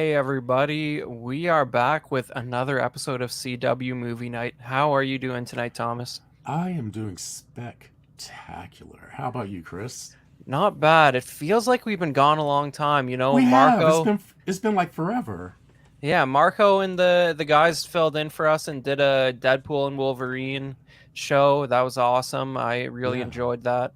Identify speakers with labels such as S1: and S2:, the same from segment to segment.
S1: Hey everybody, we are back with another episode of CW Movie Night. How are you doing tonight, Thomas?
S2: I am doing spectacular. How about you, Chris?
S1: Not bad. It feels like we've been gone a long time.
S2: We have. It's
S1: Marco.
S2: been it's been like forever.
S1: Yeah, Marco and the guys filled in for us and did a Deadpool and Wolverine show. That was awesome. I really
S2: Yeah.
S1: enjoyed that.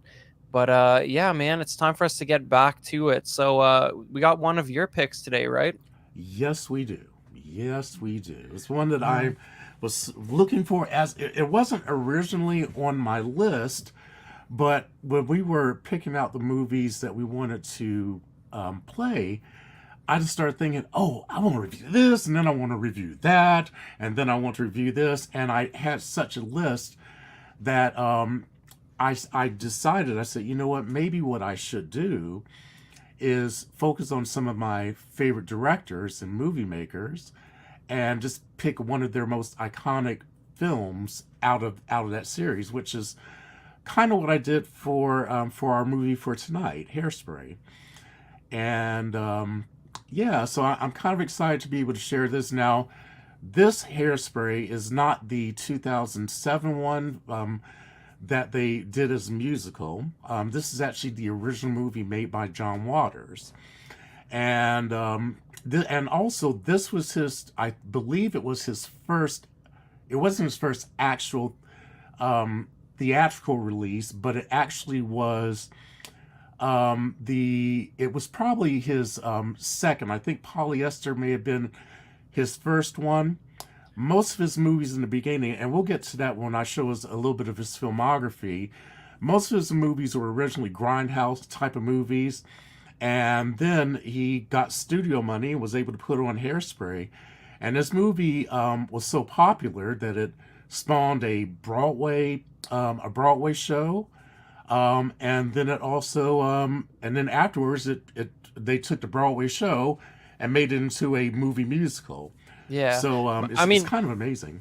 S1: But yeah, man, it's time for us to get back to it. So we got one of your picks today, right?
S2: Yes, we do. Yes, we do. It's one that
S1: Uh,
S2: I was looking for as it wasn't originally on my list, but when we were picking out the movies that we wanted to play, I just started thinking, oh, I want to review this, and then I want to review that, and then I want to review this, and I had such a list that I decided, I said, you know what, maybe what I should do is focus on some of my favorite directors and movie makers and just pick one of their most iconic films out of that series, which is kind of what I did for our movie for tonight, Hairspray. And yeah, so I'm kind of excited to be able to share this now. This Hairspray is not the 2007 one that they did as a musical. This is actually the original movie made by John Waters, and and also this was his. I believe it was his first. It wasn't his first actual theatrical release, but it actually was the. It was probably his second. I think Polyester may have been his first one. Most of his movies in the beginning, and we'll get to that when I show us a little bit of his filmography. Most of his movies were originally grindhouse type of movies, and then he got studio money and was able to put on Hairspray. And this movie was so popular that it spawned a Broadway show, and then it also and then afterwards it they took the Broadway show and made it into a movie musical.
S1: yeah.
S2: So
S1: I
S2: it's
S1: mean,
S2: kind of amazing.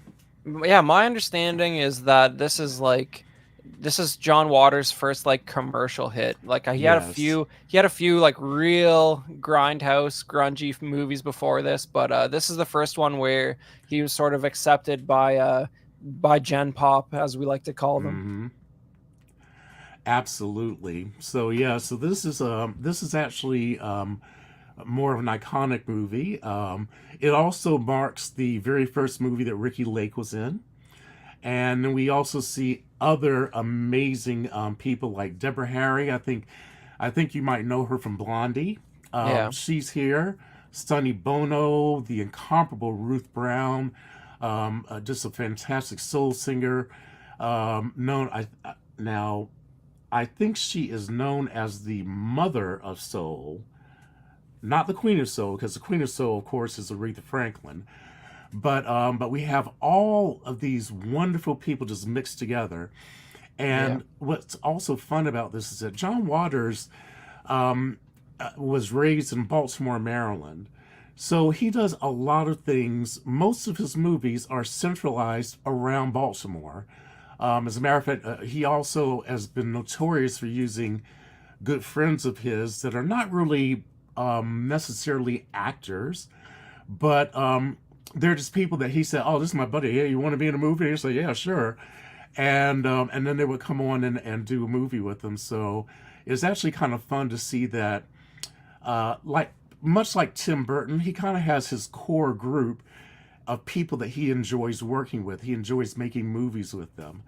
S1: yeah, my understanding is that this is John Waters' first like commercial hit. Like
S2: Yes.
S1: he had a few like real grindhouse grungy movies before this, but this is the first one where he was sort of accepted by Gen Pop, as we like to call them.
S2: Hmm. Absolutely. So yeah. So this is actually more of an iconic movie. It also marks the very first movie that Ricky Lake was in, and then we also see other amazing people like Deborah Harry. I think you might know her from Blondie.
S1: Yeah.
S2: She's here. Sonny Bono, the incomparable Ruth Brown, just a fantastic soul singer. Known now, I think she is known as the mother of soul, not the Queen of Soul, because the Queen of Soul, of course, is Aretha Franklin. But we have all of these wonderful people just mixed together.
S1: Yeah.
S2: And what's also fun about this is that John Waters was raised in Baltimore, Maryland. So he does a lot of things. Most of his movies are centralized around Baltimore. As a matter of fact, he also has been notorious for using good friends of his that are not really necessarily actors, but they're just people that he said, "Oh, this is my buddy. Yeah, you want to be in a movie?" He's like, "Yeah, sure." And then they would come on and do a movie with them. So it's actually kind of fun to see that. Like much like Tim Burton, he kind of has his core group of people that he enjoys working with. He enjoys making movies with them,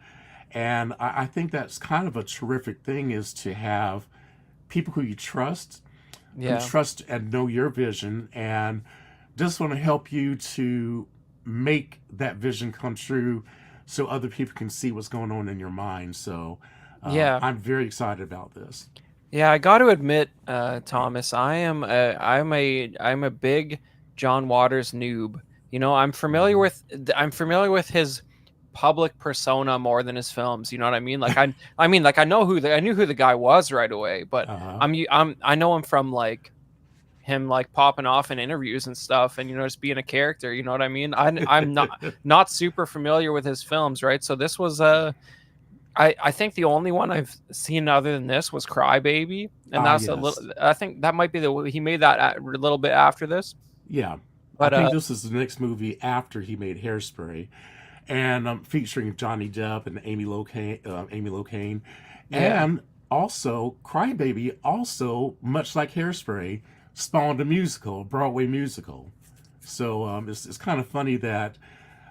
S2: and I think that's kind of a terrific thing is to have people who
S1: Yeah.
S2: trust and know your vision and just want to help you to make that vision come true so other people can see what's going on in your mind. So
S1: Yeah.
S2: I'm very excited about this.
S1: Yeah, I got to admit, Thomas, I'm a big John Waters noob.
S2: Hmm.
S1: I'm familiar with his public persona more than his films. You know what I mean? I mean, like I knew who the guy was right away, but
S2: Uh-huh.
S1: I know him from like him like popping off in interviews and stuff, and just being a character. You know what I mean? I'm not super familiar with his films, right? So this was I think the only one I've seen other than this was Crybaby, and
S2: Ah,
S1: that's a little.
S2: yes.
S1: I think that might be the he made that a little bit after this.
S2: Yeah, I
S1: But
S2: think this is the next movie after he made Hairspray, and featuring Johnny Depp and Amy Locane,
S1: yeah.
S2: and also Crybaby. Also, much like Hairspray, spawned a musical, a Broadway musical. So it's kind of funny that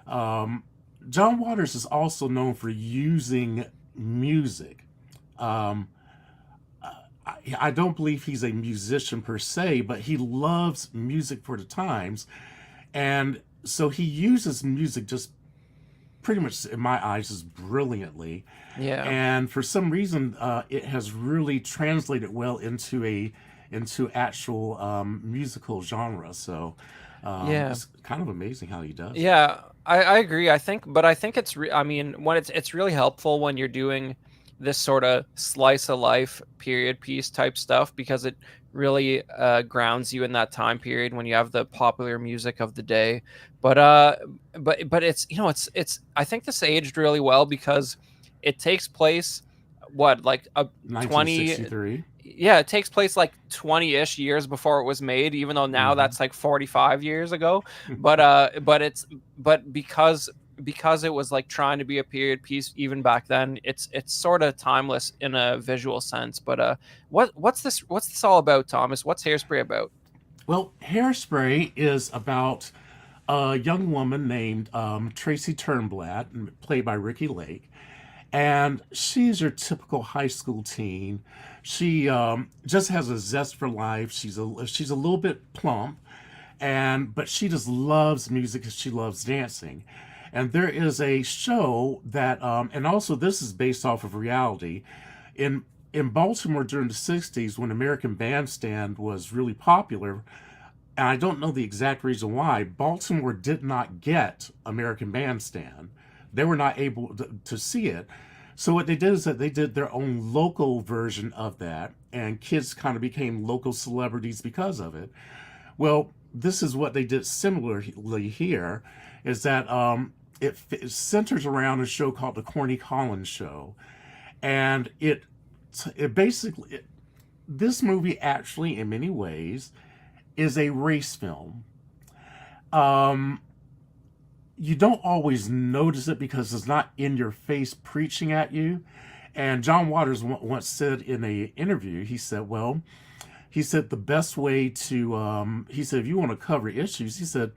S2: um, John Waters is also known for using music. Um, I don't believe he's a musician per se, but he loves music for the times. And so he uses music just pretty much, in my eyes, just brilliantly.
S1: Yeah.
S2: And for some reason, it has really translated well into actual musical genre. So
S1: Yeah.
S2: it's kind of amazing how he does it.
S1: Yeah, I agree. I think I mean, when it's really helpful when you're doing this sort of slice of life period piece type stuff, because it really grounds you in that time period when you have the popular music of the day. But but it's, it's I think this aged really well because it takes place, what, like a 20,
S2: 1963.
S1: yeah, it takes place like 20-ish years before it was made, even though now
S2: Mm-hmm.
S1: that's like 45 years ago. But it's but because it was like trying to be a period piece even back then, it's sort of timeless in a visual sense. But what's this all about, Thomas? What's Hairspray about?
S2: Well, Hairspray is about a young woman named Tracy Turnblad, played by Ricky Lake, and she's your typical high school teen. She just has a zest for life. She's a little bit plump, and but she just loves music and she loves dancing. And there is a show that, and also this is based off of reality, in in Baltimore during the '60s when American Bandstand was really popular. And I don't know the exact reason why, Baltimore did not get American Bandstand. They were not able to see it. So what they did is that they did their own local version of that, and kids kind of became local celebrities because of it. Well, this is what they did similarly here, is that it centers around a show called the Corny Collins Show, and it basically this movie actually in many ways is a race film. Um, you don't always notice it because it's not in your face preaching at you. And John Waters once said in a interview, he said, "Well, he said the best way to, he said, if you want to cover issues, he said,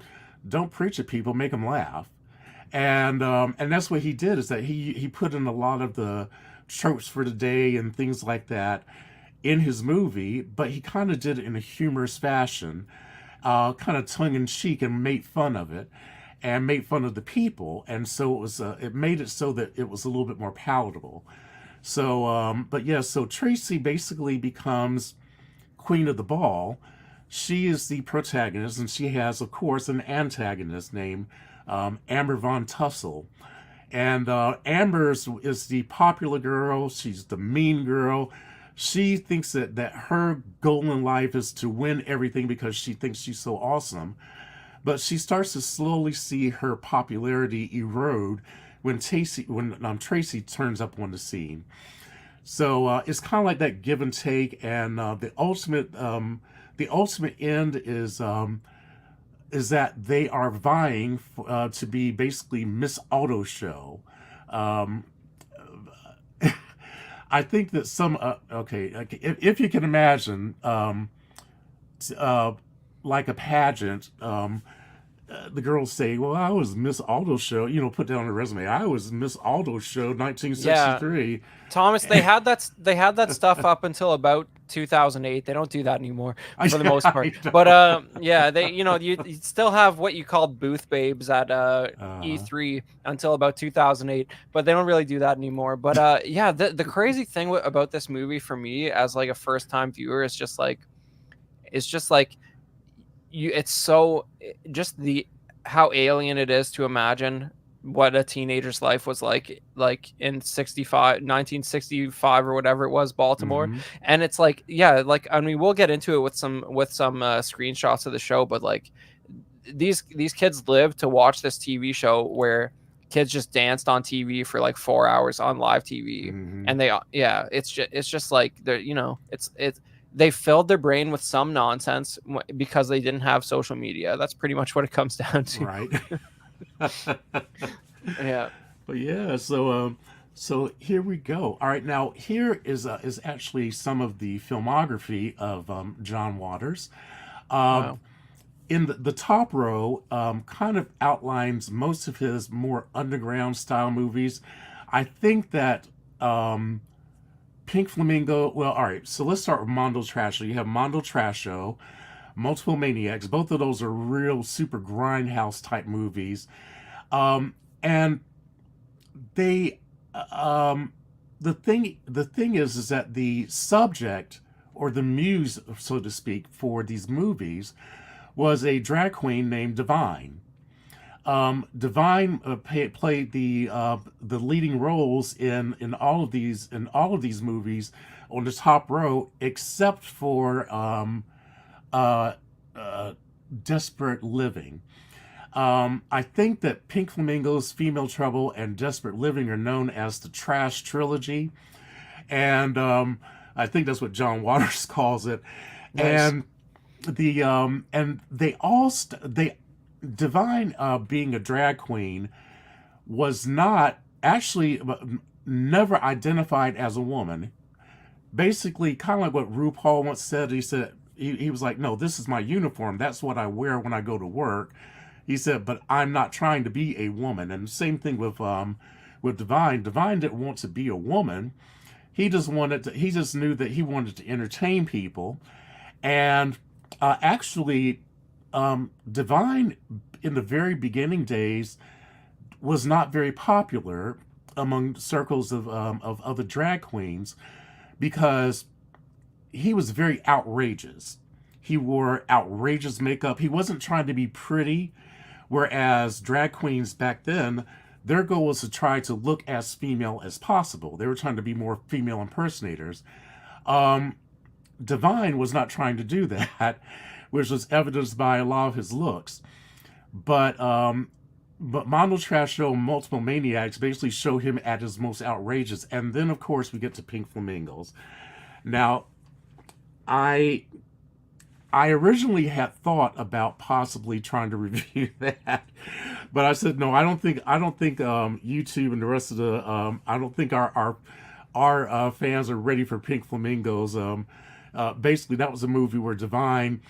S2: don't preach at people, make them laugh." And that's what he did, is that he put in a lot of the tropes for the day and things like that in his movie, but he kind of did it in a humorous fashion, kind of tongue in cheek, and made fun of it and made fun of the people, and so it made it so that it was a little bit more palatable. So, but yeah, so Tracy basically becomes Queen of the Ball. She is the protagonist, and she has, of course, an antagonist named Amber Von Tussle. And Amber is the popular girl. She's the mean girl. She thinks that her goal in life is to win everything because she thinks she's so awesome. But she starts to slowly see her popularity erode when Tracy turns up on the scene. So it's kind of like that give and take, and the ultimate end is that they are vying to be basically Miss Auto Show. Um, I think that okay, if you can imagine, uh, like a pageant. The girls say, "Well, I was Miss Auto Show." Put down a resume. I was Miss Auto Show,
S1: Yeah,
S2: 1963.
S1: Thomas, they had that stuff up until about 2008. They don't do that anymore for the most part.
S2: I
S1: But
S2: know.
S1: yeah, you still have what you called booth babes at
S2: Uh,
S1: E3 until about 2008, but they don't really do that anymore. But yeah, the crazy thing about this movie for me as like a first time viewer is just like you it's so just the how alien it is to imagine what a teenager's life was like in 1965 or whatever it was, Baltimore.
S2: mm-hmm.
S1: And it's like, yeah, like, I mean, we'll get into it with some screenshots of the show, but like these kids live to watch this TV show where kids just danced on TV for like 4 hours on live TV.
S2: Mm-hmm.
S1: And yeah, it's just like they're, it's they filled their brain with some nonsense because they didn't have social media. That's pretty much what it comes down to.
S2: Right.
S1: Yeah.
S2: But yeah, so here we go. All right, now here is actually some of the filmography of John Waters. Um,
S1: Wow.
S2: in the top row, kind of outlines most of his more underground style movies. I think that Pink Flamingo. Well, all right. So let's start with Mondo Trash Show. You have Mondo Trash Show, Multiple Maniacs. Both of those are real super grindhouse type movies, and they the thing is that the subject or the muse, so to speak, for these movies was a drag queen named Divine. Divine played the leading roles in all of these movies on the top row, except for uh, uh, Desperate Living. I think that Pink Flamingos, Female Trouble, and Desperate Living are known as the Trash Trilogy, and I think that's what John Waters calls it.
S1: Nice.
S2: And and they all they Divine, being a drag queen, was not actually never identified as a woman. Basically, kind of like what RuPaul once said. He said he was like, "No, this is my uniform. That's what I wear when I go to work." He said, "But I'm not trying to be a woman." And the same thing with Divine. Divine didn't want to be a woman. He just knew that he wanted to entertain people, and actually, Divine in the very beginning days was not very popular among circles of other drag queens because he was very outrageous. He wore outrageous makeup. He wasn't trying to be pretty, whereas drag queens back then, their goal was to try to look as female as possible. They were trying to be more female impersonators. Um, Divine was not trying to do that, which was evidenced by a lot of his looks. But Mondo Trash Show and Multiple Maniacs basically show him at his most outrageous. And then, of course, we get to Pink Flamingos. Now, I I originally had thought about possibly trying to review that, but I said no. I don't think YouTube and the rest of the I don't think our fans are ready for Pink Flamingos. Basically, that was a movie where Divine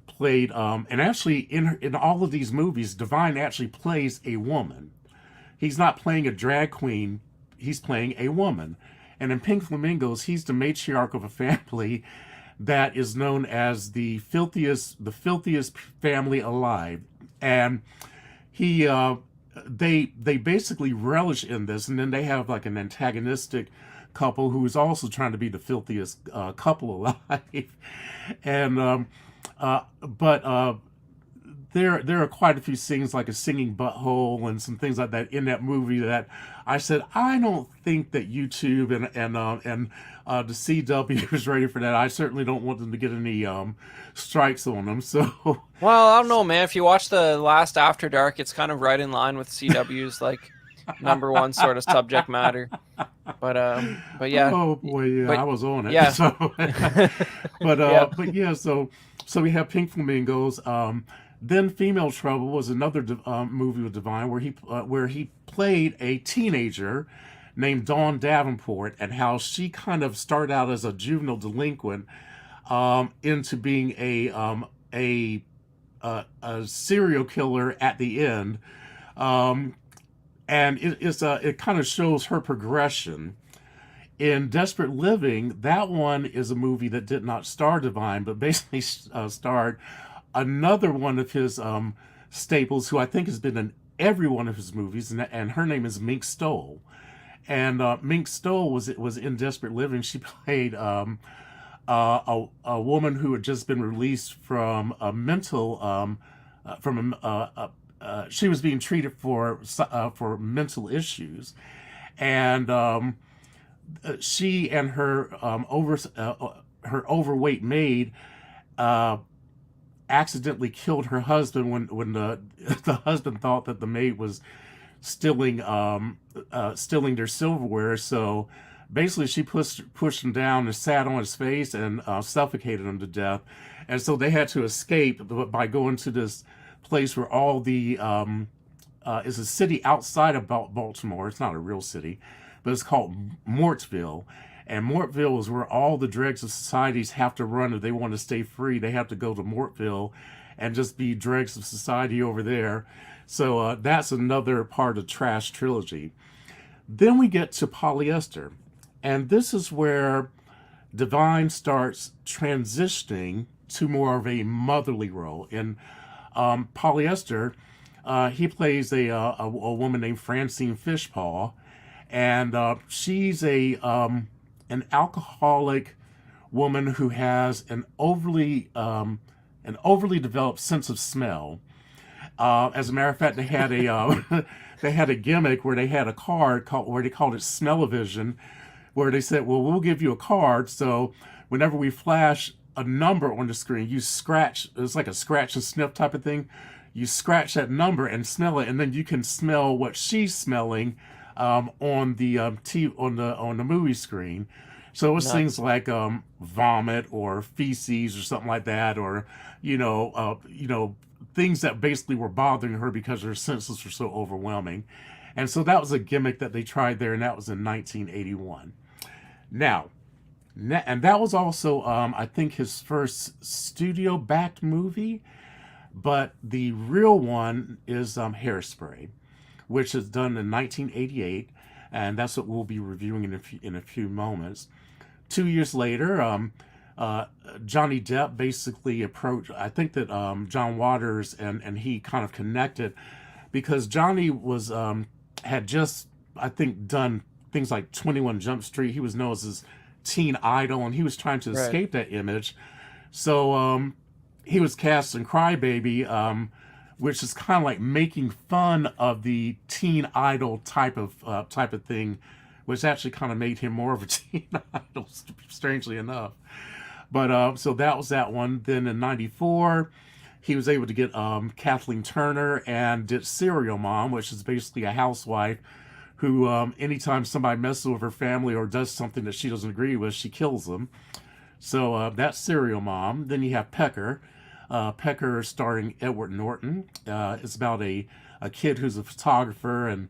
S2: played, and actually in all of these movies, Divine actually plays a woman. He's not playing a drag queen. He's playing a woman. And in Pink Flamingos, he's the matriarch of a family that is known as the filthiest family alive. And he they basically relish in this, and then they have like an antagonistic couple who is also trying to be the filthiest couple alive. And but there are quite a few scenes like a singing butthole and some things like that in that movie that I said I don't think that YouTube and the CW is ready for that. I certainly don't want them to get any strikes on them. So
S1: Well, I don't know, man. If you watch the last After Dark, it's kind of right in line with CW's like number one sort of subject matter. But yeah,
S2: oh boy, yeah, I
S1: but
S2: was on it.
S1: yeah,
S2: So
S1: yeah,
S2: but yeah, so we have Pink Flamingos. Then Female Trouble was another movie with Divine where he played a teenager named Dawn Davenport, and how she kind of started out as a juvenile delinquent into being a serial killer at the end. Um, and it kind of shows her progression. In Desperate Living, that one is a movie that did not star Divine, but basically starred another one of his staples, who I think has been in every one of his movies, and her name is Mink Stole. And Mink Stole was in Desperate Living. She played a woman who had just been released from a mental from she was being treated for mental issues, and she and her overweight maid uh, accidentally killed her husband when the husband thought that the maid was stealing their silverware. So basically she pushed him down and sat on his face and suffocated him to death. And so they had to escape by going to this place where all the is a city outside of Baltimore. It's not a real city, but it's called Mortville. And Mortville is where all the dregs of societies have to run if they want to stay free. They have to go to Mortville and just be dregs of society over there. So that's another part of Trash Trilogy. Then we get to Polyester. And this is where Divine starts transitioning to more of a motherly role. In Polyester, he plays a woman named Francine Fishpaw, and she's an alcoholic woman who has an overly developed sense of smell. As a matter of fact, they had a they had a gimmick where they had a card where they called it Smell-O-Vision, where they said, "Well, we'll give you a card, so whenever we flash a number on the screen, you scratch. It's like a scratch and sniff type of thing. You scratch that number and smell it, and then you can smell what she's smelling on the on the movie screen." So it's things like vomit or feces or something like that, or things that basically were bothering her because her senses were so overwhelming. And so that was a gimmick that they tried there, and that was in 1981. Now, and that was also, I think, his first studio-backed movie, but the real one is Hairspray, which is done in 1988, and that's what we'll be reviewing in a few moments. 2 years later, Johnny Depp basically approached, I think that John Waters and he kind of connected, because Johnny was had just, I think, done things like 21 Jump Street. He was known as his teen idol, and he was trying to escape that image. So he was cast in Crybaby, which is kind of like making fun of the teen idol type of thing, which actually kind of made him more of a teen idol, strangely enough. But so that was that one. Then in '94, he was able to get Kathleen Turner and did Serial Mom, which is basically a housewife who, anytime somebody messes with her family or does something that she doesn't agree with, she kills them. So that's Serial Mom. Then you have Pecker. Pecker starring Edward Norton. It's about a kid who's a photographer, and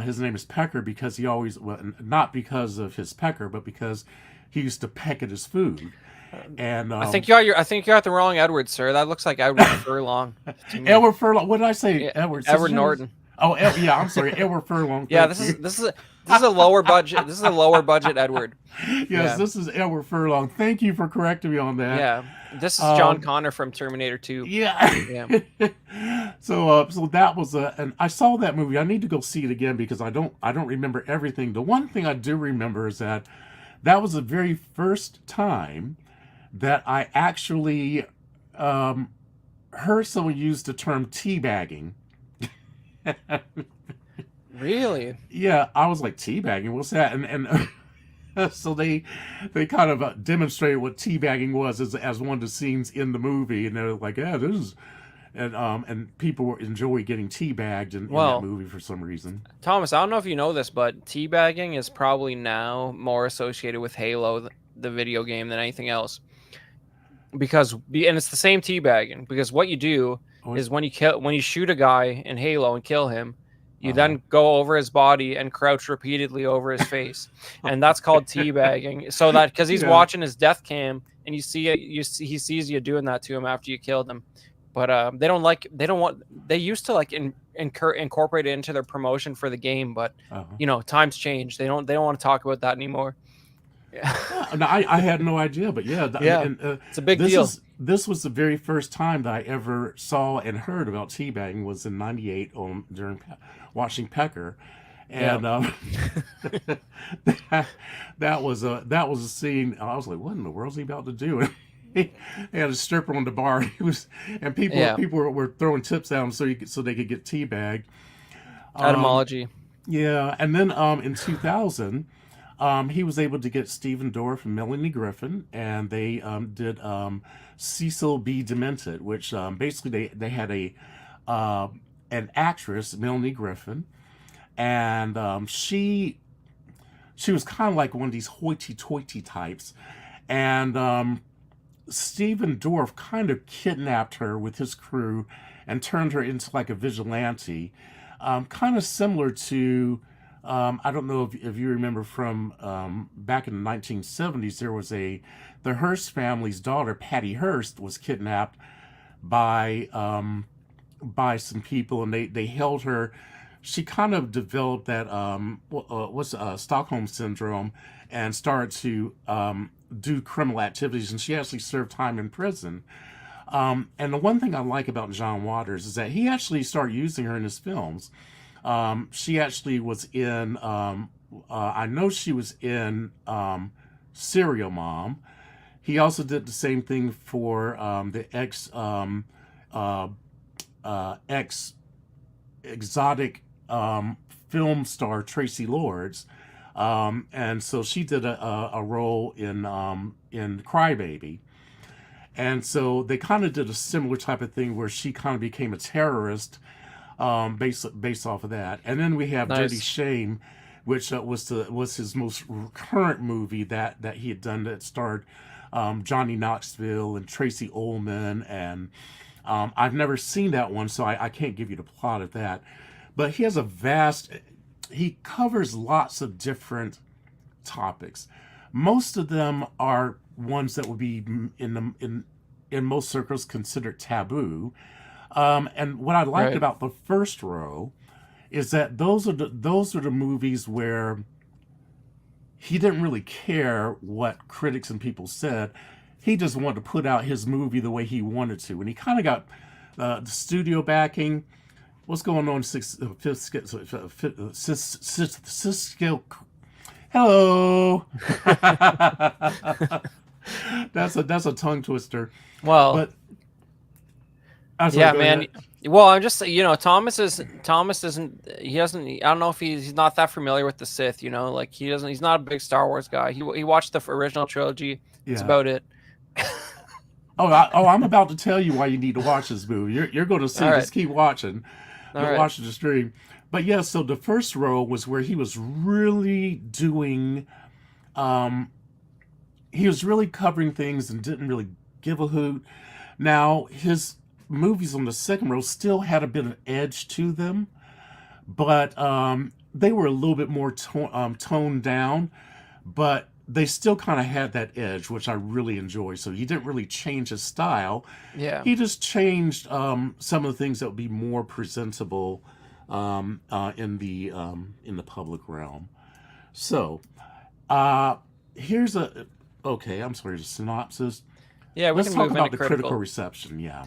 S2: his name is Pecker because he always, well, not because of his pecker, but because he used to peck at his food. And
S1: I think you got the wrong Edward, sir. That looks like Edward Furlong.
S2: Edward Furlong. What did I say?
S1: Yeah,
S2: Edward
S1: Norton.
S2: Oh, yeah. I'm sorry, Edward Furlong.
S1: Yeah, this is a lower budget. This is a lower budget Edward.
S2: Yes, This is Edward Furlong. Thank you for correcting me on that.
S1: Yeah, this is John Connor from Terminator 2.
S2: Yeah. So that was and I saw that movie. I need to go see it again because I don't remember everything. The one thing I do remember is that was the very first time that I actually heard someone use the term teabagging.
S1: Really?
S2: Yeah, I was like, teabagging? What's that? And so they kind of demonstrated what teabagging was as one of the scenes in the movie, and they're like, yeah, this is, and people enjoy getting teabagged in that movie for some reason.
S1: Thomas, I don't know if you know this, but teabagging is probably now more associated with Halo, the video game, than anything else. And it's the same teabagging, because what you do is when you shoot a guy in Halo and kill him, you then go over his body and crouch repeatedly over his face, and that's called teabagging. So that because he's watching his death cam, and you see it, he sees you doing that to him after you killed him. But they used to like incorporate it into their promotion for the game, but times change. They don't want to talk about that anymore.
S2: Yeah. No, I had no idea, but
S1: it's a big deal.
S2: This was the very first time that I ever saw and heard about teabagging was in '98 during watching Pecker, and that was a scene. I was like, what in the world is he about to do? He had a stripper on the bar. People were throwing tips at him so they could get teabagged.
S1: Etymology.
S2: And then in 2000. He was able to get Stephen Dorff and Melanie Griffin, and they did Cecil B. Demented, which basically they had an actress, Melanie Griffin, and she she was kind of like one of these hoity-toity types, and Stephen Dorff kind of kidnapped her with his crew and turned her into like a vigilante, kind of similar to. I don't know if you remember from back in the 1970s, there was the Hearst family's daughter, Patty Hearst, was kidnapped by some people, and they held her. She kind of developed that what's Stockholm syndrome, and started to do criminal activities, and she actually served time in prison. And the one thing I like about John Waters is that he actually started using her in his films. She actually was in. I know she was in Serial Mom. He also did the same thing for the uh, ex exotic film star Tracy Lords, and so she did a role in Crybaby, and so they kind of did a similar type of thing where she kind of became a terrorist, based off of that. And then we have Dirty
S1: Nice.
S2: Shame, which was his most current movie that he had done, that starred Johnny Knoxville and Tracy Ullman, and I've never seen that one, so I can't give you the plot of that. But he has a vast, he covers lots of different topics. Most of them are ones that would be in most circles considered taboo. And what I liked
S1: Right.
S2: about the first row is that those are the movies where he didn't really care what critics and people said. He just wanted to put out his movie the way he wanted to, and he kind of got the studio backing. What's going on? Cisco. Hello. That's a tongue twister,
S1: Well,
S2: but I'm sorry.
S1: yeah,
S2: Go
S1: man.
S2: ahead.
S1: Well, I'm just, Thomas isn't, he doesn't, I don't know if he's not that familiar with the Sith, like he's not a big Star Wars guy. He watched the original trilogy. That's
S2: Yeah.
S1: about it.
S2: I'm about to tell you why you need to watch this movie. You're going to see.
S1: All right.
S2: Just keep watching.
S1: All
S2: Go
S1: right.
S2: watch the stream. But yeah, so the first row was where he was really doing. Um, he was really covering things and didn't really give a hoot. Now his movies on the second row still had a bit of edge to them, but they were a little bit more toned down, but they still kind of had that edge, which I really enjoy. So he didn't really change his style.
S1: Yeah.
S2: He just changed some of the things that would be more presentable in the public realm. So uh, here's a okay. I'm sorry, the synopsis.
S1: Yeah, we
S2: Let's
S1: can
S2: talk
S1: move into
S2: about the critical
S1: critical.
S2: reception. Yeah.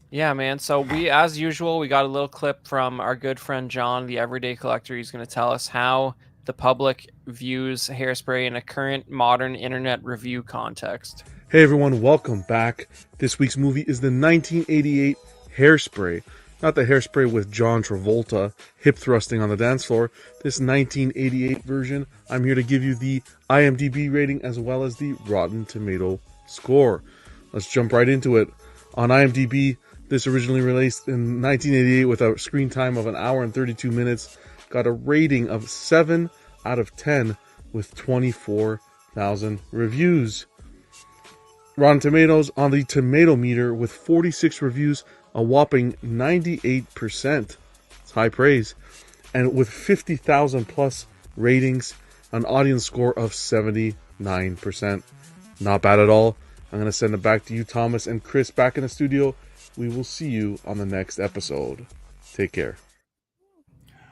S1: Yeah, man. So as usual, we got a little clip from our good friend John, the Everyday Collector. He's going to tell us how the public views Hairspray in a current modern internet review context.
S3: Hey everyone, welcome back. This week's movie is the 1988 Hairspray. Not the Hairspray with John Travolta hip thrusting on the dance floor. This 1988 version, I'm here to give you the IMDb rating as well as the Rotten Tomato score. Let's jump right into it. On IMDb, this originally released in 1988 with a screen time of 1 hour and 32 minutes, got a rating of 7 out of 10 with 24,000 reviews. Rotten Tomatoes on the tomato meter with 46 reviews, a whopping 98%. It's high praise. And with 50,000 plus ratings, an audience score of 79%. Not bad at all. I'm going to send it back to you, Thomas and Chris, back in the studio. We will see you on the next episode. Take care.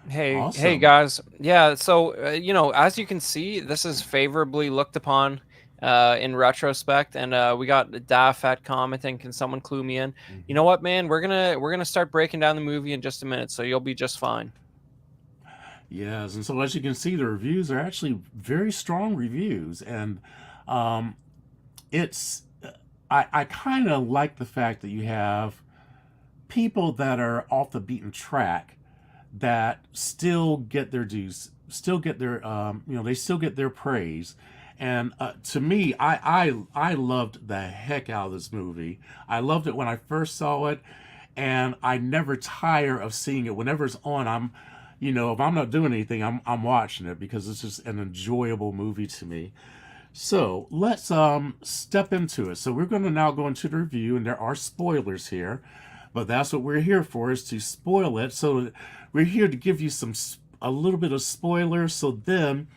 S1: Hey,
S2: Awesome.
S1: guys. Yeah, so as you can see, this is favorably looked upon in retrospect, and we got Dafat commenting, "Can someone clue me in?" You know what, man? We're gonna start breaking down the movie in just a minute, so you'll be just fine.
S2: Yes, and so as you can see, the reviews are actually very strong reviews, and um, it's I kind of like the fact that you have people that are off the beaten track that still get their dues, still get their they still get their praise. And to me, I loved the heck out of this movie. I loved it when I first saw it, and I never tire of seeing it. Whenever it's on, if I'm not doing anything, I'm watching it because it's just an enjoyable movie to me. So let's step into it. So we're going to now go into the review, and there are spoilers here, but that's what we're here for, is to spoil it. So we're here to give you a little bit of spoilers, so then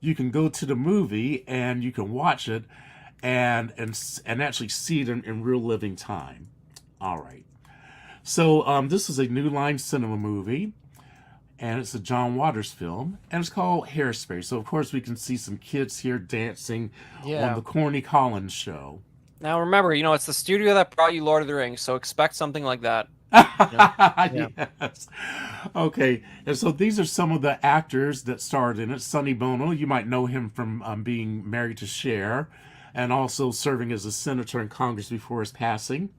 S2: you can go to the movie and you can watch it and actually see it in real living time. All right. So this is a New Line Cinema movie, and it's a John Waters film, and it's called Hairspray. So of course we can see some kids here dancing on the Corny Collins show.
S1: Now remember, it's the studio that brought you Lord of the Rings, so expect something like that. Yeah.
S2: Yes. Okay, and so these are some of the actors that starred in it. Sonny Bono, you might know him from being married to Cher, and also serving as a senator in Congress before his passing.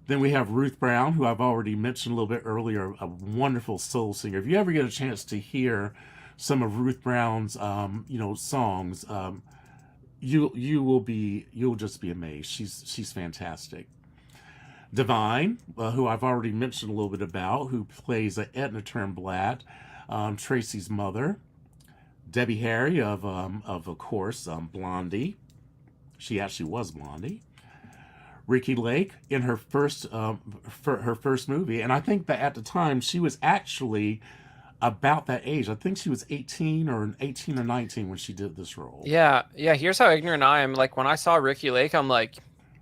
S2: Then we have Ruth Brown, who I've already mentioned a little bit earlier, a wonderful soul singer. If you ever get a chance to hear some of Ruth Brown's, songs, you'll just be amazed. She's fantastic. Divine, who I've already mentioned a little bit about, who plays Edna Turnblad, Tracy's mother. Debbie Harry of course, Blondie. She actually was Blondie. Ricki Lake in her first movie, and I think that at the time she was actually about that age. I think she was 18 or 19 when she did this role.
S1: Yeah. Here's how ignorant I am. Like, when I saw Ricki Lake, I'm like,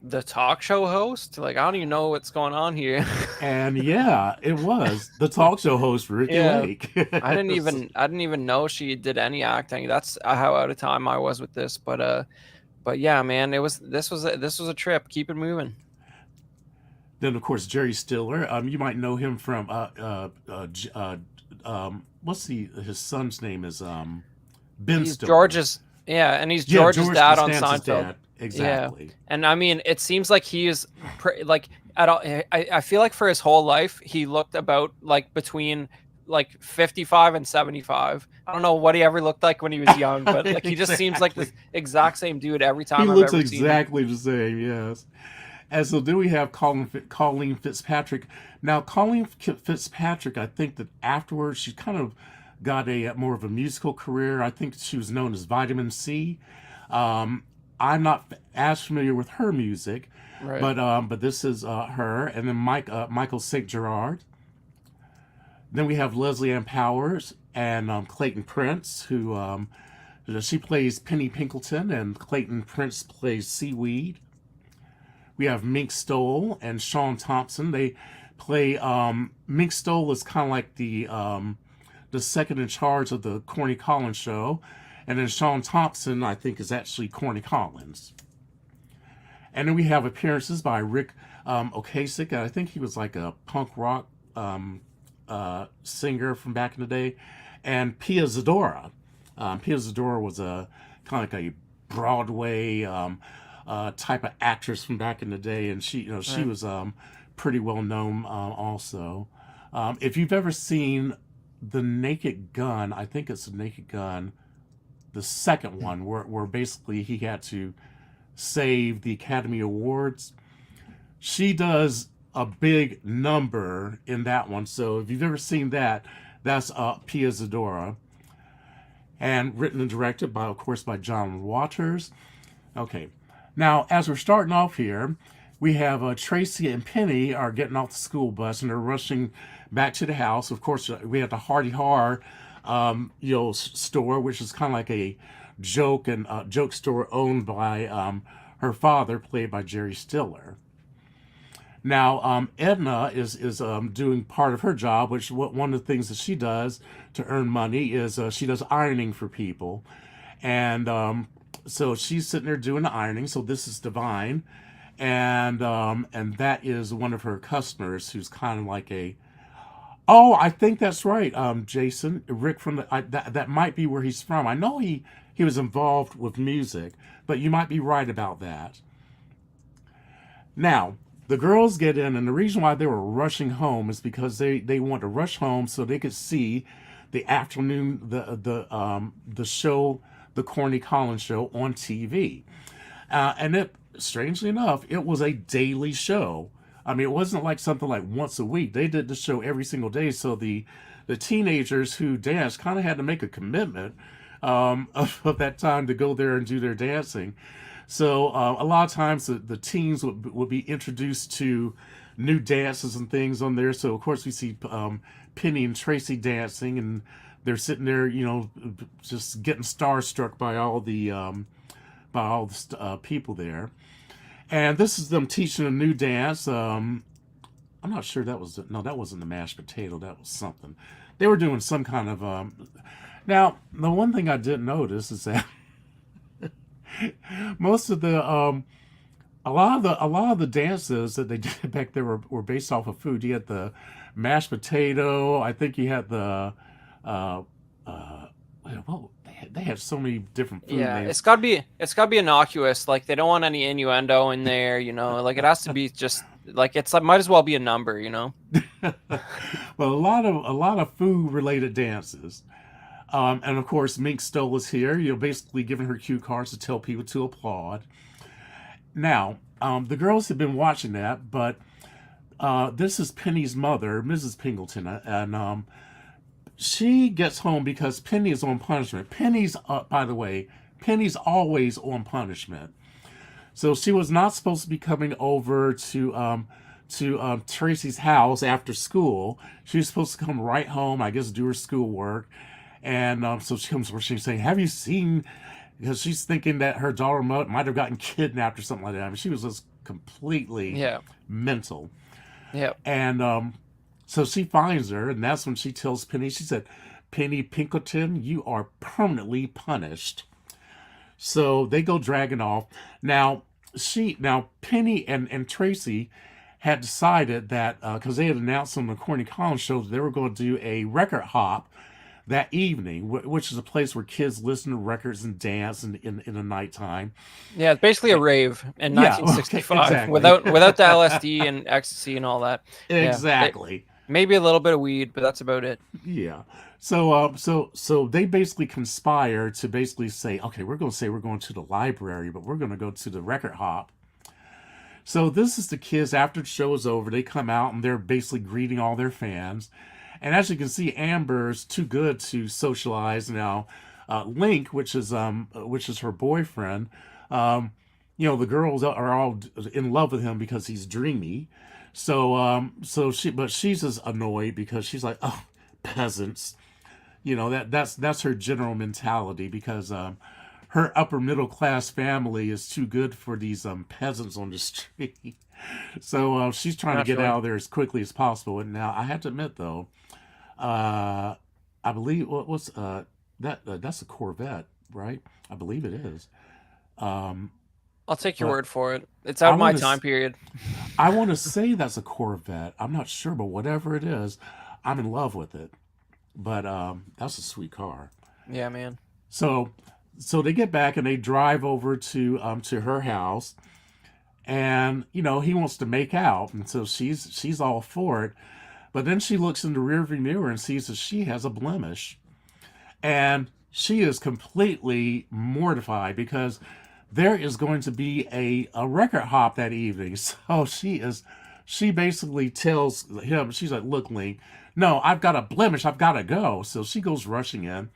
S1: the talk show host? Like, I don't even know what's going on here.
S2: And yeah, it was the talk show host Ricki Lake.
S1: I didn't even know she did any acting. That's how out of time I was with this. But yeah, man, this was a trip. Keep it moving.
S2: Then of course Jerry Stiller. You might know him from what's his son's name is Ben Stiller.
S1: George's he's George's dad on Seinfeld.
S2: Dad. Exactly.
S1: Yeah. And I mean, it seems like he is like at all. I feel like for his whole life he looked about like between like 55 and 75. I don't know what he ever looked like when he was young, but like he just seems like the exact same dude every time.
S2: He looks exactly the same. Yes. And so then we have Colleen Fitzpatrick. Now, Colleen Fitzpatrick, I think that afterwards she kind of got a more of a musical career. I think she was known as Vitamin C. I'm not as familiar with her music,
S1: right.
S2: but this is her. And then Michael St. Gerard. Then we have Leslie Ann Powers and Clayton Prince, who she plays Penny Pinkleton, and Clayton Prince plays Seaweed. We have Mink Stole and Sean Thompson. They play Mink Stole is kind of like the second in charge of the Corny Collins show, and then Sean Thompson, I think, is actually Corny Collins. And then we have appearances by Rick Ocasek. I think he was like a punk rock singer from back in the day, and Pia Zadora. Pia Zadora was a kind of like a Broadway type of actress from back in the day, and she was pretty well known also. If you've ever seen The Naked Gun, I think it's The Naked Gun, the second one, where basically he had to save the Academy Awards. She does a big number in that one. So if you've ever seen that, that's Pia Zadora. And written and directed by, of course, by John Waters. Okay. Now, as we're starting off here, we have Tracy and Penny are getting off the school bus and they're rushing back to the house. Of course, we have the Hardy Har, store, which is kind of like a joke store owned by her father, played by Jerry Stiller. Now, Edna is doing part of her job, which one of the things that she does to earn money is she does ironing for people, and so she's sitting there doing the ironing. So this is Divine, and that is one of her customers who's kind of like I think that's right, Jason. Rick from that might be where he's from. I know he was involved with music, but you might be right about that. Now, the girls get in, and the reason why they were rushing home is because they want to rush home so they could see the afternoon the show, the Corny Collins show on TV, and it, strangely enough, it was a daily show. I mean, it wasn't like something like once a week. They did the show every single day, so the the teenagers who danced kind of had to make a commitment of that time to go there and do their dancing. So a lot of times the teens would be introduced to new dances and things on there. So of course we see Penny and Tracy dancing, and they're sitting there, just getting starstruck by all the people there. And this is them teaching a new dance. I'm not sure that wasn't the mashed potato. That was something. They were doing some kind of. Now, the one thing I didn't notice is that most of the a lot of the dances that they did back there were based off of food. You had the mashed potato. I think you had the well, they had so many different food names.
S1: It's gotta be innocuous. Like, they don't want any innuendo in there. Like, it has to be just like, it's like, might as well be a number.
S2: Well, a lot of food related dances. And of course, Mink Stoll is here, basically giving her cue cards to tell people to applaud. Now, the girls have been watching that, but this is Penny's mother, Mrs. Pingleton, and she gets home because Penny is on punishment. By the way, Penny's always on punishment. So she was not supposed to be coming over to Tracy's house after school. She was supposed to come right home, I guess, do her schoolwork. And so she comes over, she's saying, have you seen, because she's thinking that her daughter might have gotten kidnapped or something like that. I mean, she was just completely mental.
S1: Yeah.
S2: And so she finds her, and that's when she tells Penny, she said, Penny Pinkerton, you are permanently punished. So they go dragging off. Now Penny and Tracy had decided that, because they had announced on the Corny Collins show that they were going to do a record hop that evening, which is a place where kids listen to records and dance in the nighttime.
S1: Yeah, it's basically a rave in 1965
S2: exactly.
S1: without the LSD and ecstasy and all that.
S2: Exactly.
S1: Maybe a little bit of weed, but that's about it.
S2: Yeah. So they basically conspire to basically say, okay, we're going to the library, but we're going to go to the record hop. So this is the kids after the show is over. They come out and they're basically greeting all their fans. And as you can see, Amber's too good to socialize now. Link, which is her boyfriend, the girls are all in love with him because he's dreamy. So she's just annoyed because she's like, oh, peasants. That's her general mentality, because her upper middle class family is too good for these peasants on the street. So she's trying to get out of there as quickly as possible. And now I have to admit, though, I believe that's a Corvette, right? I believe it is.
S1: I'll take your word for it. It's out of my time period.
S2: I want to say that's a Corvette. I'm not sure, but whatever it is, I'm in love with it. But that's a sweet car.
S1: Yeah, man.
S2: So they get back and they drive over to her house, and he wants to make out, and so she's all for it. But then she looks in the rearview mirror and sees that she has a blemish. And she is completely mortified because there is going to be a record hop that evening. So she basically tells him, she's like, look, Link, no, I've got a blemish. I've got to go. So she goes rushing in.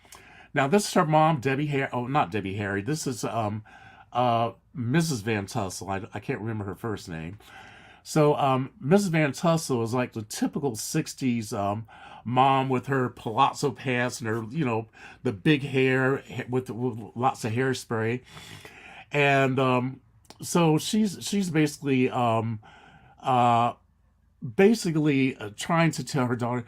S2: Now, this is her mom, Debbie Harry. Oh, not Debbie Harry. This is Mrs. Van Tussle. I can't remember her first name. So Mrs. Van Tussle is like the typical 60s mom with her palazzo pants and her, the big hair with lots of hairspray. And so she's basically trying to tell her daughter,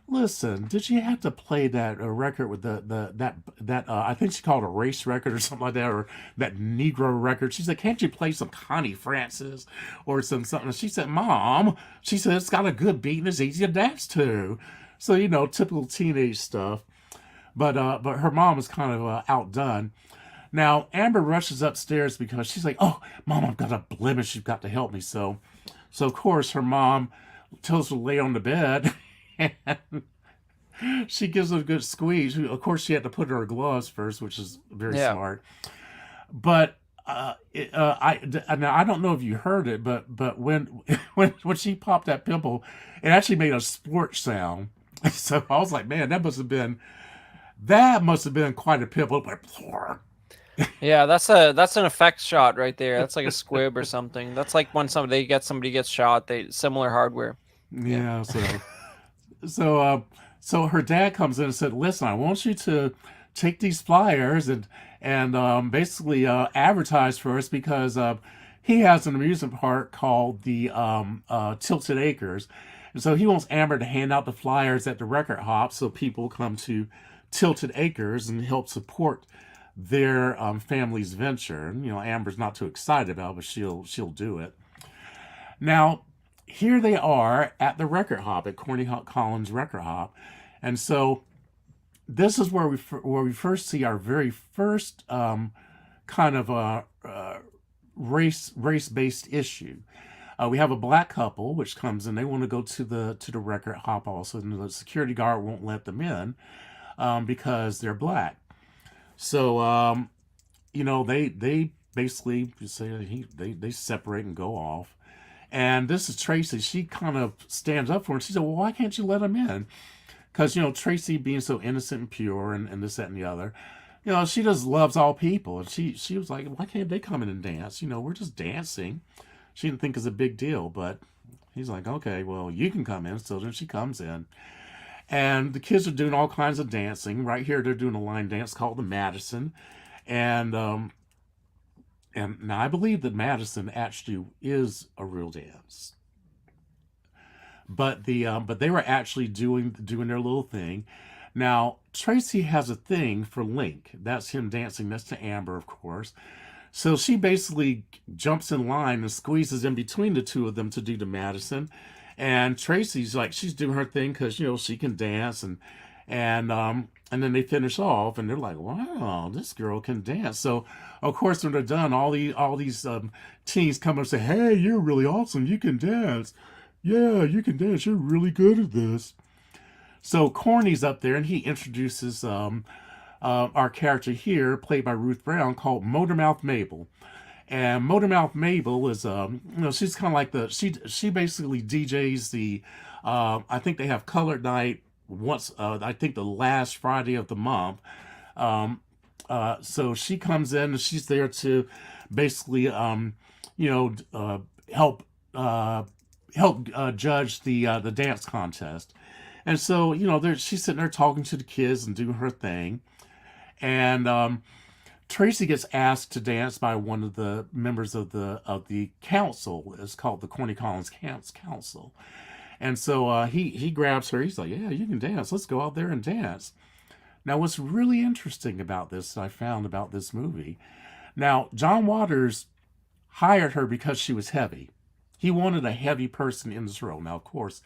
S2: listen, did you have to play that record with that I think she called it a race record or something like that, or that Negro record? She said, can't you play some Connie Francis or something? She said, Mom, she said, it's got a good beat and it's easy to dance to. So, typical teenage stuff. But her mom is kind of outdone. Now, Amber rushes upstairs because she's like, oh, Mom, I've got a blemish. You've got to help me. So of course, her mom tells her to lay on the bed. And she gives it a good squeeze. Of course, she had to put her gloves first, which is very smart. But I don't know if you heard it, but when she popped that pimple, it actually made a splort sound. So I was like, man, that must have been quite a pimple.
S1: Yeah, that's an effect shot right there. That's like a squib or something. That's like when somebody gets shot. They similar hardware. Yeah.
S2: Yeah, so so her dad comes in and said, "Listen, I want you to take these flyers and basically advertise for us because he has an amusement park called the Tilted Acres, and so he wants Amber to hand out the flyers at the record hop so people come to Tilted Acres and help support their family's venture. And, Amber's not too excited about it, but she'll do it. Now, here they are at the record hop at Corny Collins Record Hop, and so this is where we first see our very first kind of race based issue. We have a black couple which comes in. They want to go to the record hop also, and the security guard won't let them in because they're black. So they basically say they separate and go off. And this is Tracy. She kind of stands up for him. She said, "Well, why can't you let him in?" Because Tracy being so innocent and pure and this that and the other, she just loves all people. And she was like, "Why can't they come in and dance? We're just dancing." She didn't think it's a big deal, but he's like, "Okay, well, you can come in." So then she comes in, and the kids are doing all kinds of dancing. Right here, they're doing a line dance called the Madison, and now I believe that Madison actually is a real dance, but they were actually doing their little thing. Now Tracy has a thing for Link. That's him dancing next to Amber, of course. So she basically jumps in line and squeezes in between the two of them to do the Madison. And Tracy's like she's doing her thing because she can dance and then they finish off and they're like, wow, this girl can dance. So of course when they're done, all these teens come up and say, hey, you're really awesome. You can dance. Yeah, you can dance. You're really good at this. So Corny's up there and he introduces our character here, played by Ruth Brown, called Motormouth Mabel. And Motormouth Mabel is, she's kind of like she basically DJs I think they have Colored Night once, I think the last Friday of the month. So she comes in and she's there to basically, help, judge the dance contest. And so, she's sitting there talking to the kids and doing her thing. And Tracy gets asked to dance by one of the members of the council. It's called the Corny Collins Council. And so he grabs her. He's like, "Yeah, you can dance. Let's go out there and dance." Now, what's really interesting about this, I found about this movie. Now, John Waters hired her because she was heavy. He wanted a heavy person in this role. Now, of course,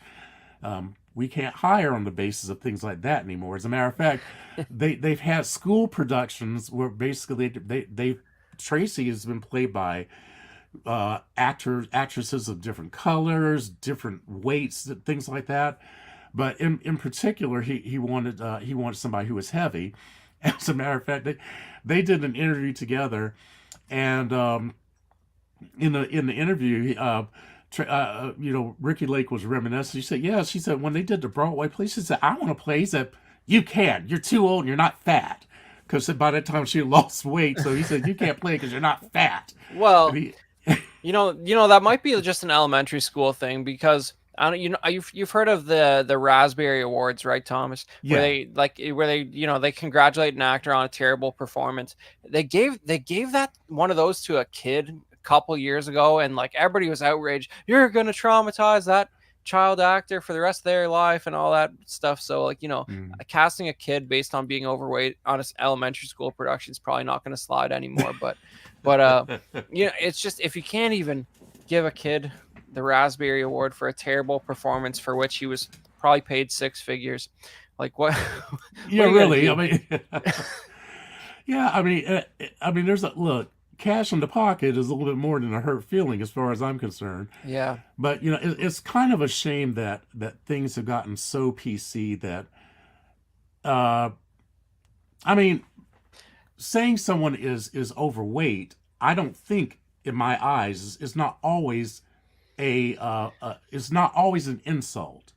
S2: we can't hire on the basis of things like that anymore. As a matter of fact, they've had school productions where basically they Tracy has been played by actresses of different colors, different weights, things like that. But in particular, he wanted somebody who was heavy. As a matter of fact, they did an interview together, and in the interview, Ricky Lake was reminiscing. She said, "Yeah," she said, "when they did the Broadway play, she said, I want to play." He said, "You can. You're too old and you're not fat." Because by that time she lost weight, so he said, "You can't play because you're not fat."
S1: Well, that might be just an elementary school thing because I don't, you've heard of the Raspberry Awards, right, Thomas?
S2: Yeah.
S1: Where they congratulate an actor on a terrible performance. They gave that one of those to a kid a couple years ago, and like everybody was outraged. You're gonna traumatize that child actor for the rest of their life and all that stuff. So like casting a kid based on being overweight on an elementary school production is probably not going to slide anymore. But it's just if you can't even give a kid the Raspberry Award for a terrible performance for which he was probably paid six figures, like what?
S2: Yeah, really. I mean, yeah, I mean, there's a look. Cash in the pocket is a little bit more than a hurt feeling, as far as I'm concerned.
S1: Yeah.
S2: But it's kind of a shame that things have gotten so PC that, I mean, saying someone is overweight, I don't think in my eyes is not always is not always an insult.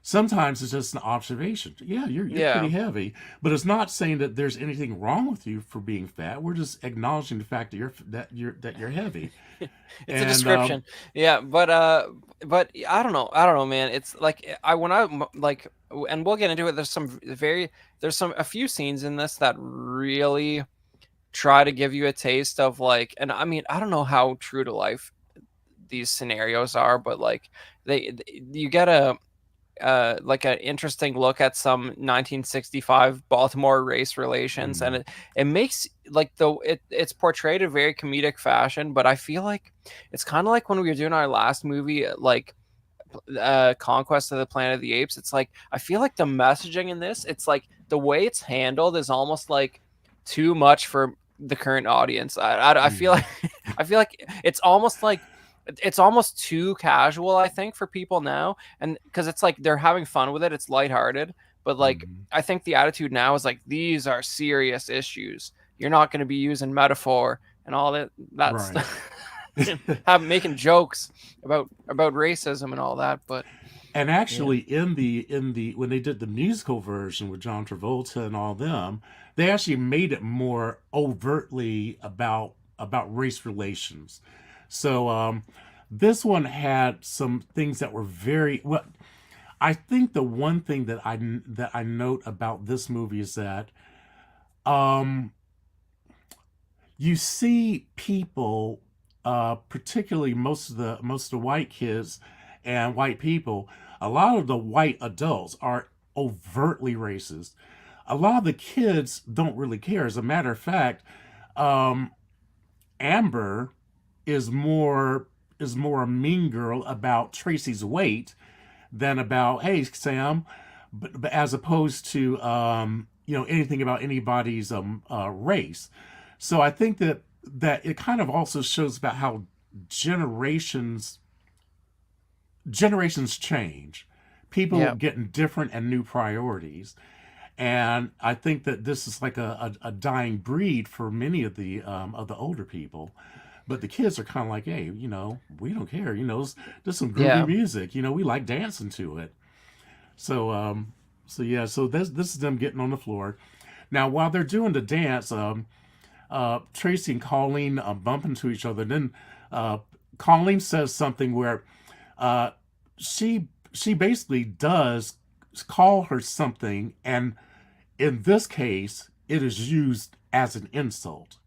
S2: Sometimes it's just an observation. Yeah, you're pretty
S1: Yeah.
S2: heavy, but it's not saying that there's anything wrong with you for being fat. We're just acknowledging the fact that you're heavy.
S1: It's a
S2: And
S1: description. Yeah, but I don't know, man. It's like I when I like, and we'll get into it. There's some a few scenes in this that really try to give you a taste of like, and I mean, I don't know how true to life these scenarios are, but like you get a like an interesting look at some 1965 Baltimore race relations, and
S2: mm,
S1: it makes like it's portrayed in a very comedic fashion, but I feel like it's kind of like when we were doing our last movie, like Conquest of the Planet of the Apes. It's like I feel like the messaging in this, it's like the way it's handled is almost like too much for the current audience. I feel
S2: mm,
S1: like I feel like it's almost too casual, I think, for people now, and because it's like they're having fun with it, it's lighthearted, but like
S2: mm,
S1: I think the attitude now is like these are serious issues. You're not going to be using metaphor and all that
S2: right.
S1: stuff. Have making jokes about racism and all that, but
S2: And
S1: yeah,
S2: actually, in the when they did the musical version with John Travolta and all them, they actually made it more overtly about race relations. So this one had some things that were very well. I think the one thing that I note about this movie is that um, you see people, particularly most of the white kids and white people. A lot of the white adults are overtly racist. A lot of the kids don't really care. As a matter of fact, um, Amber is more a mean girl about Tracy's weight than about, hey Sam, but as opposed to anything about anybody's race. So I think that it kind of also shows about how generations generations change, people
S1: yeah,
S2: getting different and new priorities. And I think that this is like a dying breed for many of the older people. But the kids are kind of like, hey, we don't care. There's some groovy
S1: yeah,
S2: music. We like dancing to it. So, yeah. So this is them getting on the floor. Now, while they're doing the dance, Tracy and Colleen bump into each other. Then uh, Colleen says something where uh, she basically does call her something, and in this case, it is used as an insult.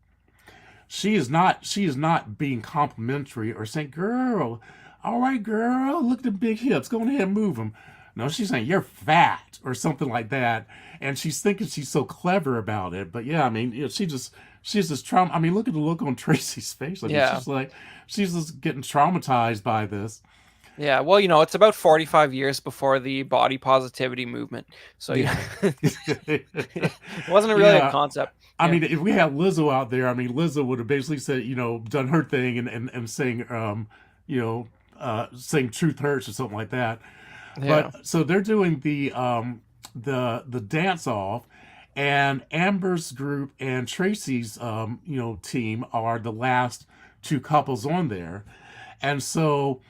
S2: She is not being complimentary or saying, "Girl, all right, girl, look at the big hips. Go ahead and move them." No, she's saying you're fat or something like that, and she's thinking she's so clever about it. But yeah, I mean, she's just trauma. I mean, look at the look on Tracy's face. I mean,
S1: yeah,
S2: she's just getting traumatized by this.
S1: yeah. Well, it's about 45 years before the body positivity movement, so
S2: Yeah,
S1: it wasn't really a
S2: yeah.
S1: concept.
S2: I
S1: Yeah,
S2: mean, if we had Lizzo out there, I mean, Lizzo would have basically said, done her thing and saying, you know, saying "Truth Hurts" or something like that.
S1: yeah,
S2: But so they're doing the dance off, and Amber's group and Tracy's team are the last two couples on there, and so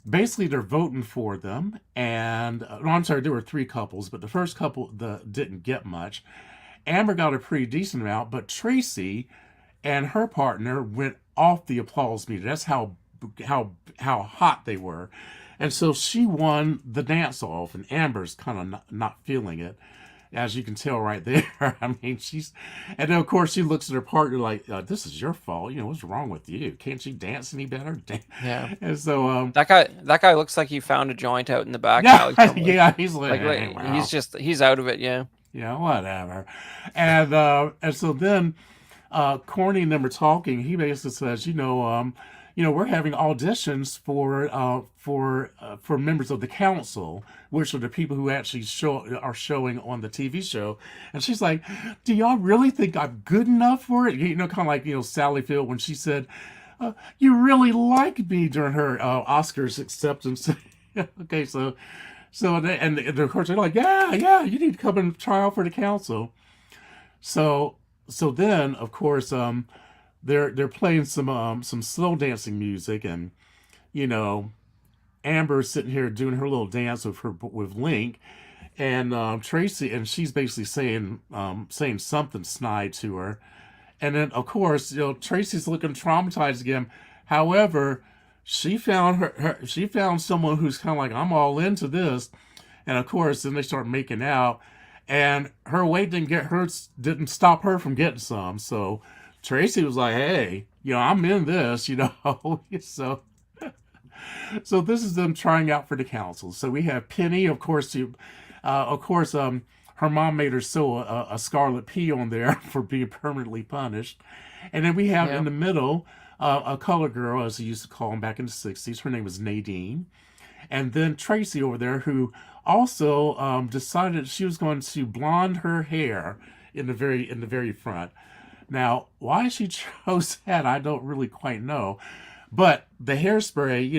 S2: basically they're voting for them. And no, I'm sorry, there were three couples, but the first couple didn't get much. Amber got a pretty decent amount, but Tracy and her partner went off the applause meter. That's how hot they were. And so she won the dance off, and Amber's kind of not feeling it, as you can tell right there. I mean, and then of course she looks at her partner like, "This is your fault. What's wrong with you? Can't you dance any better?"
S1: yeah.
S2: And so,
S1: That guy looks like he found a joint out in the back
S2: yeah,
S1: alley somewhere.
S2: yeah, he's like,
S1: Like
S2: "Hey,
S1: he's
S2: well,
S1: just he's out of it. Yeah,
S2: yeah, whatever." And so then Corny and them are talking. He basically says, we're having auditions for members of the council, which are the people who actually are showing on the TV show. And she's like, "Do y'all really think I'm good enough for it?" Kind of like Sally Field when she said, "You really like me" during her Oscars acceptance. Okay, and of course they're like, "Yeah, yeah, you need to come and try out for the council." So then of course they're playing some slow dancing music, and you know Amber's sitting here doing her little dance with Link, and Tracy, and she's basically saying something snide to her, and then of course Tracy's looking traumatized again. However, she found someone who's kind of like, I'm all into this, and of course then they start making out, and her weight didn't stop her from getting some. So Tracy was like, hey, I'm in this, so this is them trying out for the council. So we have Penny, of course. Her mom made her sew a scarlet P on there for being permanently punished, and then we have in the middle a color girl, as they used to call them back in the '60s. Her name was Nadine, and then Tracy over there, who also decided she was going to blonde her hair in the very front. Now, why she chose that, I don't really quite know. But the hairspray,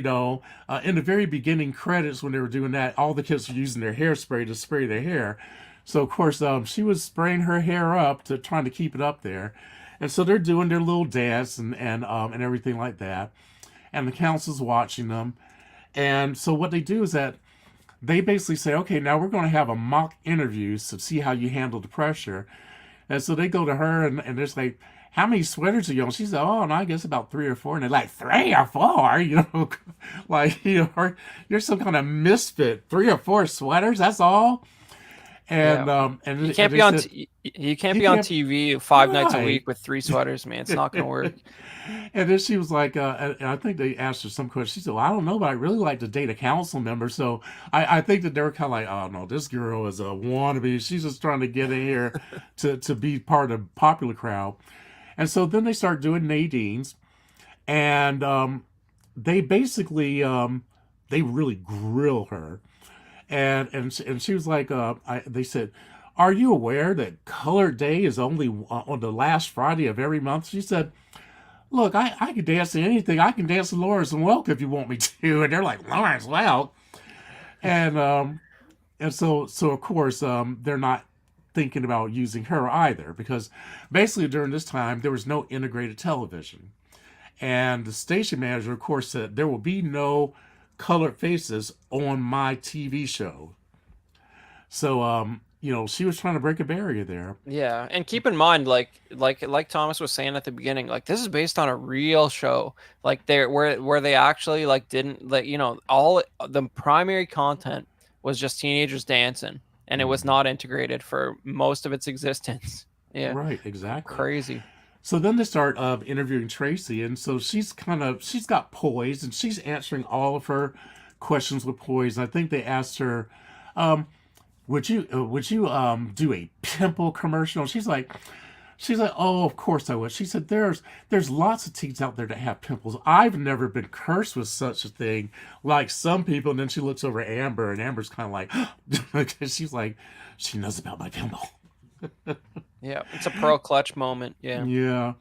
S2: in the very beginning credits when they were doing that, all the kids were using their hairspray to spray their hair. So of course, she was spraying her hair up to trying to keep it up there, and so they're doing their little dance and everything like that, and the council's watching them, and so what they do is that they basically say, okay, now we're going to have a mock interview to see how you handle the pressure. And so they go to her and they're like, how many sweaters are you on? She said, oh, and I guess about 3 or 4. And they're like, 3 or 4? Like, you're some kind of misfit. 3 or 4 sweaters, that's all? And and
S1: you can't be on TV 5 nights a week with 3 sweaters, man. It's not going to work.
S2: And then she was like, and I think they asked her some question. She said, well, I don't know, but I really like to date a council member. So I think that they were kind of like, oh, no, this girl is a wannabe. She's just trying to get in here to be part of the popular crowd. And so then they start doing Nadine's. And they basically, they really grill her. And she was like, they said, are you aware that Color Day is only on the last Friday of every month? She said, look, I can dance to anything. I can dance to Lawrence and Welk if you want me to. And they're like, Lawrence Welk? And so of course, they're not thinking about using her either, because basically during this time, there was no integrated television. And the station manager, of course, said there will be no colored faces on my TV show. So, she was trying to break a barrier there.
S1: Yeah, and keep in mind, like Thomas was saying at the beginning, like this is based on a real show, like where they actually like didn't like all the primary content was just teenagers dancing, and it was not integrated for most of its existence. Yeah,
S2: right, exactly.
S1: Crazy.
S2: So then they start interviewing Tracy, and so she's got poise, and she's answering all of her questions with poise. And I think they asked her, would you do a pimple commercial? She's like, oh, of course I would. She said, there's lots of teens out there that have pimples. I've never been cursed with such a thing like some people. And then she looks over at Amber, and Amber's kind of like, because she's like, she knows about my pimple.
S1: Yeah, it's a pearl clutch moment. Yeah.
S2: Yeah.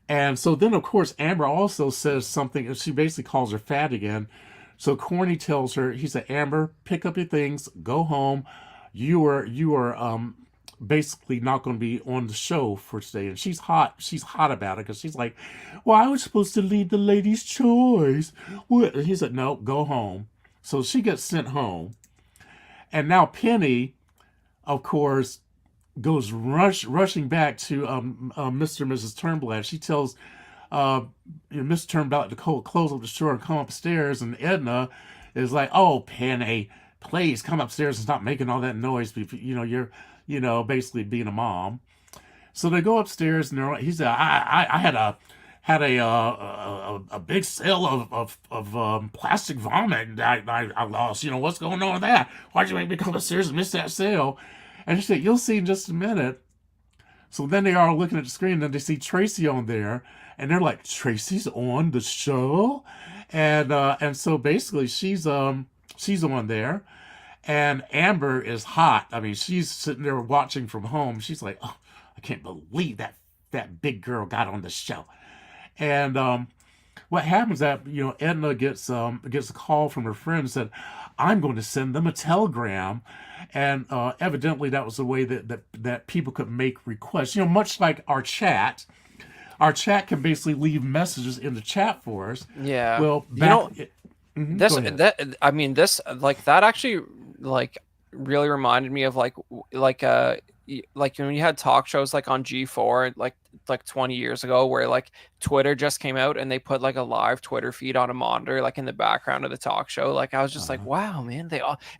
S2: And so then, of course, Amber also says something, and she basically calls her fat again. So Corny tells her, he said, Amber, pick up your things, go home. You are basically not going to be on the show for today. And she's hot about it, because she's like, well, I was supposed to lead the ladies' choice. What? And he said, no, go home. So she gets sent home. And now Penny, of course, goes rushing back to Mr. and Mrs. Turnblad. She tells Mr. Turnblad to close up the store and come upstairs, and Edna is like, oh, Penny, please come upstairs and stop making all that noise. You're basically being a mom. So they go upstairs, and he said, I had a big sale of plastic vomit, and I lost. What's going on with that? Why'd you make me come upstairs and miss that sale? And she said, you'll see in just a minute. So then they are looking at the screen, and they see Tracy on there, and they're like, Tracy's on the show? And so basically she's on there, and Amber is hot. I mean, she's sitting there watching from home. She's like, oh, I can't believe that big girl got on the show. And what happens that Edna gets a call from her friend and said, I'm going to send them a telegram. And evidently that was the way that people could make requests. Much like our chat. Our chat can basically leave messages in the chat for us.
S1: Yeah.
S2: Well,
S1: This
S2: Go ahead.
S1: that I mean this like that actually like really reminded me of like when you had talk shows like on G4 like 20 years ago where like Twitter just came out and they put like a live Twitter feed on a monitor like in the background of the talk show. Like I was just like,
S2: Uh,
S1: wow, man,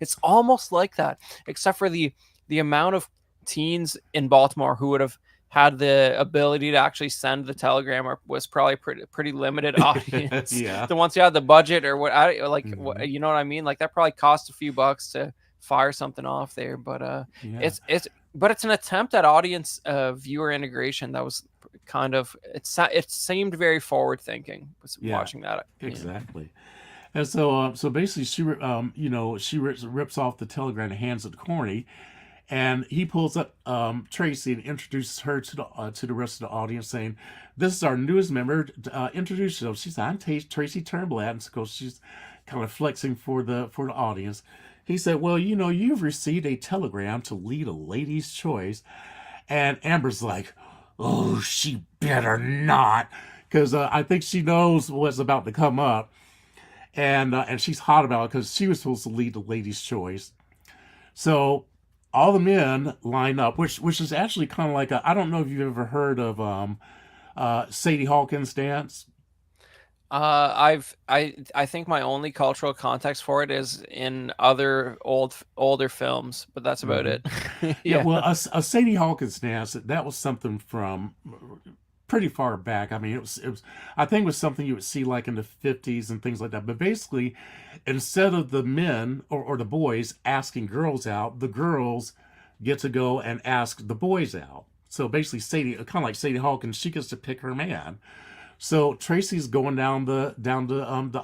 S1: it's almost like that, except for the amount of teens in Baltimore who would have had the ability to actually send the telegram was probably pretty limited audience.
S2: yeah.
S1: The ones who had the budget or
S2: Hmm.
S1: you know what I mean? Like that probably cost a few bucks to fire something off there, but
S2: Yeah.
S1: it's an attempt at audience viewer integration that was kind of it seemed very forward thinking
S2: Yeah.
S1: watching that.
S2: Exactly. And so basically, she rips off the telegram and hands it to Corny, and he pulls up Tracy and introduces her to the rest of the audience, saying, "This is our newest member. Introduce yourself." She said, "I'm Tracy Turnblad," and so she's kind of flexing for the audience. He said, "Well, you've received a telegram to lead a lady's choice," and Amber's like, "Oh, she better not," because I think she knows what's about to come up, and she's hot about it because she was supposed to lead the ladies' choice. So all the men line up, which is actually kind of like I don't know if you've ever heard of Sadie Hawkins dance.
S1: I think my only cultural context for it is in other older films, but that's about
S2: Hmm.
S1: it.
S2: Yeah,
S1: Yeah.
S2: well, a Sadie Hawkins dance, that was something from pretty far back. I mean, it was I think it was something you would see like in the 50s and things like that. But basically, instead of the men or the boys asking girls out, the girls get to go and ask the boys out. So basically, Sadie, kind of like Sadie Hawkins, she gets to pick her man. So Tracy's going down the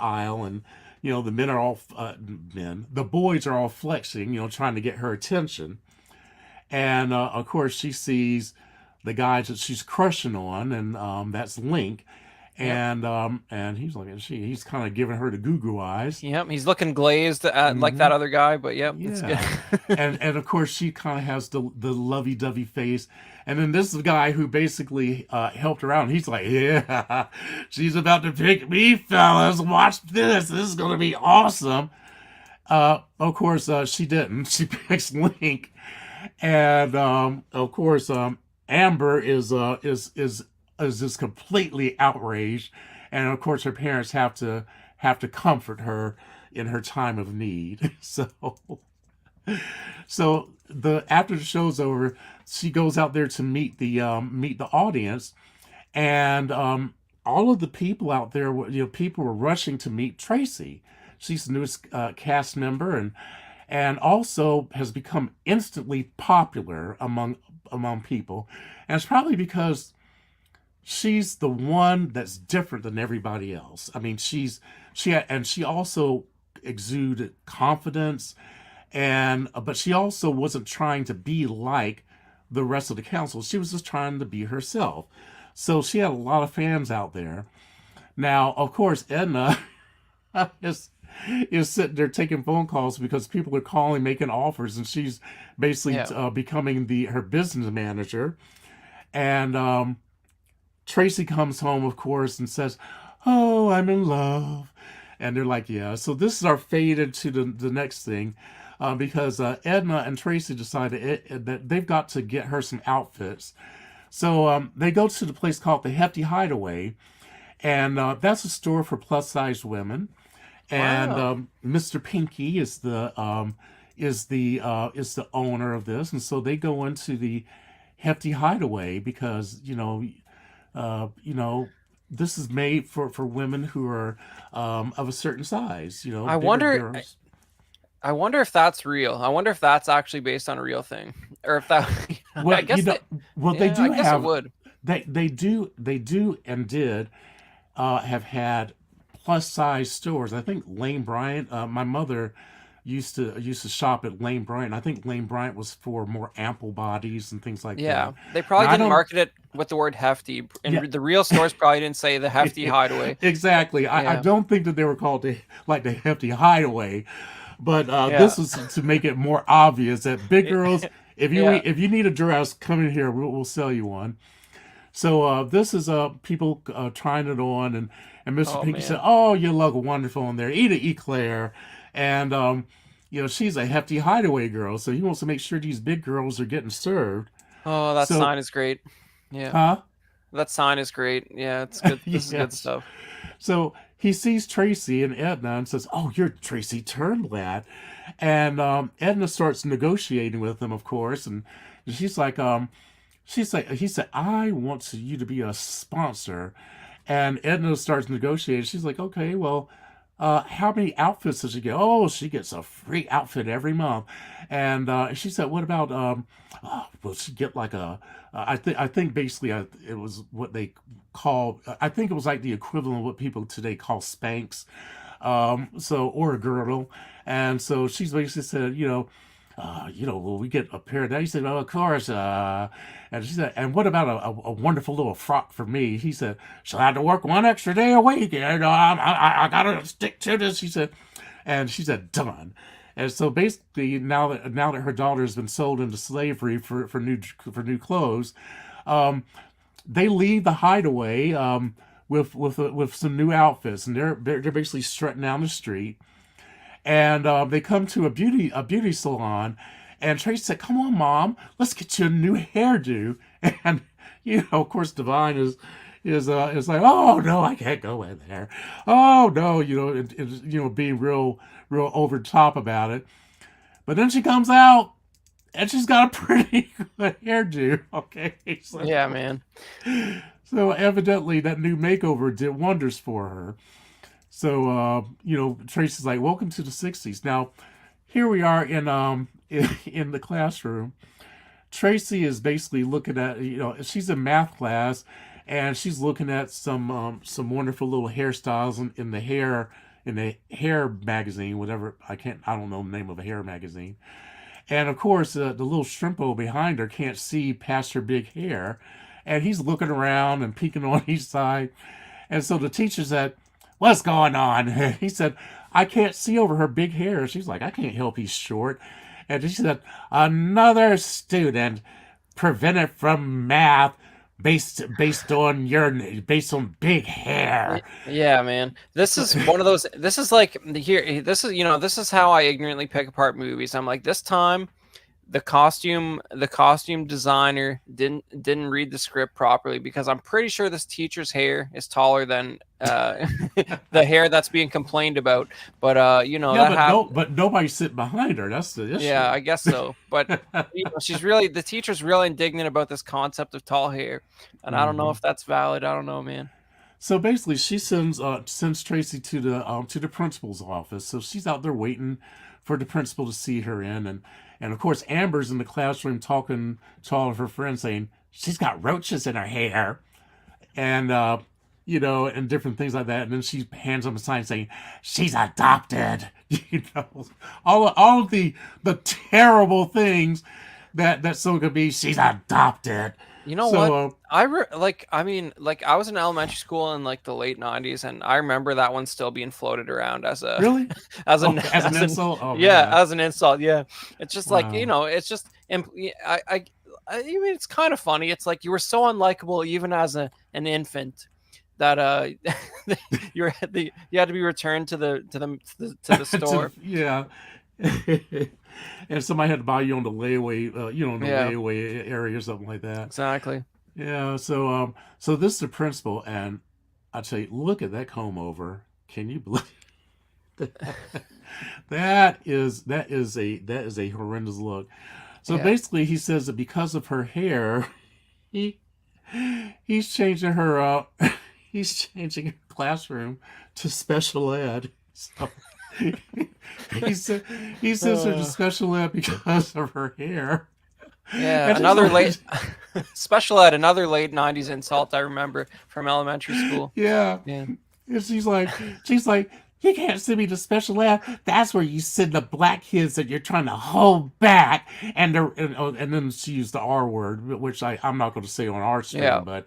S2: aisle, and the men are all the boys are all flexing, trying to get her attention. And of course, she sees the guys that she's crushing on, and that's Link.
S1: Yep.
S2: And he's like, he's kind of giving her the goo goo eyes.
S1: Yep. He's looking glazed like
S2: Hmm.
S1: that other guy, but yep, it's good.
S2: Yeah, and of course she kind of has the lovey dovey face, and then this guy who basically helped her out, and he's like, "Yeah, she's about to pick me, fellas. Watch this. This is gonna be awesome." Of course, she didn't. She picks Link, and of course, Amber is just completely outraged, and of course, her parents have to comfort her in her time of need. So the after the show's over, she goes out there to meet the audience, and all of the people out there, people were rushing to meet Tracy. She's the newest cast member, and also has become instantly popular among people, and it's probably because she's the one that's different than everybody else. I mean, she also exuded confidence, and but she also wasn't trying to be like the rest of the council. She was just trying to be herself. So she had a lot of fans out there. Now, of course, Edna is is sitting there taking phone calls because people are calling, making offers, and she's basically
S1: Yeah.
S2: becoming the her business manager. And Tracy comes home, of course, and says, "Oh, I'm in love." And they're like, "Yeah." So this is our fade into the next thing, because Edna and Tracy decided that they've got to get her some outfits. So they go to the place called the Hefty Hideaway, and that's a store for plus size women. And
S1: Wow.
S2: Mr. Pinky is the owner of this, and so they go into the Hefty Hideaway because you know, this is made for women who are of a certain size,
S1: I
S2: bigger
S1: wonder
S2: girls.
S1: I wonder if that's real. I wonder if that's actually based on a real thing, or if that. I
S2: Well,
S1: guess that.
S2: they
S1: Yeah, I
S2: do
S1: guess it
S2: have
S1: would.
S2: they do and did have had plus size stores. I think Lane Bryant, my mother used to shop at Lane Bryant. I think Lane Bryant was for more ample bodies and things like
S1: Yeah,
S2: that.
S1: they
S2: Now
S1: probably
S2: I
S1: didn't
S2: don't.
S1: market it with the word hefty,
S2: Yeah,
S1: and the real stores probably didn't say the hefty hideaway.
S2: exactly. I
S1: Yeah,
S2: don't think that they were called the Hefty Hideaway, but
S1: yeah,
S2: this was to make it more obvious that big girls, if you
S1: yeah.
S2: if you need a dress, come in here. We'll sell you one. So this is people trying it on, and Mr.
S1: Oh
S2: Pinky said,
S1: man.
S2: "Oh, you look wonderful in there. Eat an eclair." And she's a hefty hideaway girl, so he wants to make sure these big girls are getting served.
S1: Oh, that
S2: So,
S1: sign is great. Yeah.
S2: huh?
S1: That sign is great. Yeah, it's good. This is good
S2: Yes.
S1: stuff.
S2: So he sees Tracy and Edna and says, "Oh, you're Tracy Turnblad," and Edna starts negotiating with him, of course, and she's like, he said, "I want you to be a sponsor," and Edna starts negotiating. She's like, "Okay, well." How many outfits does she get? Oh, she gets a free outfit every month, and she said, "What about will she get like a? I think basically it was what they call. I think it was like the equivalent of what people today call Spanx, so or a girdle, and so she's basically said, will we get a pair of that? He said, "Oh, of course." And she said, "And what about a wonderful little frock for me?" He said, "She'll have to work one extra day a week. And I gotta stick to this." He said, and she said, "Done." And so basically, now that her daughter has been sold into slavery for new clothes, um, they leave the hideaway with some new outfits, and they're basically strutting down the street, and they come to a beauty salon, and Tracy said, "Come on, Mom, let's get you a new hairdo." And of course, Divine is like, "Oh no, I can't go in there. Oh no," being real over the top about it. But then she comes out, and she's got a pretty good hairdo. Okay, so
S1: Yeah, man.
S2: so evidently that new makeover did wonders for her. So Tracy's like, "Welcome to the '60s." Now, here we are in the classroom. Tracy is basically looking at, she's in math class, and she's looking at some wonderful little hairstyles in the hair magazine, whatever. I don't know the name of a hair magazine. And of course, the little shrimpo behind her can't see past her big hair, and he's looking around and peeking on each side. And so the teacher said, "What's going on?" He said, "I can't see over her big hair." She's like, "I can't help, he's short." And she said, "Another student prevented from math based on big hair."
S1: Yeah, man. This is one of those. This is like here. This is how I ignorantly pick apart movies. I'm like, this time the costume designer didn't read the script properly, because I'm pretty sure this teacher's hair is taller than the hair that's being complained about. But
S2: Yeah,
S1: that
S2: but
S1: have
S2: no, but nobody's sitting behind her. That's the
S1: yeah,
S2: issue.
S1: I guess so. But the teacher's really indignant about this concept of tall hair, and I don't know
S2: Hmm.
S1: if that's valid. I don't know, man.
S2: So basically, she sends Tracy to the principal's office. So she's out there waiting for the principal to see her in, and of course Amber's in the classroom talking to all of her friends, saying she's got roaches in her hair, and and different things like that. And then she hands them a sign saying she's adopted. You know, all of the terrible things that someone could be. She's adopted.
S1: You know what?
S2: So
S1: I was in elementary school in like the late '90s, and I remember that one still being floated around as a
S2: really,
S1: as an
S2: okay, as an
S1: as an
S2: insult. Oh
S1: yeah,
S2: man,
S1: as an insult. Yeah, it's just like,
S2: wow.
S1: it's just I mean, it's kind of funny. It's like you were so unlikable even as an infant that you had to be returned to the store.
S2: Yeah. And somebody had to buy you on the layaway, in the
S1: Yeah,
S2: layaway area or something like that.
S1: exactly.
S2: Yeah. So this is the principal, and I tell you, look at that comb over. Can you believe that? That is a horrendous look. So
S1: Yeah.
S2: basically, he says that because of her hair, he he's changing her he's changing her classroom to special ed. So he said he sends her to
S1: Uh,
S2: special ed because of her hair.
S1: yeah,
S2: And she's
S1: another
S2: like,
S1: late special ed, another late '90s insult I remember from elementary school.
S2: yeah.
S1: Yeah.
S2: And she's like, "You can't send me to special ed. That's where you send the black kids that you're trying to hold back." And then she used the R word, which I'm not going to say on our stream,
S1: Yeah.
S2: but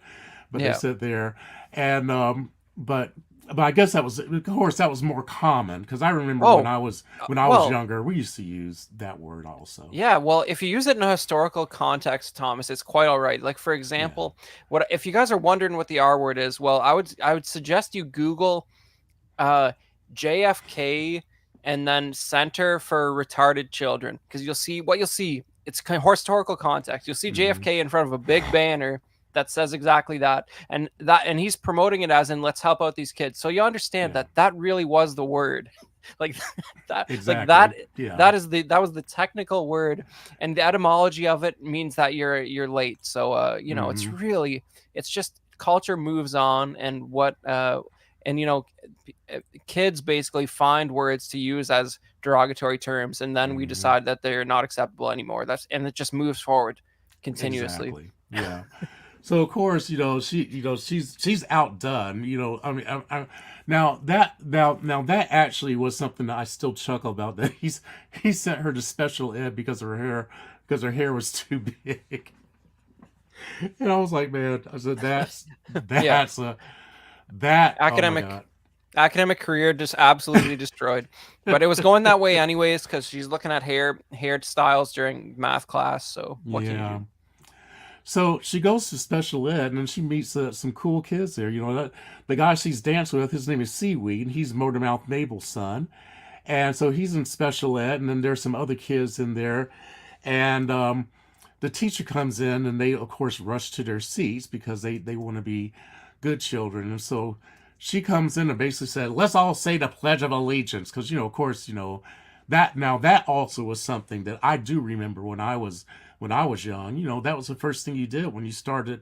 S2: they
S1: Yeah.
S2: said there, and but but I guess that was, of course, that was more common because I remember
S1: Oh,
S2: when I was
S1: well,
S2: younger, we used to use that word also.
S1: yeah, well, if you use it in a historical context, Thomas, it's quite all right. Like for
S2: Yeah.
S1: example, what if you guys are wondering what the R word is? Well, I would suggest you Google uh JFK and then Center for Retarded Children, because you'll see it's kind of historical context. You'll see
S2: Hmm.
S1: JFK in front of a big banner that says exactly that, and he's promoting it as in let's help out these kids. So you understand
S2: Yeah.
S1: that that really was the word. Like that
S2: Exactly. Yeah.
S1: that was the technical word, and the etymology of it means that you're late. So it's
S2: Hmm.
S1: really, it's just culture moves on, and what and kids basically find words to use as derogatory terms, and then we
S2: Hmm.
S1: decide that they're not acceptable anymore. That's and it just moves forward continuously.
S2: Exactly. Yeah. So of course, she's outdone. Now that actually was something that I still chuckle about. That he sent her to special ed because her hair was too big, and I was like, man, I said
S1: Yeah,
S2: that's a that oh my
S1: academic
S2: god,
S1: academic career just absolutely destroyed. But it was going that way anyways because she's looking at hairstyles during math class. So what can you
S2: yeah.
S1: do?
S2: So she goes to special ed and then she meets some cool kids there. The guy she's danced with, his name is Seaweed, and he's Motormouth Mabel's son. And so he's in special ed, and then there's some other kids in there. And the teacher comes in, and they, of course, rush to their seats because they want to be good children. And so she comes in and basically said, let's all say the Pledge of Allegiance. Because, of course, that also was something that I do remember when I was young. That was the first thing you did when you started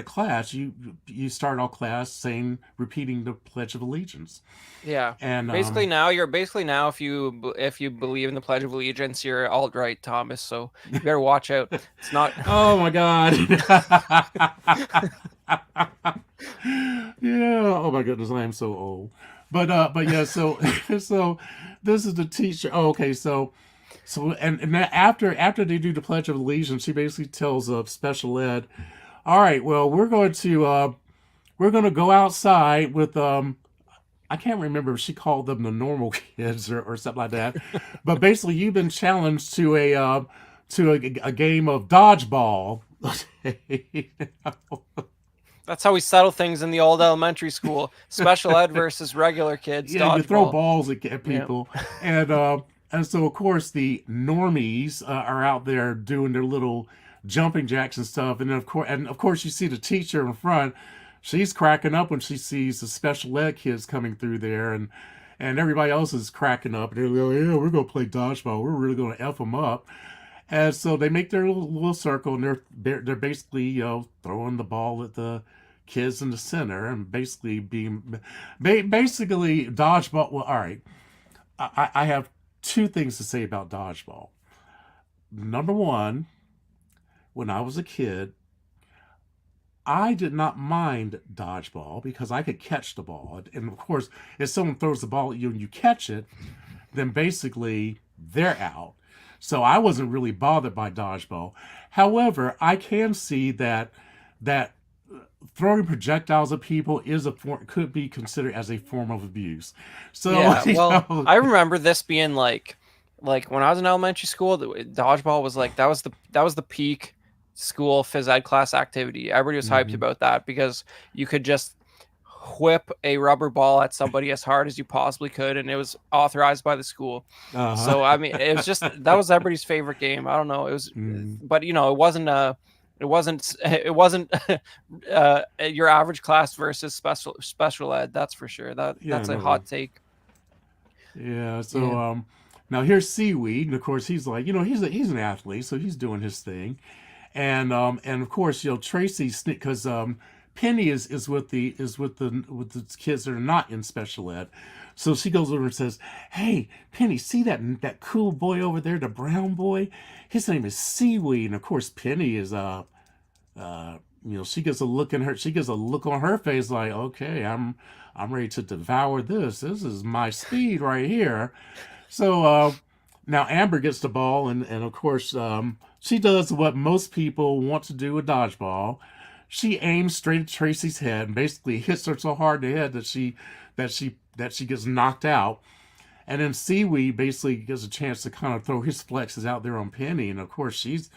S2: class. You start all class saying, repeating the Pledge of Allegiance.
S1: Yeah.
S2: And
S1: Basically now if you believe in the Pledge of Allegiance, you're alt right, Thomas. So you better watch out. It's not.
S2: oh my god. Yeah. Oh my goodness, I am so old. But yeah. So so this is the teacher. Oh, okay. And then after they do the Pledge of Allegiance, she basically tells special ed, "All right, well, we're going to go outside with I can't remember if she called them the normal kids or something like that, but basically you've been challenged to a game of dodgeball."
S1: That's how we settle things in the old elementary school. Special ed versus regular kids,
S2: Yeah, you throw
S1: dodgeball.
S2: balls at
S1: Yeah.
S2: people, and so of course the normies are out there doing their little jumping jacks and stuff, and of course you see the teacher in front. She's cracking up when she sees the special ed kids coming through there, and everybody else is cracking up. And they're like, "Yeah, we're gonna play dodgeball. We're really gonna f them up." And so they make their little circle, and they're basically throwing the ball at the kids in the center, and basically basically dodgeball. Well, all right, I have two things to say about dodgeball. Number one, when I was a kid, I did not mind dodgeball because I could catch the ball, and of course, if someone throws the ball at you and you catch it, then basically they're out. So I wasn't really bothered by dodgeball. However, I can see that throwing projectiles at people could be considered as a form of abuse. So
S1: Yeah, well, I remember this being like when I was in elementary school, dodgeball was like that was the peak school phys ed class activity. Everybody was hyped
S2: mhm.
S1: about that because you could just whip a rubber ball at somebody as hard as you possibly could, and it was authorized by the school.
S2: Uh-huh.
S1: So I mean, it was just that was everybody's favorite game. I don't know, it was,
S2: Mm,
S1: but it wasn't your average class versus special ed. That's for sure.
S2: yeah,
S1: That's a
S2: no.
S1: hot take.
S2: Yeah,
S1: Yeah.
S2: so now here's Seaweed, and of course he's like, he's an athlete, so he's doing his thing. And of course, Tracy, because Penny is with the kids that are not in special ed. So she goes over and says, "Hey, Penny, see that cool boy over there, the brown boy? His name is Seaweed." And of course, Penny is she gets a look on her face like, okay, I'm ready to devour this. This is my speed right here. So now Amber gets the ball, and of course she does what most people want to do with dodgeball. she aims straight at Tracy's head and basically hits her so hard in the head that she gets knocked out. And then Seaweed basically gets a chance to kind of throw his flexes out there on Penny, and of course she's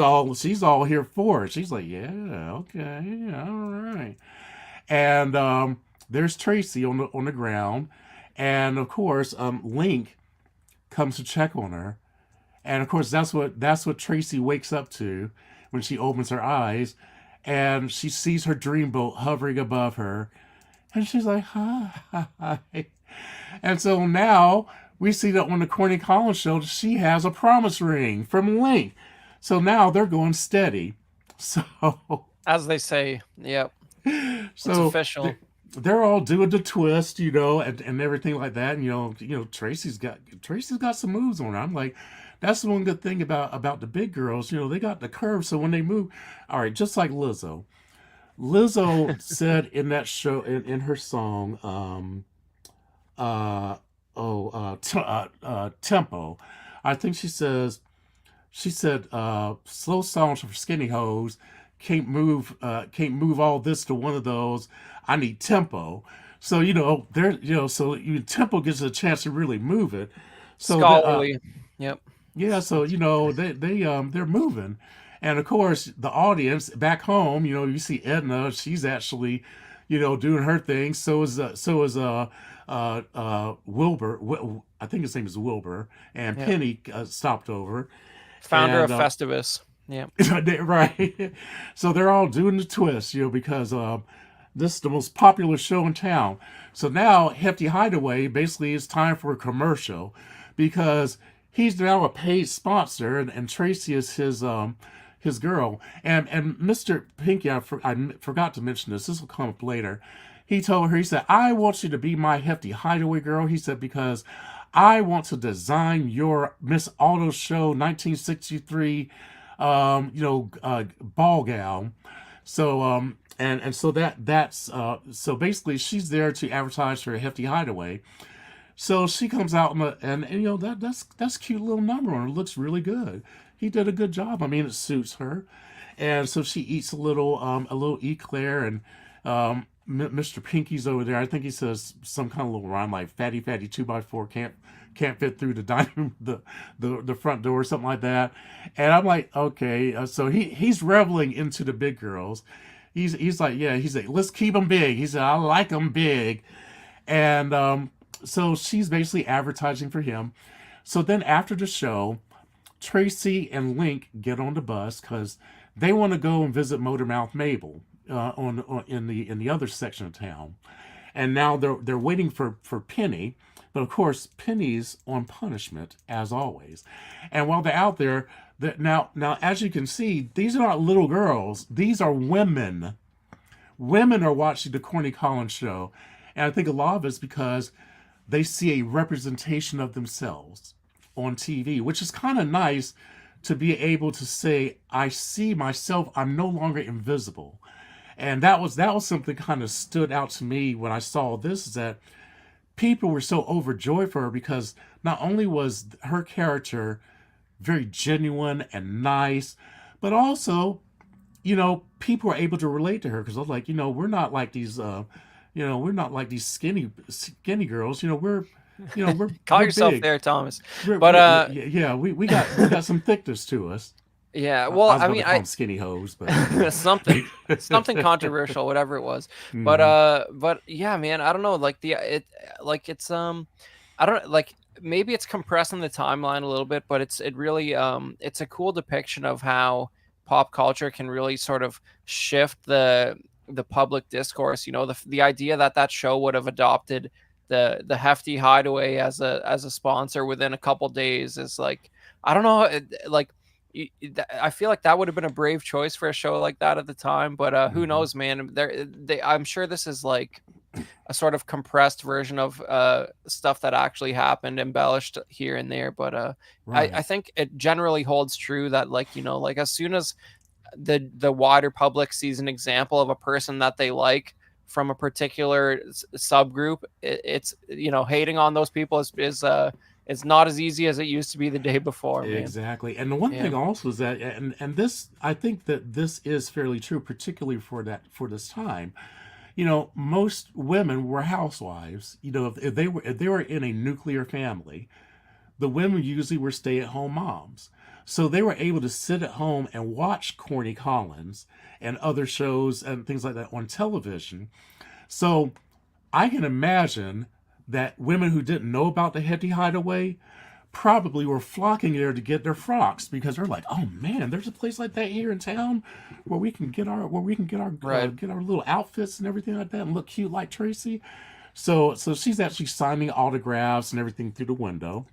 S2: all here for it. She's like, yeah, okay, all right. And there's Tracy on the ground, and of course Link comes to check on her, and of course that's what Tracy wakes up to when she opens her eyes, and she sees her dreamboat hovering above her, and she's like, hi. And so now we see that on the Corny Collins show, she has a promise ring from Link. So now they're going steady. So,
S1: As they say, yep, it's
S2: so
S1: official.
S2: they're all doing the twist, and everything like that. And Tracy's got some moves on her. I'm like, that's the one good thing about the big girls. They got the curve, so when they move, all right, just like Lizzo. Lizzo said in that show in her song, uh, tempo. I think she said slow songs for skinny hoes. Can't move all this to one of those. I need tempo. So tempo gives a chance to really move it. So
S1: Scholarly. Yep.
S2: yeah, so they're moving, and of course the audience back home, you see Edna, she's actually, doing her thing. So is Wilbur. I think his name is Wilbur, and
S1: Yep.
S2: Penny stopped over,
S1: Founder of
S2: and
S1: Festivus. Yeah.
S2: right. So they're all doing the twist, because this is the most popular show in town. So now Hefty Hideaway basically is time for a commercial because he's now a paid sponsor, and Tracy is his girl. And Mr. Pinky, I forgot to mention this. This will come up later. He told her, he said, I want you to be my Hefty Hideaway girl. He said, because I want to design your Miss Auto Show 1963 ball gown. So and so that's so basically she's there to advertise her Hefty Hideaway. So she comes out and that's a cute little number on her. It looks really good. He did a good job. I mean, it suits her. And so she eats a little eclair, and Mr. Pinky's over there. I think he says some kind of little rhyme like "fatty fatty 2x4 can't fit through the dining the front door," or something like that. And I'm like, okay, so he's reveling into the big girls. He's like, yeah, he's like, let's keep them big. He said, I like them big, and so she's basically advertising for him. So then after the show, Tracy and Link get on the bus because they want to go and visit Motormouth Mabel on in the other section of town, and now they're waiting for Penny, but of course Penny's on punishment as always. And while they're out there, now as you can see, these are not little girls; these are women. Women are watching the Corny Collins show, and I think a lot of it's because they see a representation of themselves on TV, which is kind of nice to be able to say, I see myself, I'm no longer invisible. And that was something kind of stood out to me when I saw this, is that people were so overjoyed for her because not only was her character very genuine and nice, but also, people were able to relate to her because I was like, we're not like these skinny girls.
S1: Call
S2: we're
S1: yourself
S2: big.
S1: there, Thomas.
S2: We're,
S1: But
S2: yeah, we got some thickness to us.
S1: yeah.
S2: I
S1: Well,
S2: was
S1: I
S2: going
S1: mean,
S2: to call them skinny hoes, but
S1: something controversial, whatever it was.
S2: Mhm.
S1: But yeah, man, I don't know. It's I don't like, maybe it's compressing the timeline a little bit, but it really it's a cool depiction of how pop culture can really sort of shift the public discourse. The idea that show would have adopted the Hefty Hideaway as a sponsor within a couple days is like, I don't know, I feel like that would have been a brave choice for a show like that at the time, but who
S2: Mhm.
S1: knows, man? I'm sure this is like a sort of compressed version of stuff that actually happened, embellished here and there. But I
S2: Right.
S1: think it generally holds true that, like as soon as the wider public sees an example of a person that they like from a particular subgroup, it's hating on those people is it's not as easy as it used to be the day before, man.
S2: Exactly. And the one
S1: Yeah.
S2: thing also is that, and this, I think that this is fairly true, particularly for this time. Most women were housewives. If they were in a nuclear family, the women usually were stay-at-home moms. So they were able to sit at home and watch Corny Collins and other shows and things like that on television. So I can imagine that women who didn't know about the Hetty Hideaway probably were flocking there to get their frocks because they're like, "Oh man, there's a place like that here in town where we can get our
S1: Right.
S2: get our little outfits and everything like that and look cute like Tracy." So she's actually signing autographs and everything through the window.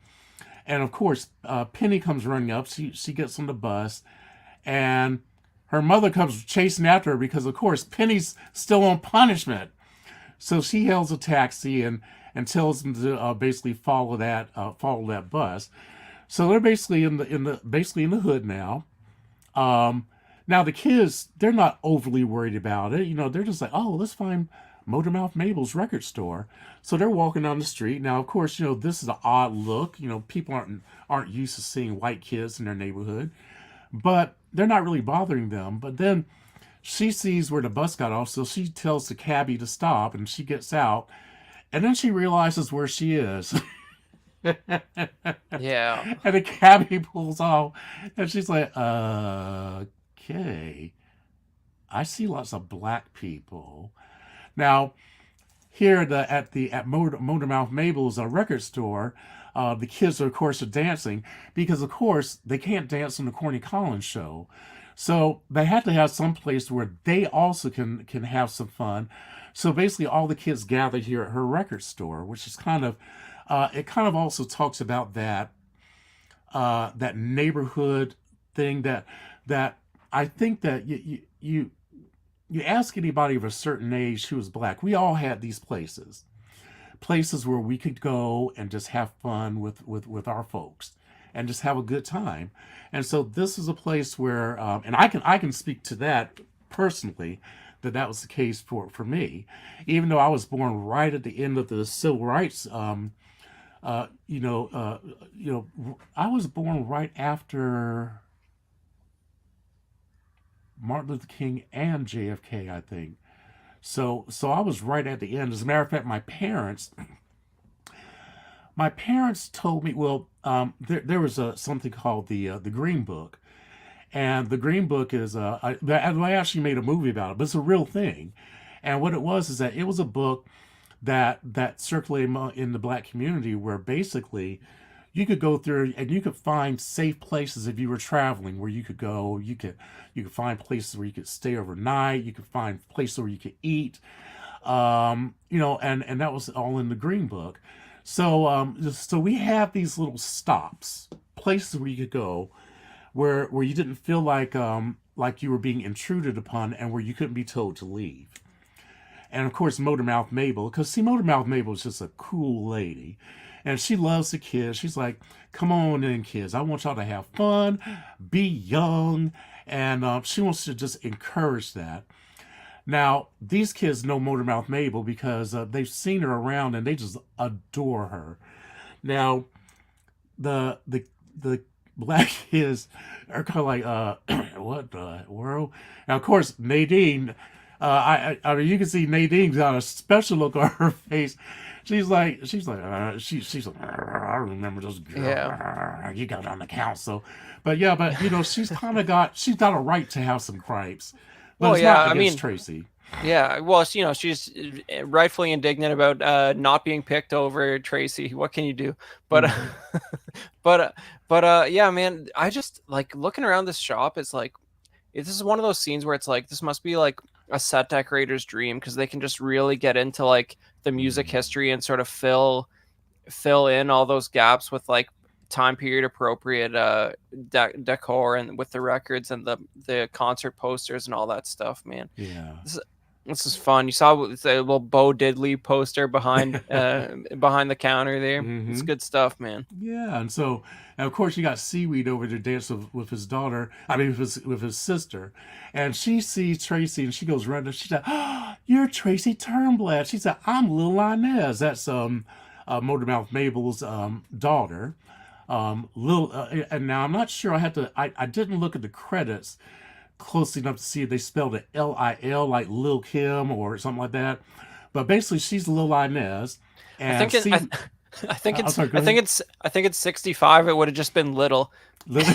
S2: And of course, Penny comes running up. She gets on the bus, and her mother comes chasing after her because, of course, Penny's still on punishment. So she hails a taxi and tells them to basically follow that bus. So they're basically in the hood now. Now the kids, they're not overly worried about it. They're just like, oh, let's find Motormouth Mabel's record store. So they're walking down the street. Now, of course, this is an odd look. People aren't used to seeing white kids in their neighborhood, but they're not really bothering them. But then she sees where the bus got off, so she tells the cabbie to stop, and she gets out, and then she realizes where she is.
S1: Yeah.
S2: And the cabbie pulls off, and she's like, okay, I see lots of black people. Now, here at Motormouth Mabel's record store, the kids are, of course, are dancing because, of course, they can't dance on the Corny Collins show. So they had to have some place where they also can have some fun. So basically, all the kids gathered here at her record store, which is it kind of also talks about that neighborhood thing that I think that you ask anybody of a certain age who is black, we all had these places where we could go and just have fun with our folks and just have a good time. And so this is a place where, and I can speak to that personally, that was the case for me, even though I was born right at the end of the civil rights. I was born right after Martin Luther King and JFK, I think. So I was right at the end. As a matter of fact, my parents told me, well, there was something called the Green Book, and the Green Book is I actually made a movie about it, but it's a real thing. And what it was is that it was a book that circulated in the black community, where basically you could go through and you could find safe places if you were traveling where you could go. You could find places where you could stay overnight. You could find places where you could eat. And that was all in the Green Book. So we have these little stops, places where you could go, where you didn't feel like you were being intruded upon, and where you couldn't be told to leave. And of course, Motormouth Mabel, because see, Motormouth Mabel is just a cool lady, and she loves the kids. She's like, "Come on in, kids. I want y'all to have fun, be young," and she wants to just encourage that. Now, these kids know Motormouth Mabel because they've seen her around and they just adore her. Now, the black kids are kind of like, what the world? Now, of course, Nadine. I mean, you can see Nadine's got a special look on her face. She's like, she's like, I remember those girls.
S1: Yeah.
S2: You got on the council, but she's got a right to have some gripes, but
S1: Well,
S2: it's
S1: yeah,
S2: not
S1: I
S2: against
S1: mean,
S2: Tracy.
S1: yeah. Well, she's rightfully indignant about not being picked over Tracy. What can you do? But,
S2: Hmm.
S1: yeah, man. I just like looking around this shop. It's like this is one of those scenes where it's like this must be like a set decorator's dream, because they can just really get into like the music history and sort of fill in all those gaps with like time period appropriate decor, and with the records and the concert posters and all that stuff, man.
S2: Yeah.
S1: This is fun. You saw the little Bo Diddley poster behind behind the counter there. It's
S2: Hmm.
S1: good stuff, man.
S2: Yeah, and of course you got Seaweed over there dancing with his daughter. I mean, with his sister, and she sees Tracy and she goes running. She said, "Oh, you're Tracy Turnblad." She said, "I'm Lil Inez." That's Motormouth Mabel's daughter. Lil, and now I'm not sure. I didn't look at the credits close enough to see if they spelled it Lil like Lil Kim or something like that. But basically, she's Lil Inez,
S1: I
S2: and
S1: think it,
S2: see.
S1: I think
S2: I'm
S1: it's
S2: sorry. Go
S1: I think
S2: ahead.
S1: it's 65. It would have just been little.
S2: Lil-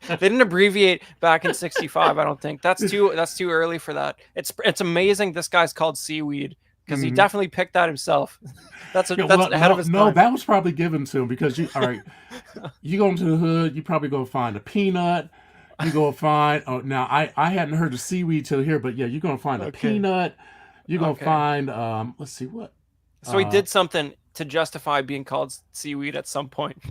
S1: They didn't abbreviate back in 65. I don't think that's too early for that. It's amazing this guy's called Seaweed because he
S2: Mhm.
S1: definitely picked that himself.
S2: Yeah,
S1: That's
S2: well,
S1: ahead of
S2: no,
S1: his
S2: no,
S1: time.
S2: that was probably given to him because all right, you go into the hood, you probably go find a peanut. You go find, oh, now I hadn't heard of seaweed till here, but yeah, you're gonna find a
S1: Okay.
S2: peanut. You're gonna
S1: Okay.
S2: find, let's see what,
S1: So he
S2: uh,
S1: did something to justify being called Seaweed at some point,
S2: yeah,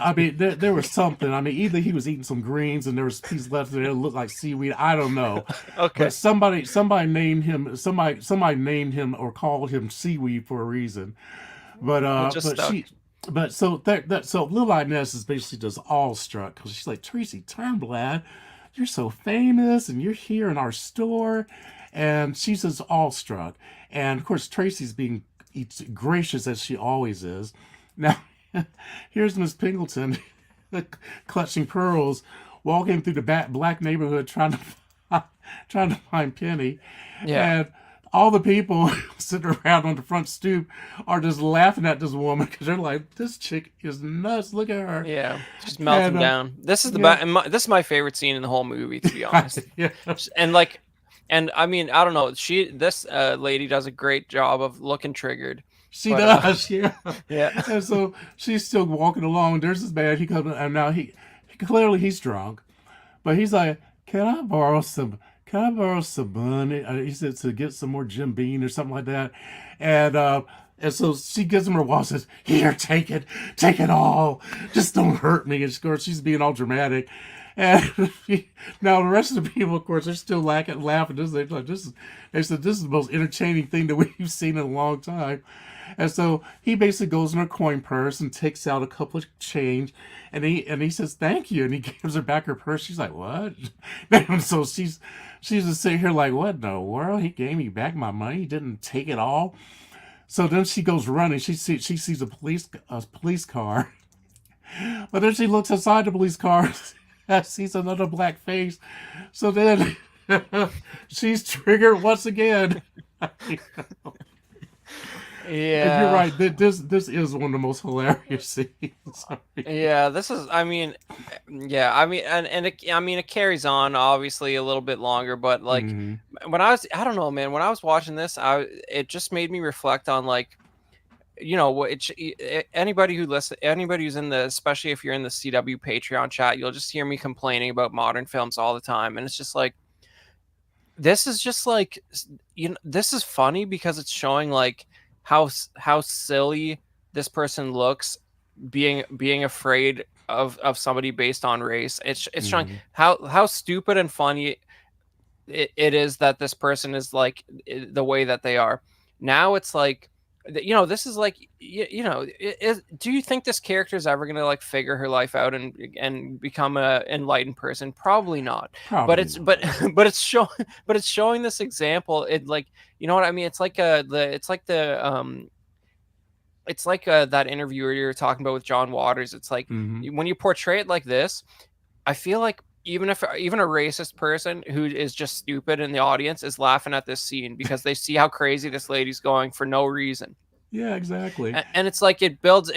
S2: I
S1: theoretically.
S2: mean, there was something. I mean, either he was eating some greens and there was a piece left there that looked like seaweed. I don't know, but
S1: Okay.
S2: somebody named him or called him seaweed for a reason. But
S1: It just
S2: but
S1: stuck.
S2: she but so so Lil Inez is basically just all struck because she's like, Tracy Turnblad, you're so famous and you're here in our store, and she's just all struck. And of course Tracy's being gracious as she always is. Now here's Miss Pingleton clutching pearls, walking through the black neighborhood trying to find Penny,
S1: Yeah.
S2: and all the people sitting around on the front stoop are just laughing at this woman because they're like, "This chick is nuts. Look at her."
S1: Yeah. She's
S2: And
S1: melting down. This is the
S2: yeah,
S1: this is my favorite scene in the whole movie, to be honest.
S2: yeah,
S1: And like, and I mean, I don't know. This lady does a great job of looking triggered,
S2: she
S1: but
S2: does. Yeah,
S1: yeah.
S2: and so she's still walking along. There's this man. He comes, and now clearly he's drunk. But he's like, "Can I borrow some? Can I borrow some money?" He said to get some more Jim Beam or something like that, and and so she gives him her wallet. Says, "Here, take it all. Just don't hurt me." And of course, she's being all dramatic. And now the rest of the people, of course, they're still laughing. They said this is the most entertaining thing that we've seen in a long time. And so he basically goes in her coin purse and takes out a couple of change, and he says thank you, and he gives her back her purse. She's like, what? And so she's just sitting here like, what in the world? He gave me back my money. He didn't take it all. So then she goes running. She sees a police car, but then she looks inside the police car and sees another black face. So then she's triggered once again. And you're
S1: Yeah.
S2: right. This is one of the most hilarious scenes.
S1: Yeah, this is. I mean, yeah. I mean, I mean, it carries on obviously a little bit longer, but like
S2: Mm-hmm.
S1: I don't know, man. When I was watching this, it just made me reflect on like, anybody who's in the, especially if you're in the CW Patreon chat, you'll just hear me complaining about modern films all the time, and it's just like this is just like this is funny because it's showing like how silly this person looks being afraid of somebody based on race. It's showing
S2: Mm-hmm.
S1: how stupid and funny it is that this person is like the way that they are. Now it's like this is like do you think this character is ever going to like figure her life out and become a enlightened person? Probably not. But
S2: Probably
S1: it's but
S2: not.
S1: but it's showing this example. It like, you know what I mean? It's like that interviewer you were talking about with John Waters. It's like
S2: Mm-hmm.
S1: when you portray it like this, I feel like even a racist person who is just stupid in the audience is laughing at this scene because they see how crazy this lady's going for no reason.
S2: Yeah, exactly.
S1: And it's like it builds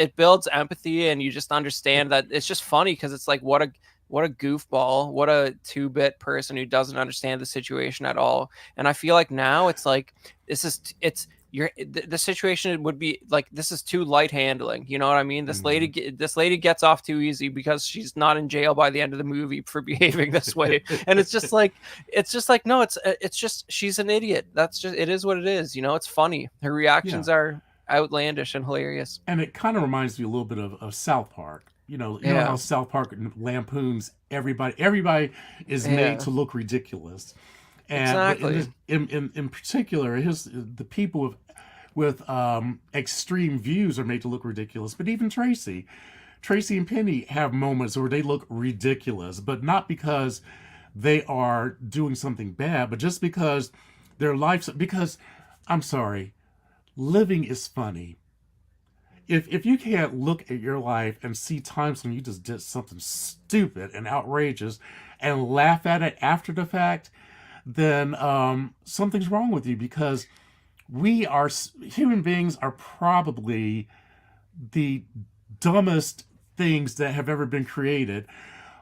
S1: empathy, and you just understand that it's just funny because it's like what a goofball, what a two-bit person who doesn't understand the situation at all. And I feel like now it's like the situation would be like this is too light handling. You know what I mean?
S2: Mm-hmm.
S1: This lady gets off too easy because she's not in jail by the end of the movie for behaving this way. And it's just like no, it's just she's an idiot. That's just it is what it is. It's funny. Her
S2: Yeah,
S1: reactions are outlandish and hilarious.
S2: and it kind of reminds me a little bit of South Park. You know how
S1: Yeah.
S2: South Park lampoons everybody. Everybody is made
S1: Yeah.
S2: to look ridiculous, and but in
S1: Exactly.
S2: this, in particular, the people with extreme views are made to look ridiculous. But even Tracy and Penny have moments where they look ridiculous, but not because they are doing something bad, but just because their lives. Because I'm sorry, living is funny. if you can't look at your life and see times when you just did something stupid and outrageous and laugh at it after the fact, then something's wrong with you, because we are human beings are probably the dumbest things that have ever been created.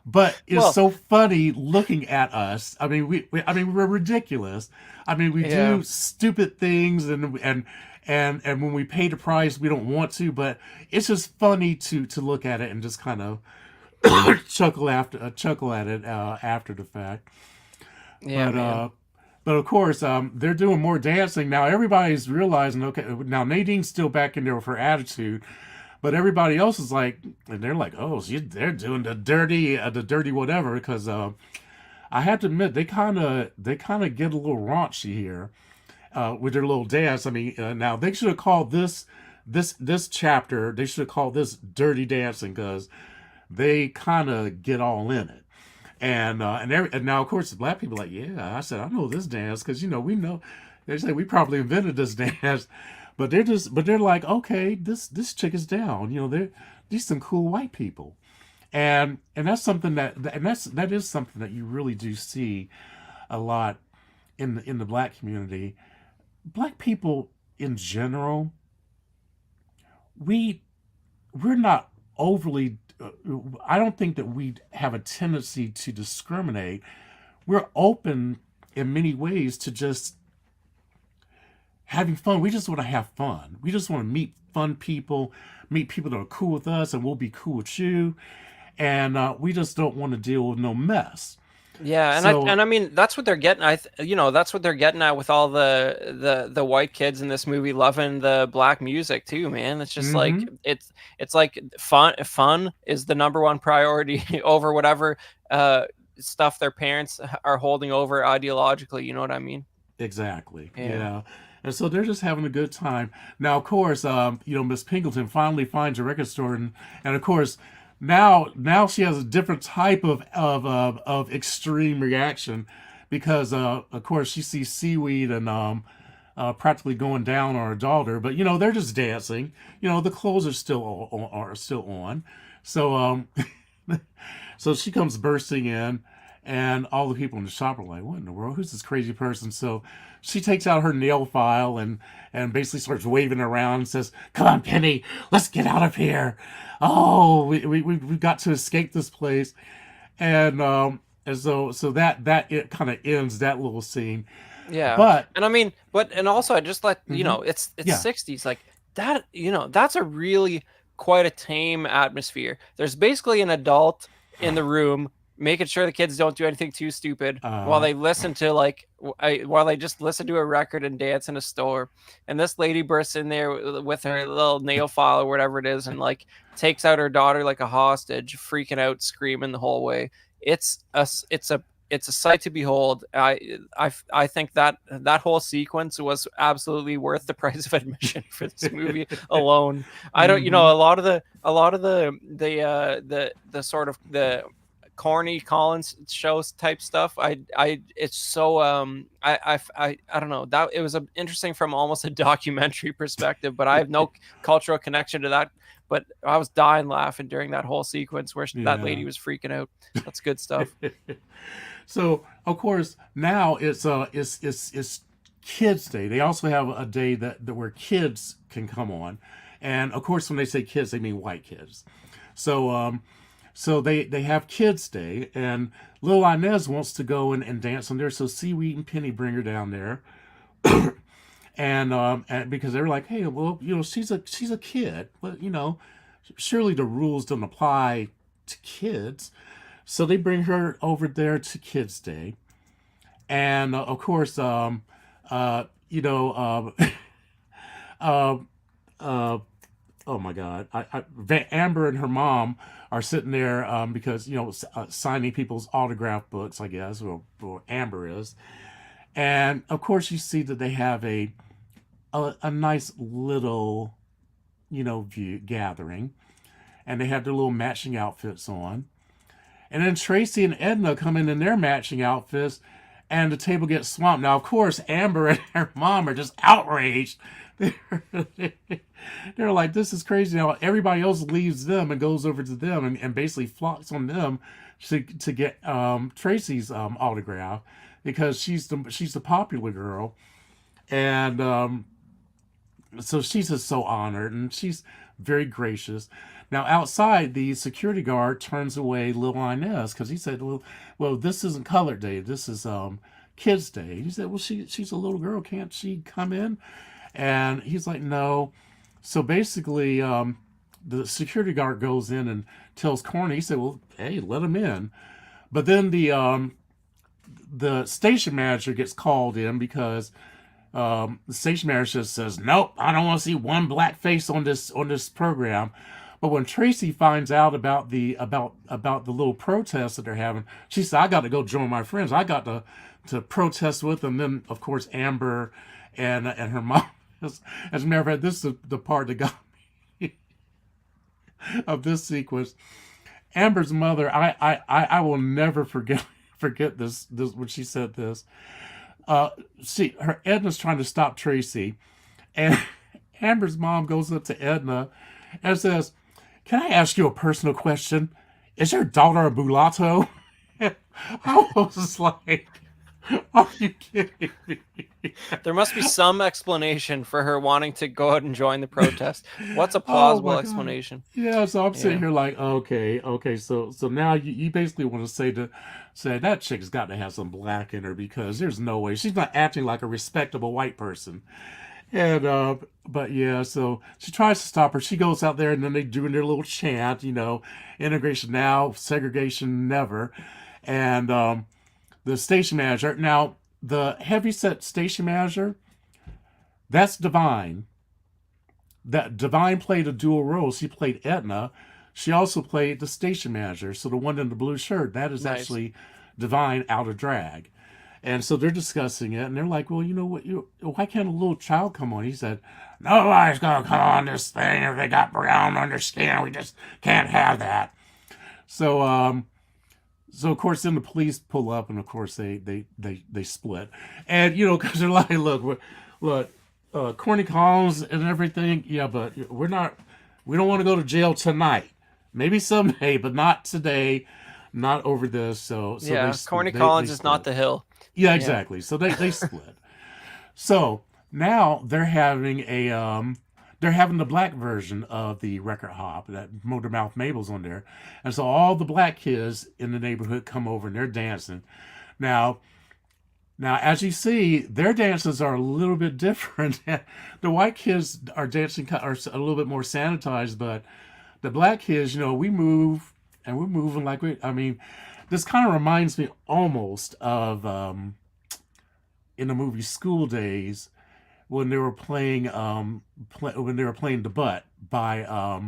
S2: But it's
S1: Well,
S2: so funny looking at us. I mean, I mean, we're ridiculous. I mean, we
S1: yeah.
S2: do stupid things, and when we pay the price, we don't want to. But it's just funny to look at it and just kind of chuckle at it after the fact.
S1: Yeah,
S2: But
S1: man.
S2: but of course, they're doing more dancing now. Everybody's realizing, okay, now Nadine's still back in there with her attitude, but everybody else is like, and they're like, oh, they're doing the dirty whatever. Because I have to admit, they kind of get a little raunchy here with their little dance. I mean, now they should have called this chapter. They should have called this "Dirty Dancing," because they kind of get all in it. And now, of course, the black people are like, yeah, I said, I know this dance, because we know. They say we probably invented this dance, but they're like, okay, this chick is down. These some cool white people, and that's something that is something that you really do see a lot in the black community. Black people in general, we we're not overly. I don't think that we have a tendency to discriminate. We're open in many ways to just having fun. We just want to have fun. We just want to meet people that are cool with us, and we'll be cool with you. And we just don't want to deal with no mess.
S1: Yeah, and I
S2: So,
S1: and I mean that's what they're getting. That's what they're getting at with all the white kids in this movie loving the black music too, man. It's just like
S2: mm-hmm,
S1: it's like fun is the number one priority over whatever stuff their parents are holding over ideologically. You know what I mean?
S2: exactly,
S1: Yeah.
S2: yeah. And so they're just having a good time. Now, of course, Miss Pingleton finally finds a record store, and of course, now she has a different type of extreme reaction, because of course she sees seaweed and practically going down on her daughter, but they're just dancing. The clothes are still on. So so she comes bursting in, and all the people in the shop are like, "What in the world? Who's this crazy person?" So she takes out her nail file and basically starts waving around and says, "Come on, Penny, let's get out of here. Oh, we've got to escape this place." And that it kind of ends that little scene.
S1: Yeah.
S2: But
S1: And I mean, and also I just let
S2: mhm,
S1: it's
S2: yeah,
S1: 60s like that, that's a really quite a tame atmosphere. There's basically an adult in the room making sure the kids don't do anything too stupid while
S2: uh,
S1: they listen to like while they just listen to a record and dance in a store. And this lady bursts in there with her little nail file or whatever it is and like takes out her daughter like a hostage, freaking out, screaming the whole way. It's a sight to behold. I think that whole sequence was absolutely worth the price of admission for this movie alone. I don't,
S2: hmm,
S1: a lot of the sort of the corny Collins shows type stuff. It's so I don't know, that it was interesting from almost a documentary perspective, but I have no cultural connection to that. But I was dying laughing during that whole sequence where that
S2: yeah.
S1: lady was freaking out. That's good stuff.
S2: So of course now it's Kids Day. They also have a day that where kids can come on, and of course when they say kids, they mean white kids. So so they have Kids Day, and little Inez wants to go and dance on there. So Seaweed and Penny bring her down there, and because they're like, hey, well, she's a kid, but surely the rules don't apply to kids. So they bring her over there to Kids Day, and of course, uh, you know, uh, uh, oh my God, Amber and her mom are sitting there because signing people's autograph books, I guess, or Amber is, and of course you see that they have a nice little view gathering, and they have their little matching outfits on. And then Tracy and Edna come in their matching outfits, and the table gets swamped. Now, of course, Amber and her mom are just outraged. They're like, this is crazy. Now, everybody else leaves them and goes over to them and basically flocks on them to get Tracy's autograph because she's the popular girl. And so she's just so honored and she's very gracious. Now outside, the security guard turns away Lil Inez because he said, "Well, this isn't Colored Day. This is Kids Day." He said, "Well, she's a little girl. Can't she come in?" And he's like, "No." So basically, the security guard goes in and tells Corny. He said, "Well, hey, let him in." But then the station manager gets called in because the station manager says, "Nope, I don't want to see one black face on this program." But when Tracy finds out about the little protest that they're having, she said, "I got to go join my friends. I got to protest with them." Then of course Amber and her mom. As a matter of fact, this is the part that got me of this sequence. Amber's mother, I will never forget this when she said this. Her Edna's trying to stop Tracy, and Amber's mom goes up to Edna and says, "Can I ask you a personal question? Is your daughter a mulatto?" I was like, "Are you kidding me?"
S1: There must be some explanation for her wanting to go out and join the protest. What's a plausible explanation?
S2: Yeah, so I'm sitting here like, okay. So now you basically want to say that chick's got to have some black in her because there's no way she's not acting like a respectable white person. And but yeah, so she tries to stop her. She goes out there and then they do their little chant, integration now, segregation never. And the station manager, now the heavyset station manager, that's Divine. That Divine played a dual role. She played Edna. She also played the station manager. So the one in the blue shirt, that is
S1: Nice.
S2: actually Divine out of drag. And so they're discussing it, and they're like, "Well, you know what? Why can't a little child come on?" He said, "Nobody's gonna come on this thing if they got brown on their skin. We just can't have that." So, so of course, then the police pull up, and of course they split, and because they're like, "Look, Corny Collins and everything, yeah, but we don't want to go to jail tonight. Maybe someday, but not today, not over this." So
S1: yeah, Corny Collins is not the hill.
S2: Yeah, exactly. Yeah. So they split. So now they're having the black version of the record hop that Motormouth Mabel's on there, and so all the black kids in the neighborhood come over and they're dancing. Now, as you see, their dances are a little bit different. The white kids are dancing are a little bit more sanitized, but the black kids, we move and we're moving like this kind of reminds me almost of in the movie School Days when they were playing The Butt by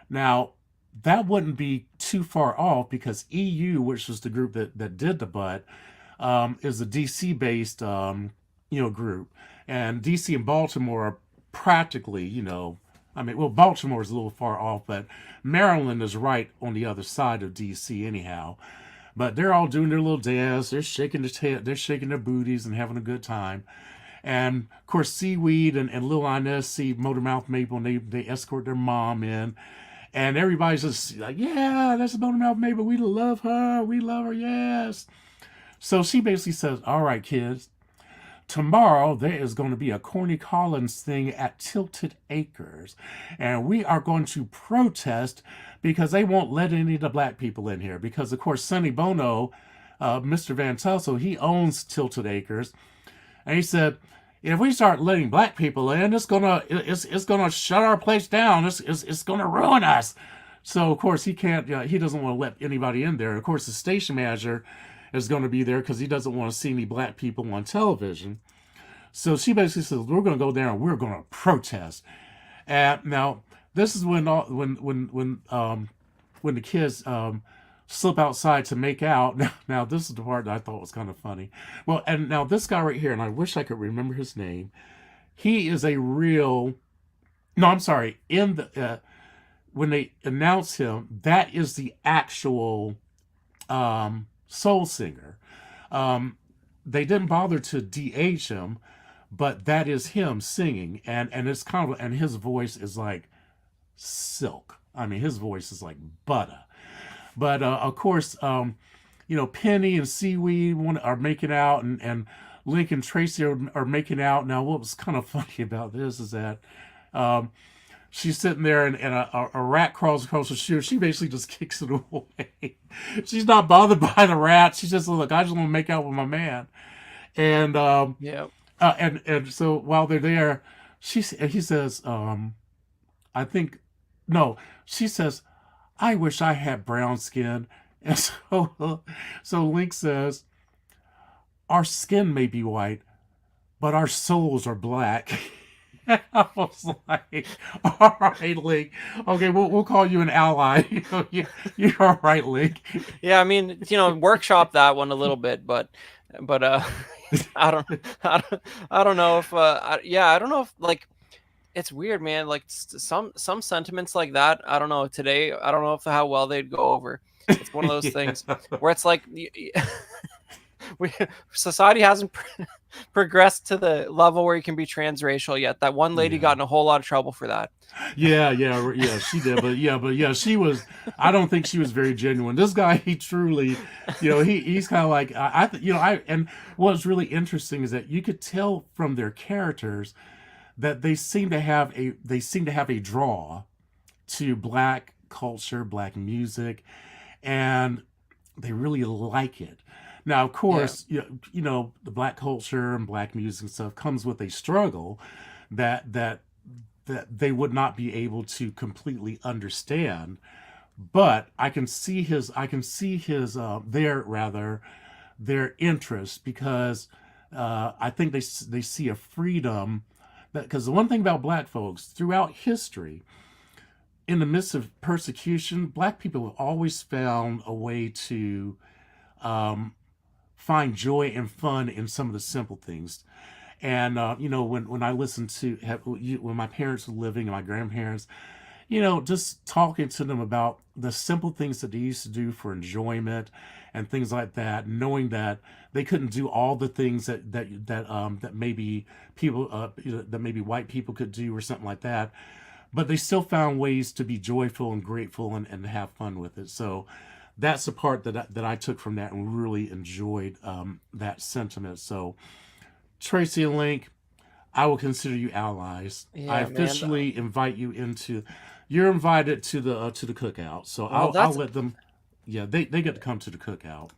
S2: now that wouldn't be too far off because EU, which was the group that did The Butt, is a DC based group, and DC and Baltimore are practically Baltimore is a little far off, but Maryland is right on the other side of DC anyhow. But they're all doing their little dance. They're shaking they're shaking their booties and having a good time. And of course, Seaweed and Lil Inez see Motormouth Maple, and they escort their mom in. And everybody's just like, "Yeah, that's Motormouth Maple. We love her, yes." So she basically says, "All right, kids, tomorrow there is going to be a Corny Collins thing at Tilted Acres, and we are going to protest because they won't let any of the black people in here. Because of course, Sonny Bono, Mr. Van Tussle, he owns Tilted Acres, and he said, if we start letting black people in, it's gonna shut our place down. It's gonna ruin us." So of course he can't. He doesn't want to let anybody in there. Of course, the station manager is going to be there because he doesn't want to see any black people on television. So she basically says, "We're going to go there and we're going to protest." And now this is when the kids slip outside to make out. Now this is the part that I thought was kind of funny. Well, and now this guy right here, and I wish I could remember his name. He is a real. No, I'm sorry. In the when they announce him, that is the actual soul singer. they didn't bother to de-age him, but that is him singing, and it's kind of, and his voice is like silk. I mean, his voice is like butter. But of course, Penny and Seaweed are making out, and Link and Tracy are making out. Now, what was kind of funny about this is that um, she's sitting there, and a rat crawls across the shoe. She basically just kicks it away. She's not bothered by the rat. She's just, look, I just want to make out with my man. And
S1: Yeah.
S2: and so while they're there, he says, I think, no, she says, I wish I had brown skin. And so Link says, our skin may be white, but our souls are black. I was like, all right, Link. Okay, we'll call you an ally. You're all right, Link.
S1: Yeah, I mean, workshop that one a little bit, but I don't I don't know if I don't know if, like, it's weird, man. Like, some sentiments like that, I don't know, today, I don't know if how well they'd go over. It's one of those things where it's like society hasn't progressed to the level where you can be transracial yet. That one lady got in a whole lot of trouble for that.
S2: Yeah, she did, but she was. I don't think she was very genuine. This guy, he truly, he's kind of like, and what's really interesting is that you could tell from their characters that they seem to have a draw to black culture, black music, and they really like it. Now, of course, the black culture and black music and stuff comes with a struggle that they would not be able to completely understand. But I can see their interest, because I think they see a freedom, because the one thing about black folks throughout history, in the midst of persecution, black people have always found a way to find joy and fun in some of the simple things. And when I listened to when my parents were living and my grandparents, just talking to them about the simple things that they used to do for enjoyment and things like that, knowing that they couldn't do all the things that maybe people that maybe white people could do or something like that, but they still found ways to be joyful and grateful and have fun with it. So that's the part that I took from that and really enjoyed that sentiment. So Tracy and Link, I will consider you allies.
S1: Yeah,
S2: I officially invite you into. You're invited to the cookout. So I'll let them. Yeah, they get to come to the cookout.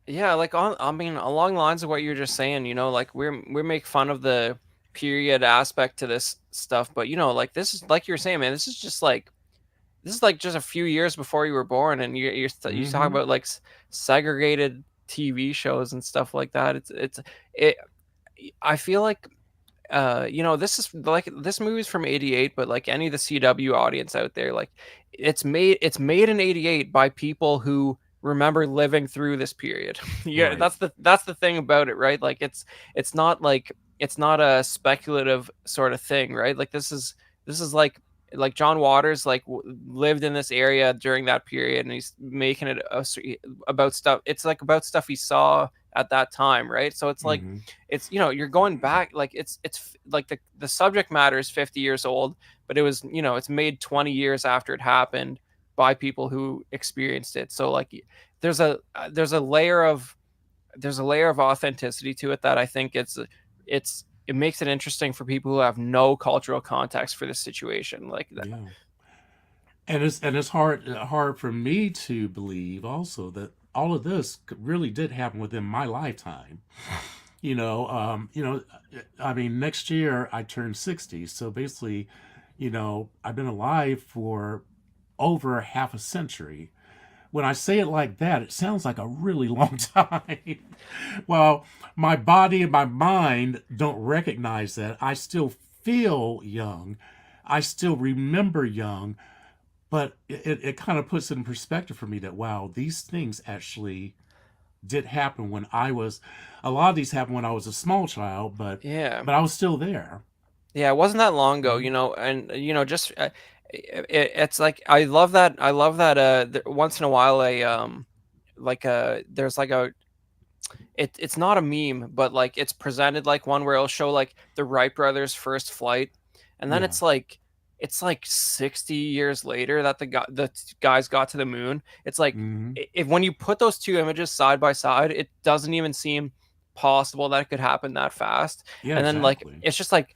S1: Yeah, like, I mean, along the lines of what you're just saying, like, we make fun of the period aspect to this stuff, but like, this is, like you're saying, man, this is just a few years before you were born, and you talk about, like, segregated TV shows and stuff like that. I feel like this movie's from '88, but like any of the CW audience out there, like, it's made in '88 by people who remember living through this period. Yeah,
S2: Right.
S1: that's the thing about it, right? Like, it's not like, it's not a speculative sort of thing, right? Like, this is like John Waters, like, lived in this area during that period, and he's making it about stuff. It's like about stuff he saw at that time, right? So it's like,
S2: Mm-hmm.
S1: it's, you're going back, like, it's like the subject matter is 50 years old, but it was, it's made 20 years after it happened by people who experienced it. So, like, there's a layer of authenticity to it that I think it makes it interesting for people who have no cultural context for this situation, like that.
S2: Yeah. And it's hard for me to believe also that all of this really did happen within my lifetime. I mean, next year I turn 60, so basically, I've been alive for over half a century. When I say it like that, it sounds like a really long time. Well, my body and my mind don't recognize that. I still feel young. I still remember young, but it kind of puts it in perspective for me that, wow, these things actually did happen when I was, a lot of these happened when I was a small child, but
S1: Yeah.
S2: I was still there.
S1: Yeah, it wasn't that long ago, and just it's like, I love that once in a while, there's like a it's not a meme, but like it's presented like one where it'll show like the Wright brothers' first flight, and then
S2: Yeah.
S1: it's like 60 years later that the guys got to the moon. It's like
S2: Hmm.
S1: if when you put those two images side by side, it doesn't even seem possible that it could happen that fast.
S2: Yeah,
S1: And then like
S2: exactly.
S1: it's just like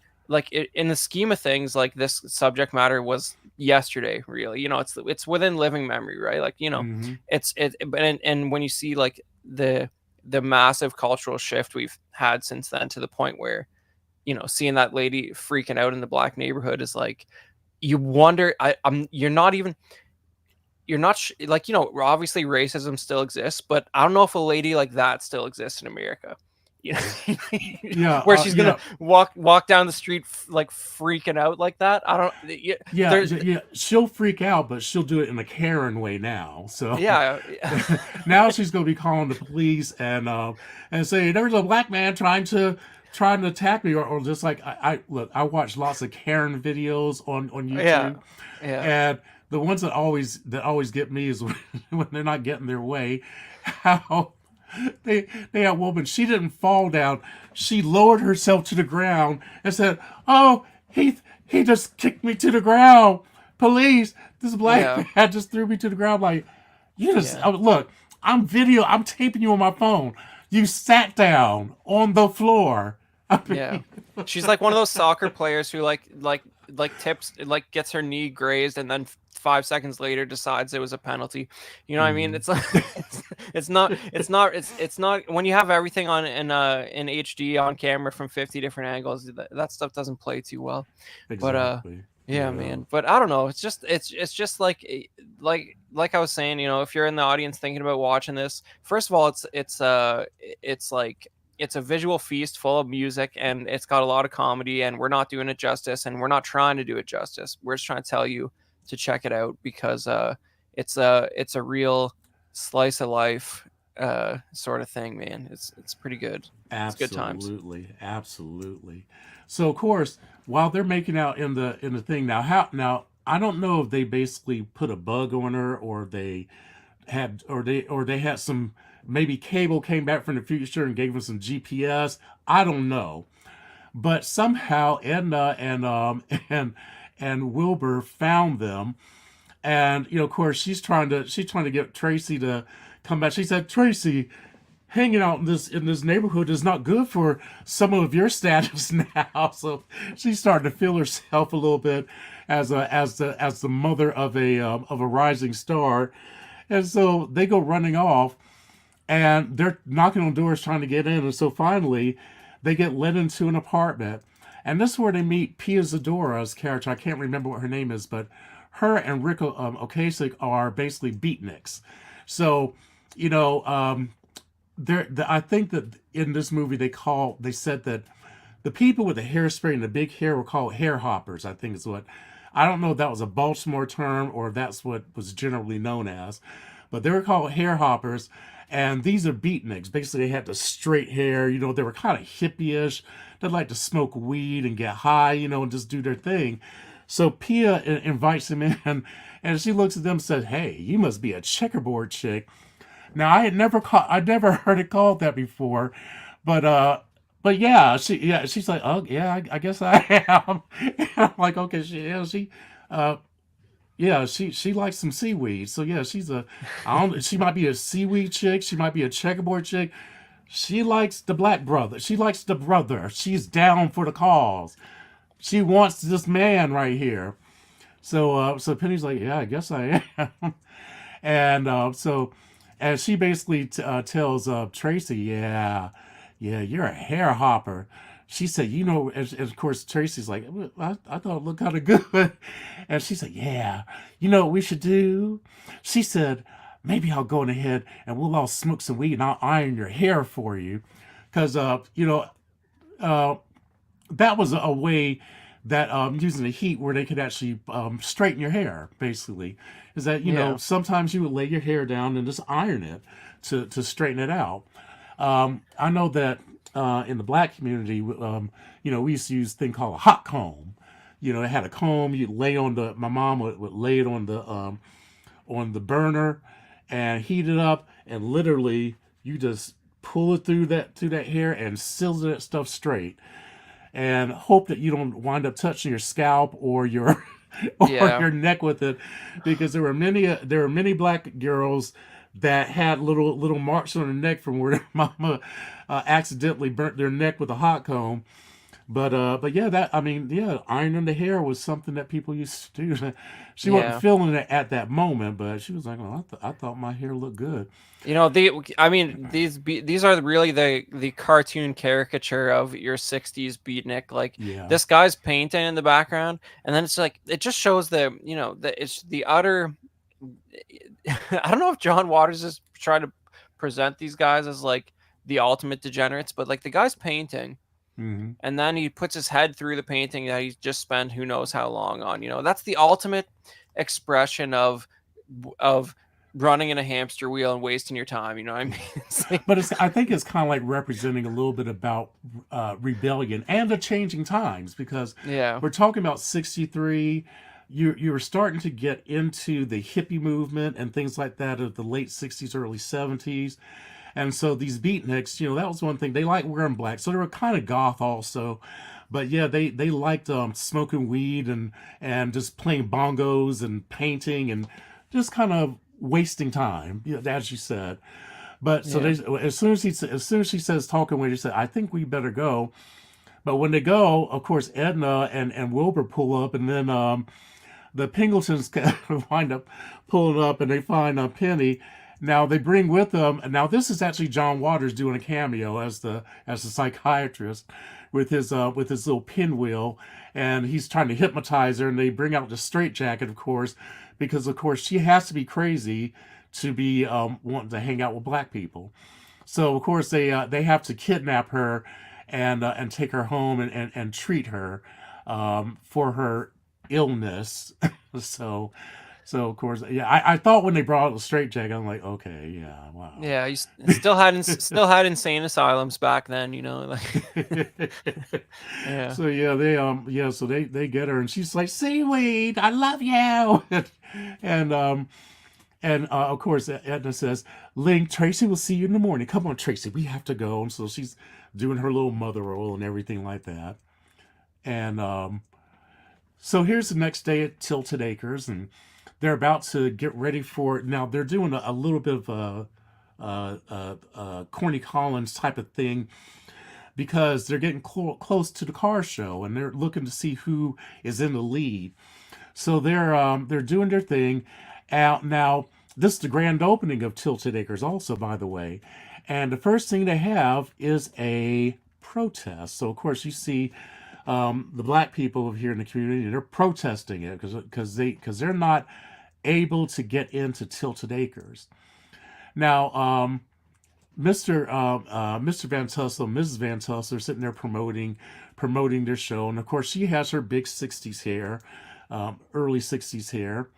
S1: in the scheme of things, like this subject matter was yesterday, really. It's within living memory, right? Like
S2: Hmm.
S1: and when you see like the massive cultural shift we've had since then, to the point where seeing that lady freaking out in the black neighborhood is like, you wonder. You're not like, obviously racism still exists, but I don't know if a lady like that still exists in America. You know,
S2: Yeah,
S1: where she's gonna
S2: yeah,
S1: walk down the street like freaking out like that. I don't.
S2: yeah,
S1: There's
S2: yeah. She'll freak out, but she'll do it in a Karen way now. So
S1: yeah.
S2: now she's gonna be calling the police and say there was a black man trying to attack me, or just like I look. I watch lots of Karen videos on
S1: Yeah,
S2: YouTube,
S1: yeah,
S2: and the ones that always get me is when they're not getting their way. How they had a woman. She didn't fall down. She lowered herself to the ground and said, "Oh, he just kicked me to the ground. Police! This
S1: yeah,
S2: black man just threw me to the ground." Like, you just
S1: yeah.
S2: look. I'm taping you on my phone. You sat down on the floor. I
S1: Yeah.
S2: mean,
S1: She's like one of those soccer players who tips, like gets her knee grazed, and then 5 seconds later decides it was a penalty. You know what I mean?
S2: mhm.
S1: It's like it's not when you have everything on in HD on camera from 50 different angles, that stuff doesn't play too well. But
S2: Exactly.
S1: yeah,
S2: Yeah.
S1: man. But I don't know. It's just like like I was saying, if you're in the audience thinking about watching this, first of all, it's like it's a visual feast full of music, and it's got a lot of comedy, and we're not doing it justice, and we're not trying to do it justice. We're just trying to tell you to check it out, because it's a real slice of life sort of thing, man. It's pretty good. It's good times.
S2: Absolutely, absolutely. So of course, while they're making out in the thing now, I don't know if they basically put a bug on her, or they had some, maybe cable came back from the future and gave them some GPS. I don't know, but somehow Edna and Wilbur found them, and of course she's trying to get Tracy to come back. She said, "Tracy, hanging out in this neighborhood is not good for someone of your status now." So she's starting to feel herself a little bit as the mother of a rising star, and so they go running off, and they're knocking on doors trying to get in, and so finally they get led into an apartment, and this is where they meet Pia Zadora's character. I can't remember what her name is, but her and Rick Ocasek are basically beatniks. So you know I think that in this movie they said that the people with the hairspray and the big hair were called hair hoppers. I think is what, I don't know if that was a Baltimore term or if that's what was generally known as, but they were called hair hoppers. And these are beatniks. Basically, they had the straight hair. They were kind of hippie-ish. They like to smoke weed and get high, and just do their thing. So Pia invites him in, and she looks at them and says, "Hey, you must be a checkerboard chick." Now I'd never heard it called that before, but yeah, she's like, "Oh yeah, I guess I am." And I'm like, "Okay, uh she likes some seaweed, so yeah, I don't, she might be a seaweed chick, she might be a checkerboard chick. She likes the black brother, she likes the brother, she's down for the cause, she wants this man right here." So Penny's like, "Yeah, I guess I am." And she basically tells Tracy, "Yeah, yeah, you're a hair hopper." She said, and of course Tracy's like, "Well, I thought it looked kind of good." And she said, "Yeah, you know what we should do?" She said, "Maybe I'll go on ahead and we'll all smoke some weed and I'll iron your hair for you." Because, uh, that was a way that using the heat where they could actually straighten your hair, basically. Is that,
S1: Yeah.
S2: sometimes you would lay your hair down and just iron it to straighten it out. I know that in the black community, we used to use a thing called a hot comb. It had a comb. You'd lay on my mom would lay it on the burner and heat it up, and literally you just pull it through that hair and seal that stuff straight, and hope that you don't wind up touching your scalp or your or
S1: Yeah.
S2: your neck with it, because there were many black girls that had little marks on their neck from where their mama accidentally burnt their neck with a hot comb. But yeah, ironing the hair was something that people used to do. She wasn't
S1: Yeah.
S2: feeling it at that moment, but she was like, "Oh, I thought my hair looked good."
S1: I mean, these are really the cartoon caricature of your '60s beatnik. Like
S2: Yeah.
S1: this guy's painting in the background, and then it's like it just shows it's the utter. I don't know if John Waters is trying to present these guys as like the ultimate degenerates, but like the guy's painting,
S2: Hmm.
S1: and then he puts his head through the painting that he's just spent who knows how long on. That's the ultimate expression of running in a hamster wheel and wasting your time. You know what I mean? It's like,
S2: But I think it's kind of like representing a little bit about rebellion and the changing times, because
S1: yeah,
S2: we're talking about '63. You were starting to get into the hippie movement and things like that of the late '60s, early '70s. And so these beatniks, that was one thing. They liked wearing black. So they were kind of goth also. But yeah, they liked smoking weed and just playing bongos and painting and just kind of wasting time, as you said. But so
S1: yeah,
S2: as soon as she says talking with you, said, "I think we better go." But when they go, of course, Edna and Wilbur pull up, and then the Pingletons wind up pulling up, and they find Penny. Now they bring with them. Now this is actually John Waters doing a cameo as the psychiatrist with his little pinwheel, and he's trying to hypnotize her. And they bring out the straitjacket, of course, because of course she has to be crazy to be wanting to hang out with black people. So of course they have to kidnap her and take her home and treat her for her illness. so so of course, yeah, I thought when they brought out the straitjacket, I'm like, okay, yeah, wow.
S1: yeah. You still had insane asylums back then. Like yeah,
S2: So yeah, so they get her, and she's like, "Seaweed, I love you," and of course Edna says, "Link, Tracy will see you in the morning. Come on, Tracy, we have to go." And so she's doing her little mother role and everything like that, and so here's the next day at Tilted Acres, and they're about to get ready for it. Now they're doing a little bit of Corny Collins type of thing, because they're getting close to the car show, and they're looking to see who is in the lead. So they're doing their thing. Out now, this is the grand opening of Tilted Acres, also, by the way. And the first thing they have is a protest. So of course you see the black people here in the community, they're protesting it because they're not able to get into Tilted Acres. Now, Mr. Van Tussle, Mrs. Van Tussle are sitting there promoting their show, and of course she has her big '60s hair, early '60s hair,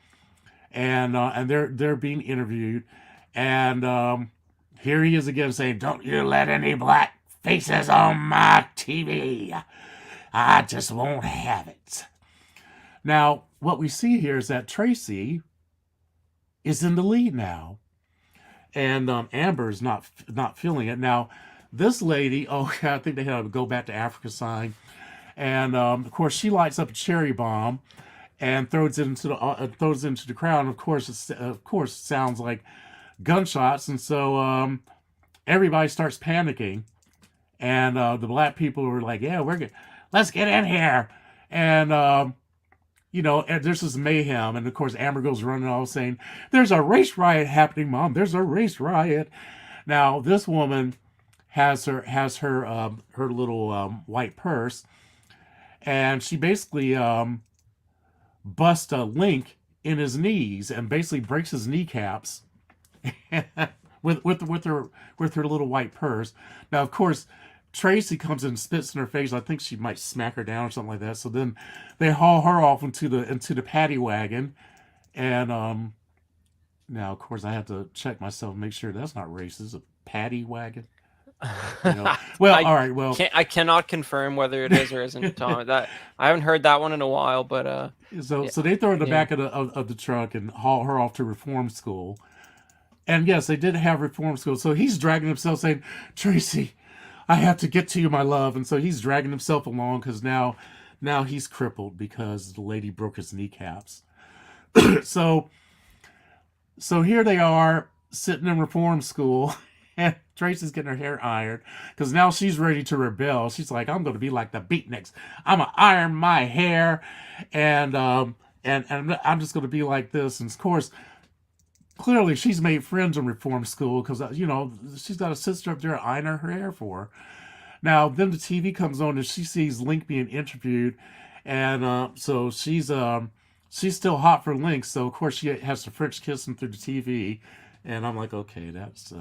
S2: and they're being interviewed, and here he is again saying, "Don't you let any black faces on my TV. I just won't have it." Now, what we see here is that Tracy is in the lead now, and Amber's not feeling it. Now, this lady, oh yeah, I think they had to go back to Africa sign, and of course she lights up a cherry bomb and throws it into the crowd. And of course sounds like gunshots, and so everybody starts panicking, and the black people were like, "Yeah, we're good. Let's get in here," and and there's this mayhem, and of course Amber goes running all saying, "There's a race riot happening, Mom. There's a race riot." Now this woman has her little white purse, and she basically busts a Link in his knees and basically breaks his kneecaps with her little white purse. Now of course Tracy comes and spits in her face. I think she might smack her down or something like that. So then they haul her off into the paddy wagon, and now of course I have to check myself and make sure that's not racist. A paddy wagon. Well, all right. Well,
S1: I cannot confirm whether it is or isn't, Tom. That I haven't heard that one in a while, but
S2: so they throw her in the back of the truck and haul her off to reform school, And yes, they did have reform school. So he's dragging himself saying, Tracy, I have to get to you, my love. And so he's dragging himself along because now he's crippled because the lady broke his kneecaps. so so here they are sitting in reform school, and Tracy's getting her hair ironed because now she's ready to rebel. She's like, I'm going to be like the beatniks. I'm going to iron my hair, and and I'm just going to be like this. And of course, clearly she's made friends in reform school because, she's got a sister up there ironing her hair for her. Now, then the TV comes on and she sees Link being interviewed, and so she's still hot for Link. So of course she has to French kiss him through the TV, and I'm like, okay, that's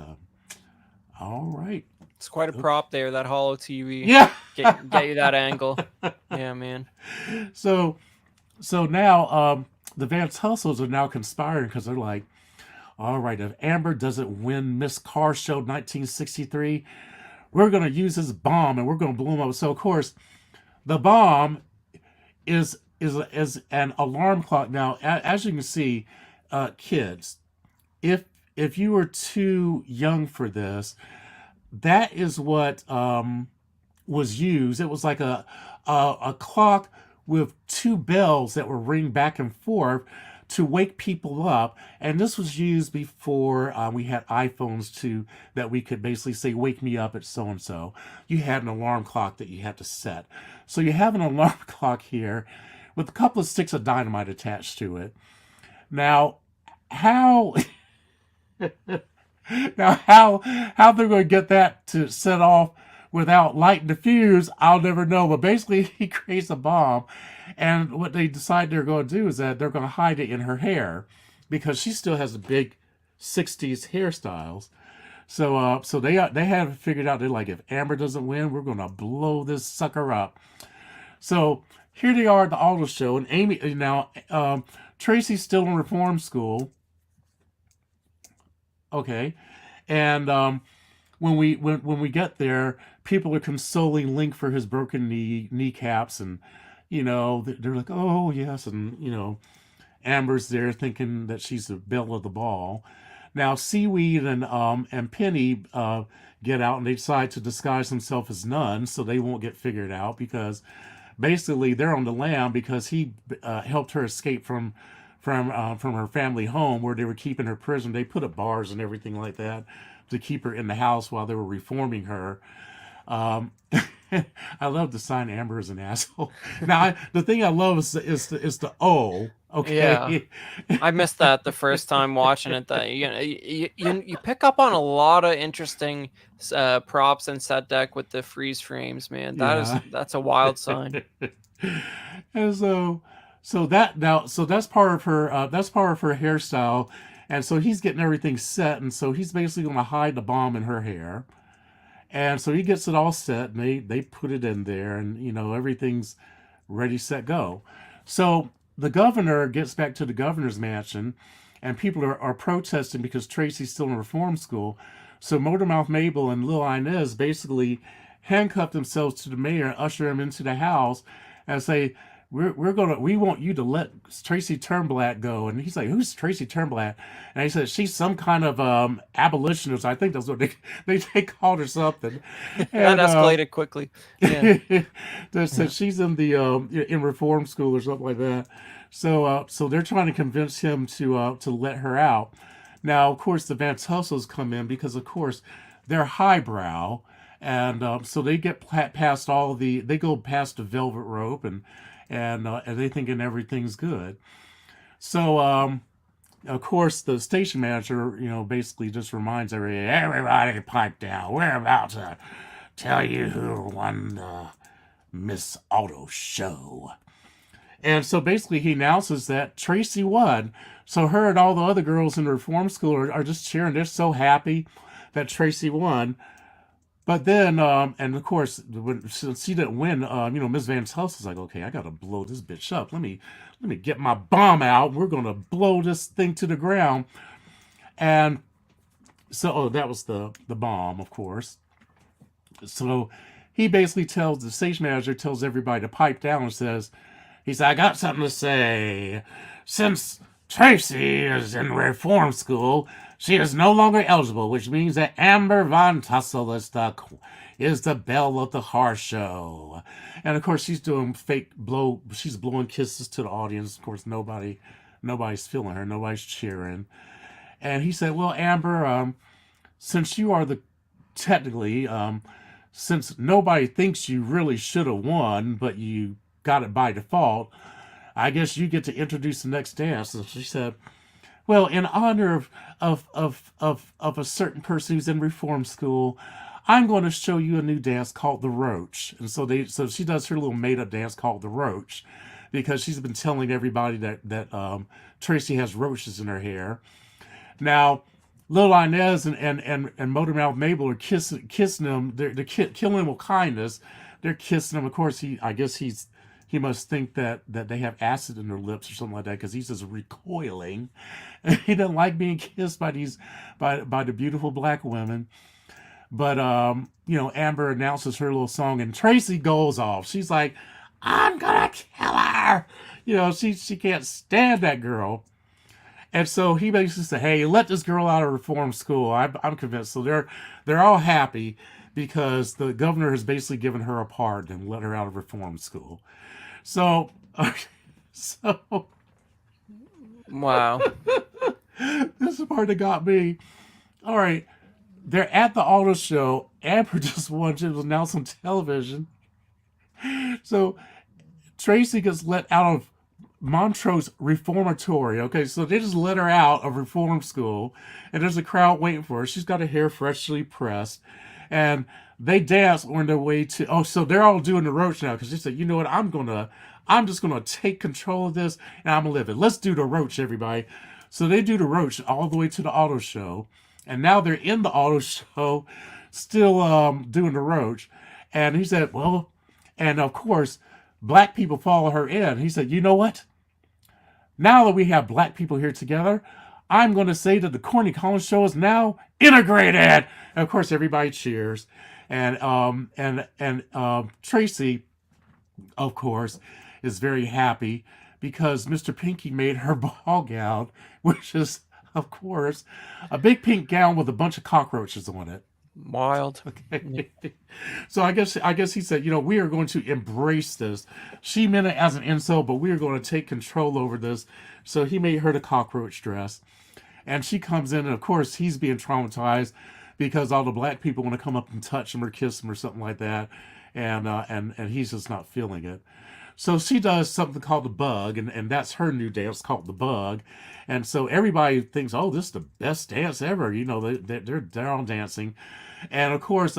S2: all right.
S1: It's quite a prop there, that hollow TV.
S2: Yeah.
S1: Get you that angle. Yeah, man.
S2: So now the Van Tussles are now conspiring because they're like, all right, if Amber doesn't win Miss Car Show 1963, we're going to use this bomb and we're going to blow him up. So, of course, the bomb is an alarm clock. Now, as you can see, kids, if you were too young for this, that is what was used. It was like a clock with two bells that would ring back and forth to wake people up, and this was used before we had iPhones too, that we could basically say, wake me up at so and so. You had an alarm clock that you had to set. So you have an alarm clock here with a couple of sticks of dynamite attached to it. Now how how they're going to get that to set off without lighting the fuse, I'll never know. But basically, he creates a bomb, and what they decide they're going to do is that they're going to hide it in her hair because she still has the big '60s hairstyles. So they have figured out, they're like, if Amber doesn't win, we're going to blow this sucker up. So here they are at the auto show, and Amy now Tracy's still in reform school. Okay, and when we get there, people are consoling Link for his broken kneecaps, and they're like, oh yes, and Amber's there thinking that she's the belle of the ball. Now Seaweed and Penny get out, and they decide to disguise themselves as nuns so they won't get figured out, because basically they're on the lam because he helped her escape from her family home where they were keeping her prison. They put up bars and everything like that to keep her in the house while they were reforming her. I love to sign Amber as an asshole. Now, the thing I love is the O. Okay.
S1: Yeah. I missed that the first time watching it. That you pick up on a lot of interesting props and set deck with the freeze frames, man. That's a wild sign.
S2: And so that's part of her hairstyle, and so he's getting everything set, and so he's basically going to hide the bomb in her hair, and so he gets it all set, and they put it in there, and everything's ready, set, go. So the governor gets back to the governor's mansion, and people are protesting because Tracy's still in reform school. So Motormouth Mabel and Lil Inez basically handcuff themselves to the mayor and usher him into the house and say, we want you to let Tracy Turnblad go. And he's like, who's Tracy Turnblad? And he said, she's some kind of abolitionist. I think that's what they called her something.
S1: And, that escalated quickly. Yeah.
S2: They said she's in the in reform school or something like that. So they're trying to convince him to let her out. Now, of course, the Van Tussles come in because, of course, they're highbrow. And so they get past they go past the velvet rope, and they thinking everything's good. So, of course, the station manager, basically just reminds everybody pipe down. We're about to tell you who won the Miss Auto Show. And so basically he announces that Tracy won. So her and all the other girls in the reform school are just cheering. They're so happy that Tracy won. But then, and of course, since she didn't win, Ms. Van Tussle is like, okay, I gotta blow this bitch up. Let me get my bomb out. We're gonna blow this thing to the ground. And so, that was the bomb, of course. So he basically the station manager tells everybody to pipe down and says, I got something to say. Since Tracy is in reform school, She is no longer eligible, which means that Amber Von Tussle is the belle of the horror show. And of course, she's doing fake blow. She's blowing kisses to the audience. Of course, nobody's feeling her. Nobody's cheering. And he said, "Well, Amber, since you are the technically, since nobody thinks you really should have won, but you got it by default, I guess you get to introduce the next dance." And she said, "Well, in honor of a certain person who's in reform school, I'm going to show you a new dance called the Roach." And so she does her little made up dance called the Roach, because she's been telling everybody that Tracy has roaches in her hair. Now, Little Inez and Motormouth Mabel are kissing him. They're killing him with kindness. They're kissing him. Of course, he must think that they have acid in their lips or something like that, because he's just recoiling. He doesn't like being kissed by the beautiful black women. But Amber announces her little song, and Tracy goes off. She's like, "I'm gonna kill her." She can't stand that girl. And so he basically said, "Hey, let this girl out of reform school." I'm convinced. So they're all happy because the governor has basically given her a pardon and let her out of reform school. So, so
S1: Wow.
S2: this is the part that got me. All right, they're at the auto show. Amber just won. It was announced on television. So Tracy gets let out of Montrose Reformatory. Okay, so they just let her out of reform school, and there's a crowd waiting for her. She's got her hair freshly pressed, and they dance on their way to. Oh, so they're all doing the Roach now, because they said, "You know what? I'm just gonna take control of this, and I'm gonna live it. Let's do the Roach, everybody." So they do the Roach all the way to the auto show, and now they're in the auto show, still doing the Roach. And he said, "Well," and of course, black people follow her in. He said, "You know what? Now that we have black people here together, I'm going to say that the Corny Collins show is now integrated." And of course, everybody cheers. And Tracy, of course, is very happy because Mr. Pinky made her ball gown, which is, of course, a big pink gown with a bunch of cockroaches on it.
S1: Wild.
S2: Okay. So I guess he said, "We are going to embrace this." She meant it as an insult, but we are going to take control over this. So he made her the cockroach dress. And she comes in, and of course he's being traumatized because all the black people want to come up and touch him or kiss him or something like that. And he's just not feeling it. So she does something called the Bug, and that's her new dance called the Bug. And so everybody thinks, "Oh, this is the best dance ever." They're all dancing. And of course,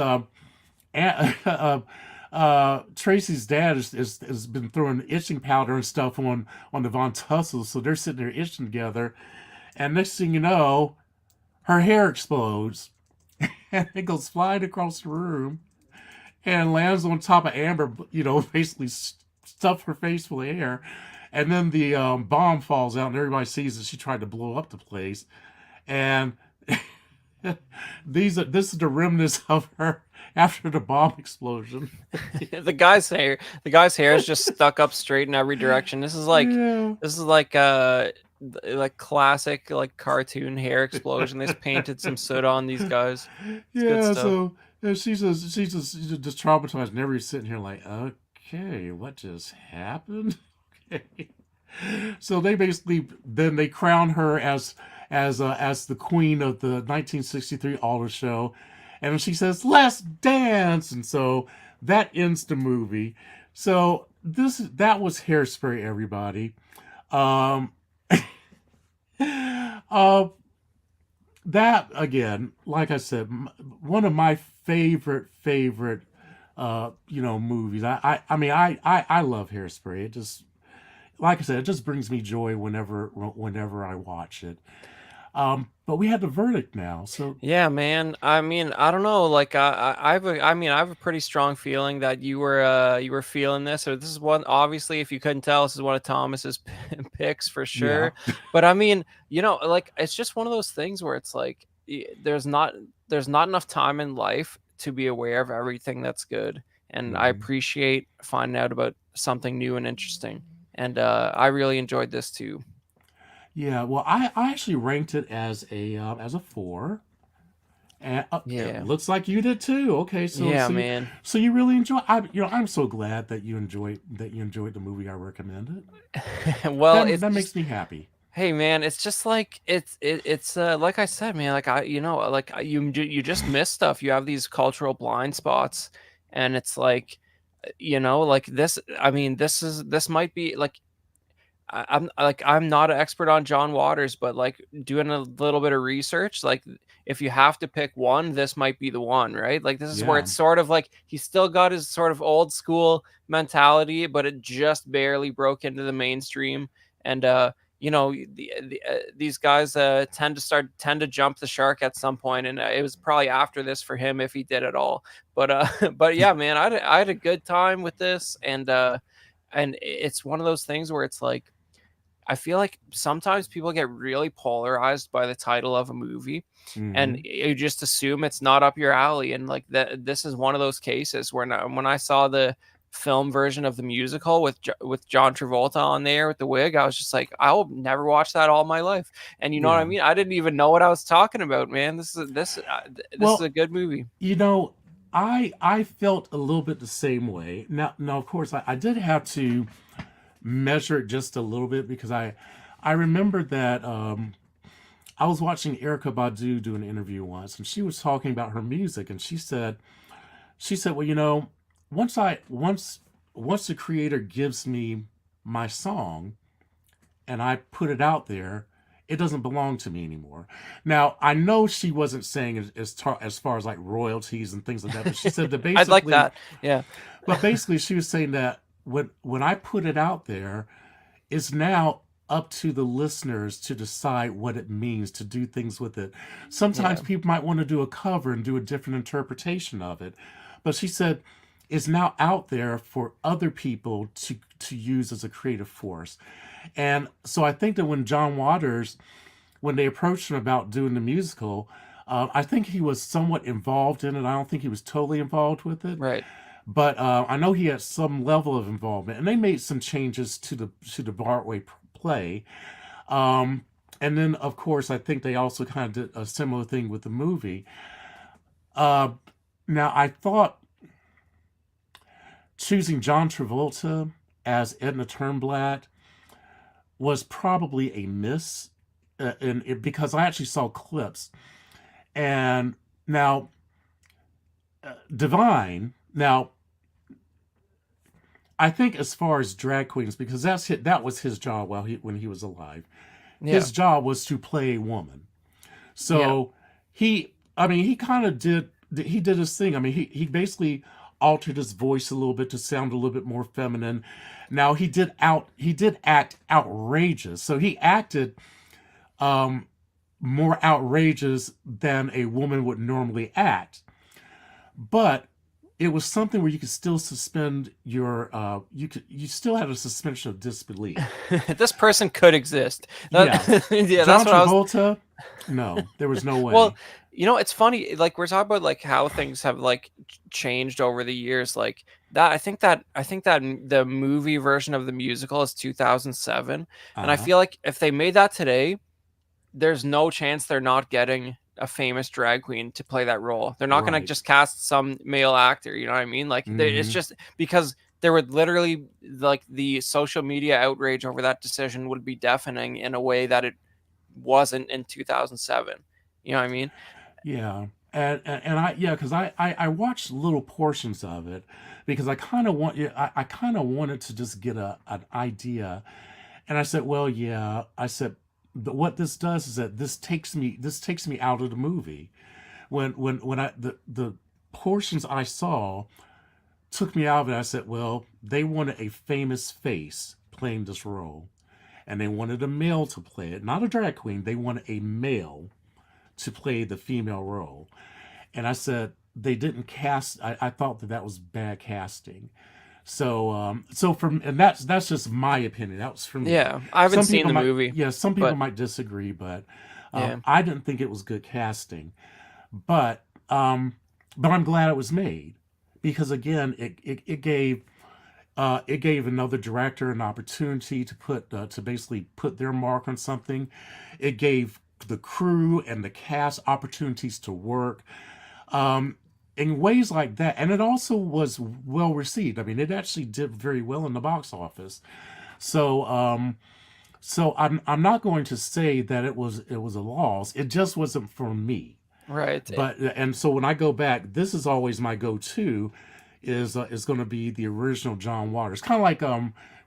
S2: Tracy's dad has been throwing itching powder and stuff on the Von Tussles, so they're sitting there itching together. And next thing you know, her hair explodes, and it goes flying across the room and lands on top of Amber. Basically stuffed her face full of hair. And then the bomb falls out, and everybody sees that she tried to blow up the place. And this is the remnants of her after the bomb explosion.
S1: The guy's hair is just stuck up straight in every direction. This is like like classic like cartoon hair explosion. They just painted some soot on these guys. It's
S2: So she's just traumatized, and everybody's sitting here like, "Okay, what just happened?" Okay. So they crown her as the queen of the 1963 auto show, and she says, "Let's dance," and so that ends the movie. So that was Hairspray, everybody. Um, that again, like I said, one of my favorite movies. I love Hairspray. It just, like I said, it just brings me joy whenever I watch it. But we had the verdict now, so
S1: Yeah, man. I mean, I don't know. Like, I have a pretty strong feeling that you were feeling this, or this is one. Obviously, if you couldn't tell, this is one of Thomas's picks for
S2: yeah.
S1: sure. But I mean, like, it's just one of those things where it's like there's not enough time in life to be aware of everything that's good, and I
S2: Mhm.
S1: appreciate finding out about something new and interesting. And I really enjoyed this too.
S2: Yeah, well, I actually ranked it as a four, and it
S1: Yeah.
S2: looks like you did too. Okay,
S1: Yeah, man.
S2: so you really enjoy. I'm so glad that you enjoyed the movie I recommended.
S1: Well, it's
S2: That
S1: just,
S2: makes me happy.
S1: hey man, it's just like it's like I said, man, like you just miss stuff. You have these cultural blind spots, and it's like, like this. I mean, this might be like, I'm not an expert on John Waters, but like doing a little bit of research, like if you have to pick one, this might be the one, right? Like this is where
S2: Yeah,
S1: it's sort of like he's still got his sort of old school mentality, but it just barely broke into the mainstream. And these guys tend to jump the shark at some point, and it was probably after this for him if he did at all. But but yeah, man, I had a good time with this, and it's one of those things where it's like I feel like sometimes people get really polarized by the title of a movie and
S2: hmm,
S1: you just assume it's not up your alley. And like that, this is one of those cases where when I saw the film version of the musical with with John Travolta on there with the wig, I was just like, I will never watch that all my life. And you know what I
S2: yeah.
S1: mean? I didn't even know what I was talking about, man. This is
S2: Well,
S1: a good movie.
S2: you know, I felt a little bit the same way. Now, of course, I did have to measure it just a little bit because I remembered that I was watching Erica Badu do an interview once, and she was talking about her music, and she said, well, once the creator gives me my song and I put it out there, it doesn't belong to me anymore. Now, I know she wasn't saying as far as like royalties and things like that, but she said that
S1: I'd like
S2: basically,
S1: that. Yeah.
S2: but basically she was saying that when I put it out there, it's now up to the listeners to decide what it means to do things with it. Sometimes
S1: Yeah.
S2: people might want to do a cover and do a different interpretation of it. But she said it's now out there for other people to use as a creative force. And so I think that when John Waters, when they approached him about doing the musical, I think he was somewhat involved in it. I don't think he was totally involved with it,
S1: Right.
S2: but I know he had some level of involvement, and they made some changes to the Broadway play. Um, and then, of course, I think they also kind of did a similar thing with the movie. Uh, Now, I thought choosing John Travolta as Edna Turnblad was probably a miss, because I actually saw clips. And now, Divine. Now, I think as far as drag queens, because that was his job when he was alive.
S1: Yeah.
S2: His job was to play a woman.
S1: Yeah.
S2: So I mean, he did his thing. I mean, he basically altered his voice a little bit to sound a little bit more feminine. Now he did act outrageous. So he acted um, more outrageous than a woman would normally act. But it was something where you could still suspend your you still had a suspension of disbelief.
S1: This person could exist.
S2: Yeah.
S1: Yeah, that's
S2: John
S1: what I was.
S2: Travolta, no, there was no
S1: Well,
S2: way.
S1: it's funny. Like we're talking about like how things have like changed over the years. Like that, the movie version of the musical is 2007, and I
S2: Uh-huh.
S1: feel like if they made that today, there's no chance they're not getting a famous drag queen to play that role. They're not going to
S2: Right.
S1: just cast some male actor, you know what I mean? Like it's
S2: Hmm.
S1: just because there would literally like the social media outrage over that decision would be deafening in a way that it wasn't in 2007. You know what I mean?
S2: Yeah. And because I watched little portions of it because I kind of want, yeah, I kind of wanted to just get an idea. And I said, well, yeah, I said, what this does is that this takes me out of the movie. When the portions I saw took me out of it, I said, well, they wanted a famous face playing this role. And they wanted a male to play it, not a drag queen. They wanted a male to play the female role. And I said, they didn't cast, I thought that was bad casting. So from, and that's just my opinion. That was for me.
S1: Yeah, I haven't seen the movie,
S2: Some people
S1: but
S2: might disagree, but
S1: yeah,
S2: I didn't think it was good casting. But um, but I'm glad it was made because again, it gave It gave another director an opportunity to basically put their mark on something. It gave the crew and the cast opportunities to work in ways like that, and it also was well received. I mean, it actually did very well in the box office. So, I'm not going to say that it was a loss. It just wasn't for me.
S1: Right.
S2: But and so when I go back, this is always my go-to. Is going to be the original John Waters. Kind of like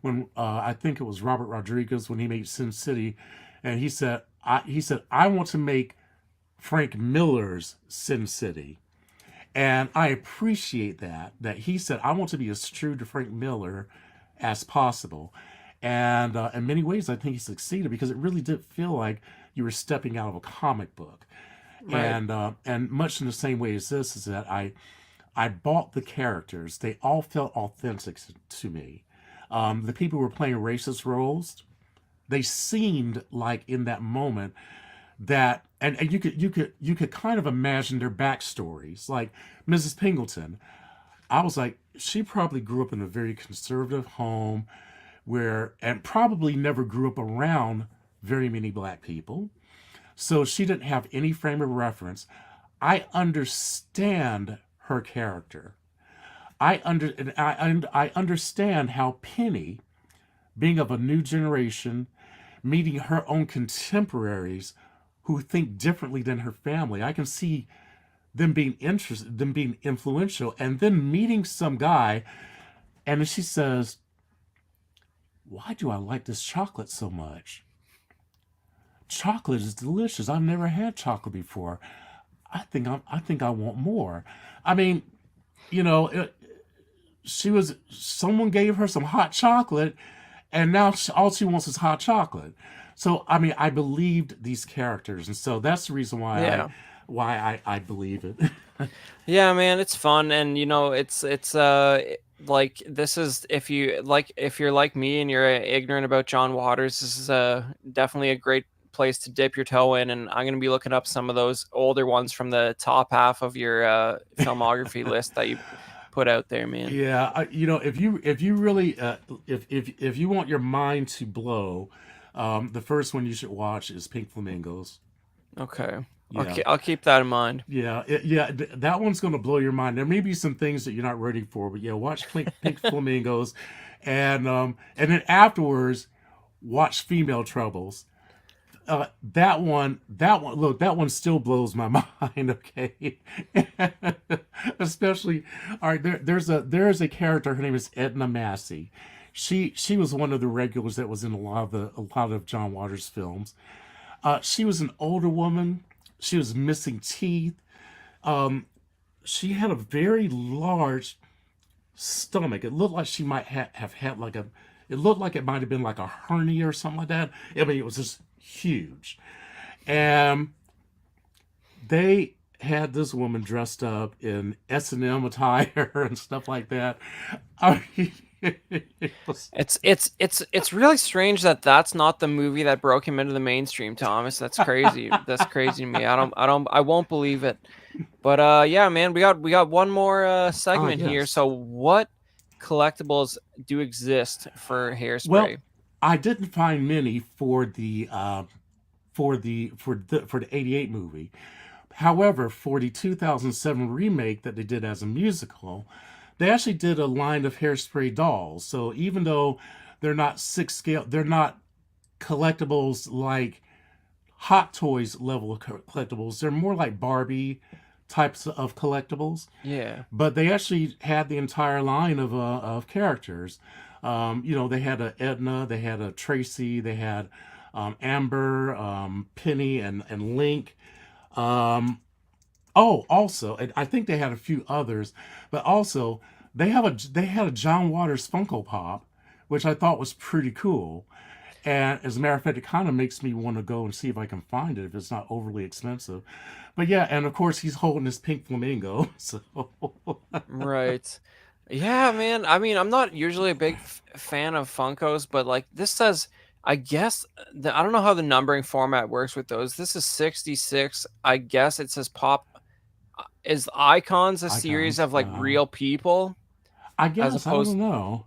S2: when I think it was Robert Rodriguez when he made Sin City, and he said I want to make Frank Miller's Sin City, and I appreciate that he said I want to be as true to Frank Miller as possible, and in many ways I think he succeeded because it really did feel like you were stepping out of a comic book,
S1: Right.
S2: and much in the same way as this is that I bought the characters. They all felt authentic to me. The people who were playing racist roles, they seemed like in that moment that, and you could kind of imagine their backstories. Like Mrs. Pingleton, I was like, she probably grew up in a very conservative home and probably never grew up around very many black people. So she didn't have any frame of reference. I understand her character. I understand how Penny, being of a new generation, meeting her own contemporaries who think differently than her family. I can see them being interested, them being influential, and then meeting some guy, and then she says, "Why do I like this chocolate so much? Chocolate is delicious. I've never had chocolate before. I think I want more." I mean, you know, someone gave her some hot chocolate, and now all she wants is hot chocolate. So I mean, I believed these characters, and so that's the reason why I
S1: Yeah.
S2: why I believe it.
S1: Yeah, man, it's fun, and like this is if you're like me and you're ignorant about John Waters, this is definitely a great place to dip your toe in, and I'm gonna be looking up some of those older ones from the top half of your filmography list that you put out there, man.
S2: Yeah, if you really if you want your mind to blow, the first one you should watch is Pink Flamingos.
S1: Okay,
S2: Yeah.
S1: I'll keep that in mind.
S2: That one's going to blow your mind. There may be some things that you're not ready for, but yeah, watch Pink Flamingos, and then afterwards, watch Female Troubles. Look, that one still blows my mind. Okay, especially, all right. There's a character. Her name is Edna Massey. She was one of the regulars that was in a lot of John Waters films. She was an older woman. She was missing teeth. She had a very large stomach. It looked like she might have had like a. It looked like it might have been like a hernia or something like that. I mean, it was just huge. And they had this woman dressed up in S&M attire and stuff like that. I mean, it was,
S1: It's really strange that that's not the movie that broke him into the mainstream, Thomas. That's crazy. That's crazy to me. I won't believe it. But yeah, man, we got one more segment here.
S2: yes.
S1: So what collectibles do exist for
S2: Well,
S1: Hairspray?
S2: I didn't find many for the '88 movie. However, for the 2007 remake that they did as a musical, they actually did a line of Hairspray dolls. So even though they're not six scale, they're not collectibles like Hot Toys level of collectibles. They're more like Barbie types of collectibles.
S1: Yeah.
S2: But they actually had the entire line of characters. They had a Edna, they had a Tracy, they had Amber, Penny, and Link. Um, oh, also, and I think they had a few others, but also they had a John Waters Funko Pop, which I thought was pretty cool. And as a matter of fact, it kind of makes me want to go and see if I can find it if it's not overly expensive. But yeah, and of course he's holding his pink flamingo. So
S1: Right. Yeah, man. I mean, I'm not usually a big fan of Funkos, but like this says, I guess I don't know how the numbering format works with those. This is 66. I guess it says Pop is Icons a series
S2: icons.
S1: of like real people
S2: I
S1: as
S2: guess I
S1: opposed
S2: don't know.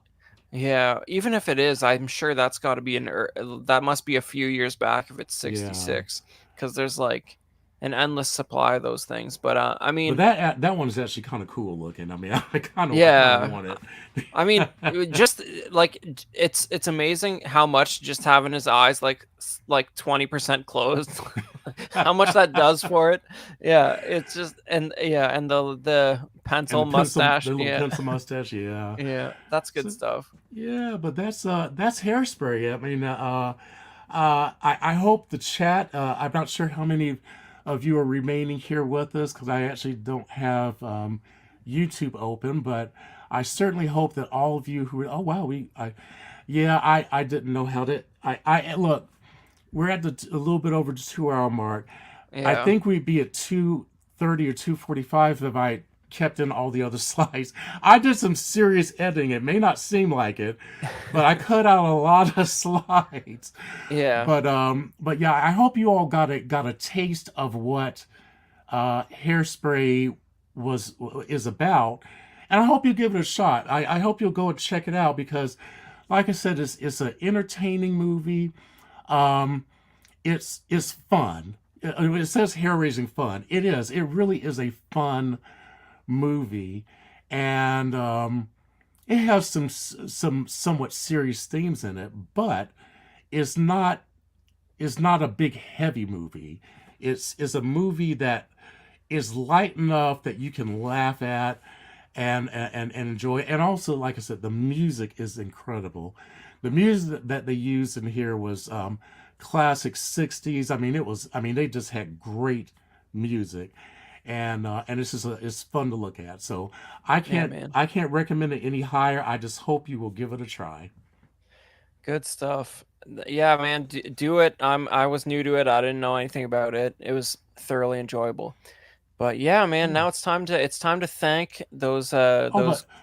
S1: Yeah, even if it is, I'm sure that's got to be that must be a few years back if it's
S2: Yeah.
S1: 66, because there's like an endless supply of those things. But I
S2: But
S1: mean,
S2: that one is actually kind of cool looking. I mean, I kind of
S1: yeah,
S2: want it.
S1: I mean, just like it's amazing how much just having his eyes like 20% closed, how much that does for it. Yeah, it's just and the
S2: And
S1: pencil mustache.
S2: the little
S1: Yeah,
S2: pencil mustache. Yeah.
S1: yeah, that's good
S2: So
S1: stuff.
S2: yeah, but that's Hairspray. I mean, I hope the chat. I'm not sure how many of you are remaining here with us because I actually don't have YouTube open, but I certainly hope that all of you who. Oh wow, yeah, I didn't know how to. I look. We're at a little bit over the 2 hour mark. I
S1: Yeah.
S2: think we'd be at 2:30 or 2:45 if I kept in all the other slides. I did some serious editing. It may not seem like it, but I cut out a lot of slides.
S1: Yeah.
S2: But yeah, I hope you all got a taste of what Hairspray was is about, and I hope you give it a shot. I hope you'll go and check it out because, like I said, it's an entertaining movie. Um, it's fun. It says hair raising fun. It is. It really is a fun movie, and it has some somewhat serious themes in it, but it's not a big heavy movie. It's a movie that is light enough that you can laugh at and enjoy. And also, like I said, the music is incredible. The music that they used in here was classic '60s. I mean, it was. I mean, they just had great music, and it's fun to look at. So
S1: Yeah, man.
S2: I can't recommend it any higher. I just hope you will give it a try.
S1: Good stuff. Yeah, man, do it. I was new to it. I didn't know anything about it. It was thoroughly enjoyable. But yeah, man,
S2: Yeah.
S1: now it's time to thank
S2: Oh,
S1: those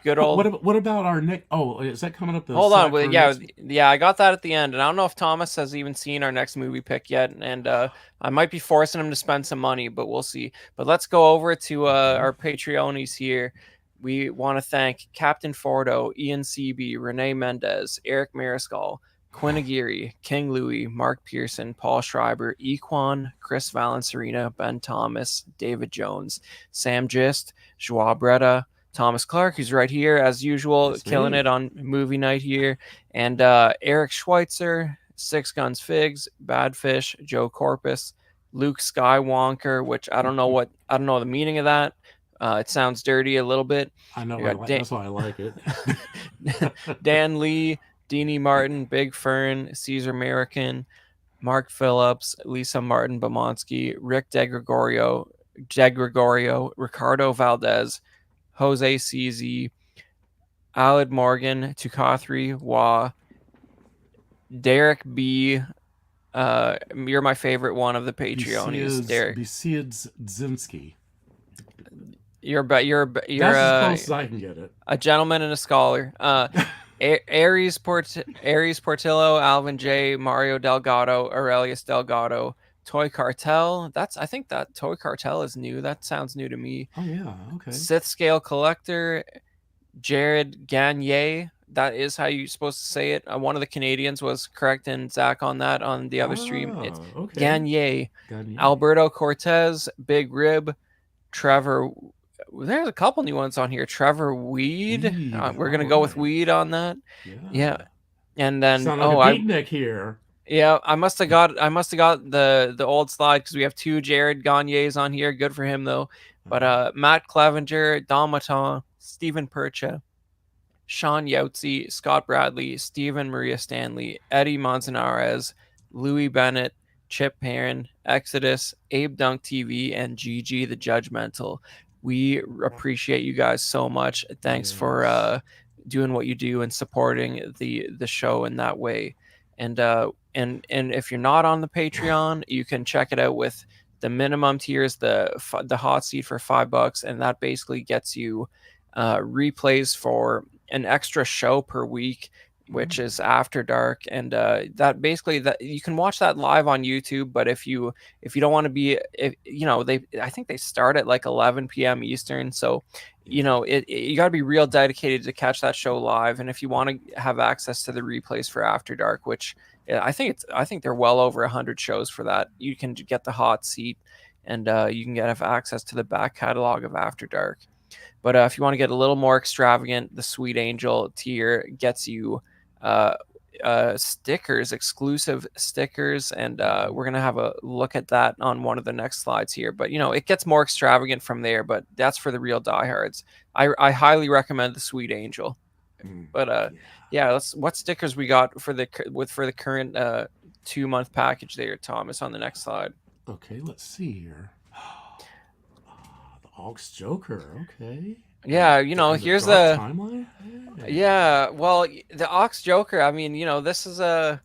S1: good old.
S2: what about our next? Oh, is that coming up the
S1: Hold on,
S2: slide for
S1: wait,
S2: our
S1: yeah,
S2: next?
S1: yeah, I got that at the end, and I don't know if Thomas has even seen our next movie pick yet, and I might be forcing him to spend some money, but we'll see. But let's go over to
S2: Okay.
S1: our Patreonies here. We want to thank Captain Fordo, Ian CB, Renee Mendez, Eric Mariscal, Quinn Aguirre, King Louie, Mark Pearson, Paul Schreiber, Equan, Chris Valencerina, Ben Thomas, David Jones, Sam Gist, Joao Bretta, Thomas Clark, who's right here as usual,
S2: That's
S1: killing
S2: me.
S1: it on movie night here, and Eric Schweitzer, Six Guns Figs, Badfish, Joe Corpus, Luke Skywalker, which I don't know the meaning of that. It sounds dirty a little bit.
S2: I know.
S1: We got
S2: That's why I like it.
S1: Dan Lee, Deanie Martin, Big Fern, Caesar American, Mark Phillips, Lisa Martin Bomonsky, Rick DeGregorio, Ricardo Valdez, Jose CZ, Alid Morgan, Tukathri Wah, Derek B. You're my favorite one of the Patreonies, Derek.
S2: Besides Zinski.
S1: You're
S2: That's as close as I can get it.
S1: a gentleman and a scholar. Aries Portillo, Alvin J, Mario Delgado, Aurelius Delgado, Toy Cartel. I think that Toy Cartel is new. That sounds new to me.
S2: Oh yeah. Okay.
S1: Sith Scale Collector, Jared Gagne. That is how you're supposed to say it. One of the Canadians was correcting Zach on that on the other stream. It's
S2: Oh, okay.
S1: Gagne.
S2: Gagne.
S1: Alberto Cortez, Big Rib, Trevor. There's a couple new ones on here. Trevor Weed.
S2: Weed.
S1: We're
S2: All
S1: gonna go with
S2: right.
S1: Weed on that. Yeah,
S2: Yeah.
S1: and then
S2: Sound like a beatnik here.
S1: I must have got the old slide because we have two Jared Gagnes on here. Good for him though. But
S2: Uh-huh.
S1: Matt Clevenger, Don Maton, Stephen Percha, Sean Yotzi, Scott Bradley, Stephen Maria Stanley, Eddie Manzanares, Louis Bennett, Chip Perrin, Exodus, Abe Dunk TV, and Gigi the Judgmental. We appreciate you guys so much. Thanks for
S2: Yes.
S1: doing what you do and supporting the show in that way. And if you're not on the Patreon, you can check it out with the minimum tiers, the hot seat for $5, and that basically gets you replays for an extra show per week. which is After Dark, and that basically that you can watch that live on YouTube. But if you don't want to be, if you know, they I think they start at like 11 p.m. Eastern, so you know you got to be real dedicated to catch that show live. And if you want to have access to the replays for After Dark, which I think they're well over 100 shows for that, you can get the hot seat, and you can have access to the back catalog of After Dark. But if you want to get a little more extravagant, the Sweet Angel tier gets you uh, stickers, exclusive stickers, and we're gonna have a look at that on one of the next slides here. But you know, it gets more extravagant from there. But that's for the real diehards. I highly recommend the Sweet Angel. But yeah, what stickers we got for the current 2-month package there, Thomas, on the next slide.
S2: Okay, let's see here. The Aux Joker. Okay.
S1: Yeah, you know,
S2: And the
S1: here's
S2: dark
S1: the
S2: timeline. Hey.
S1: yeah. Well, the Ox Joker. I mean, you know, this is a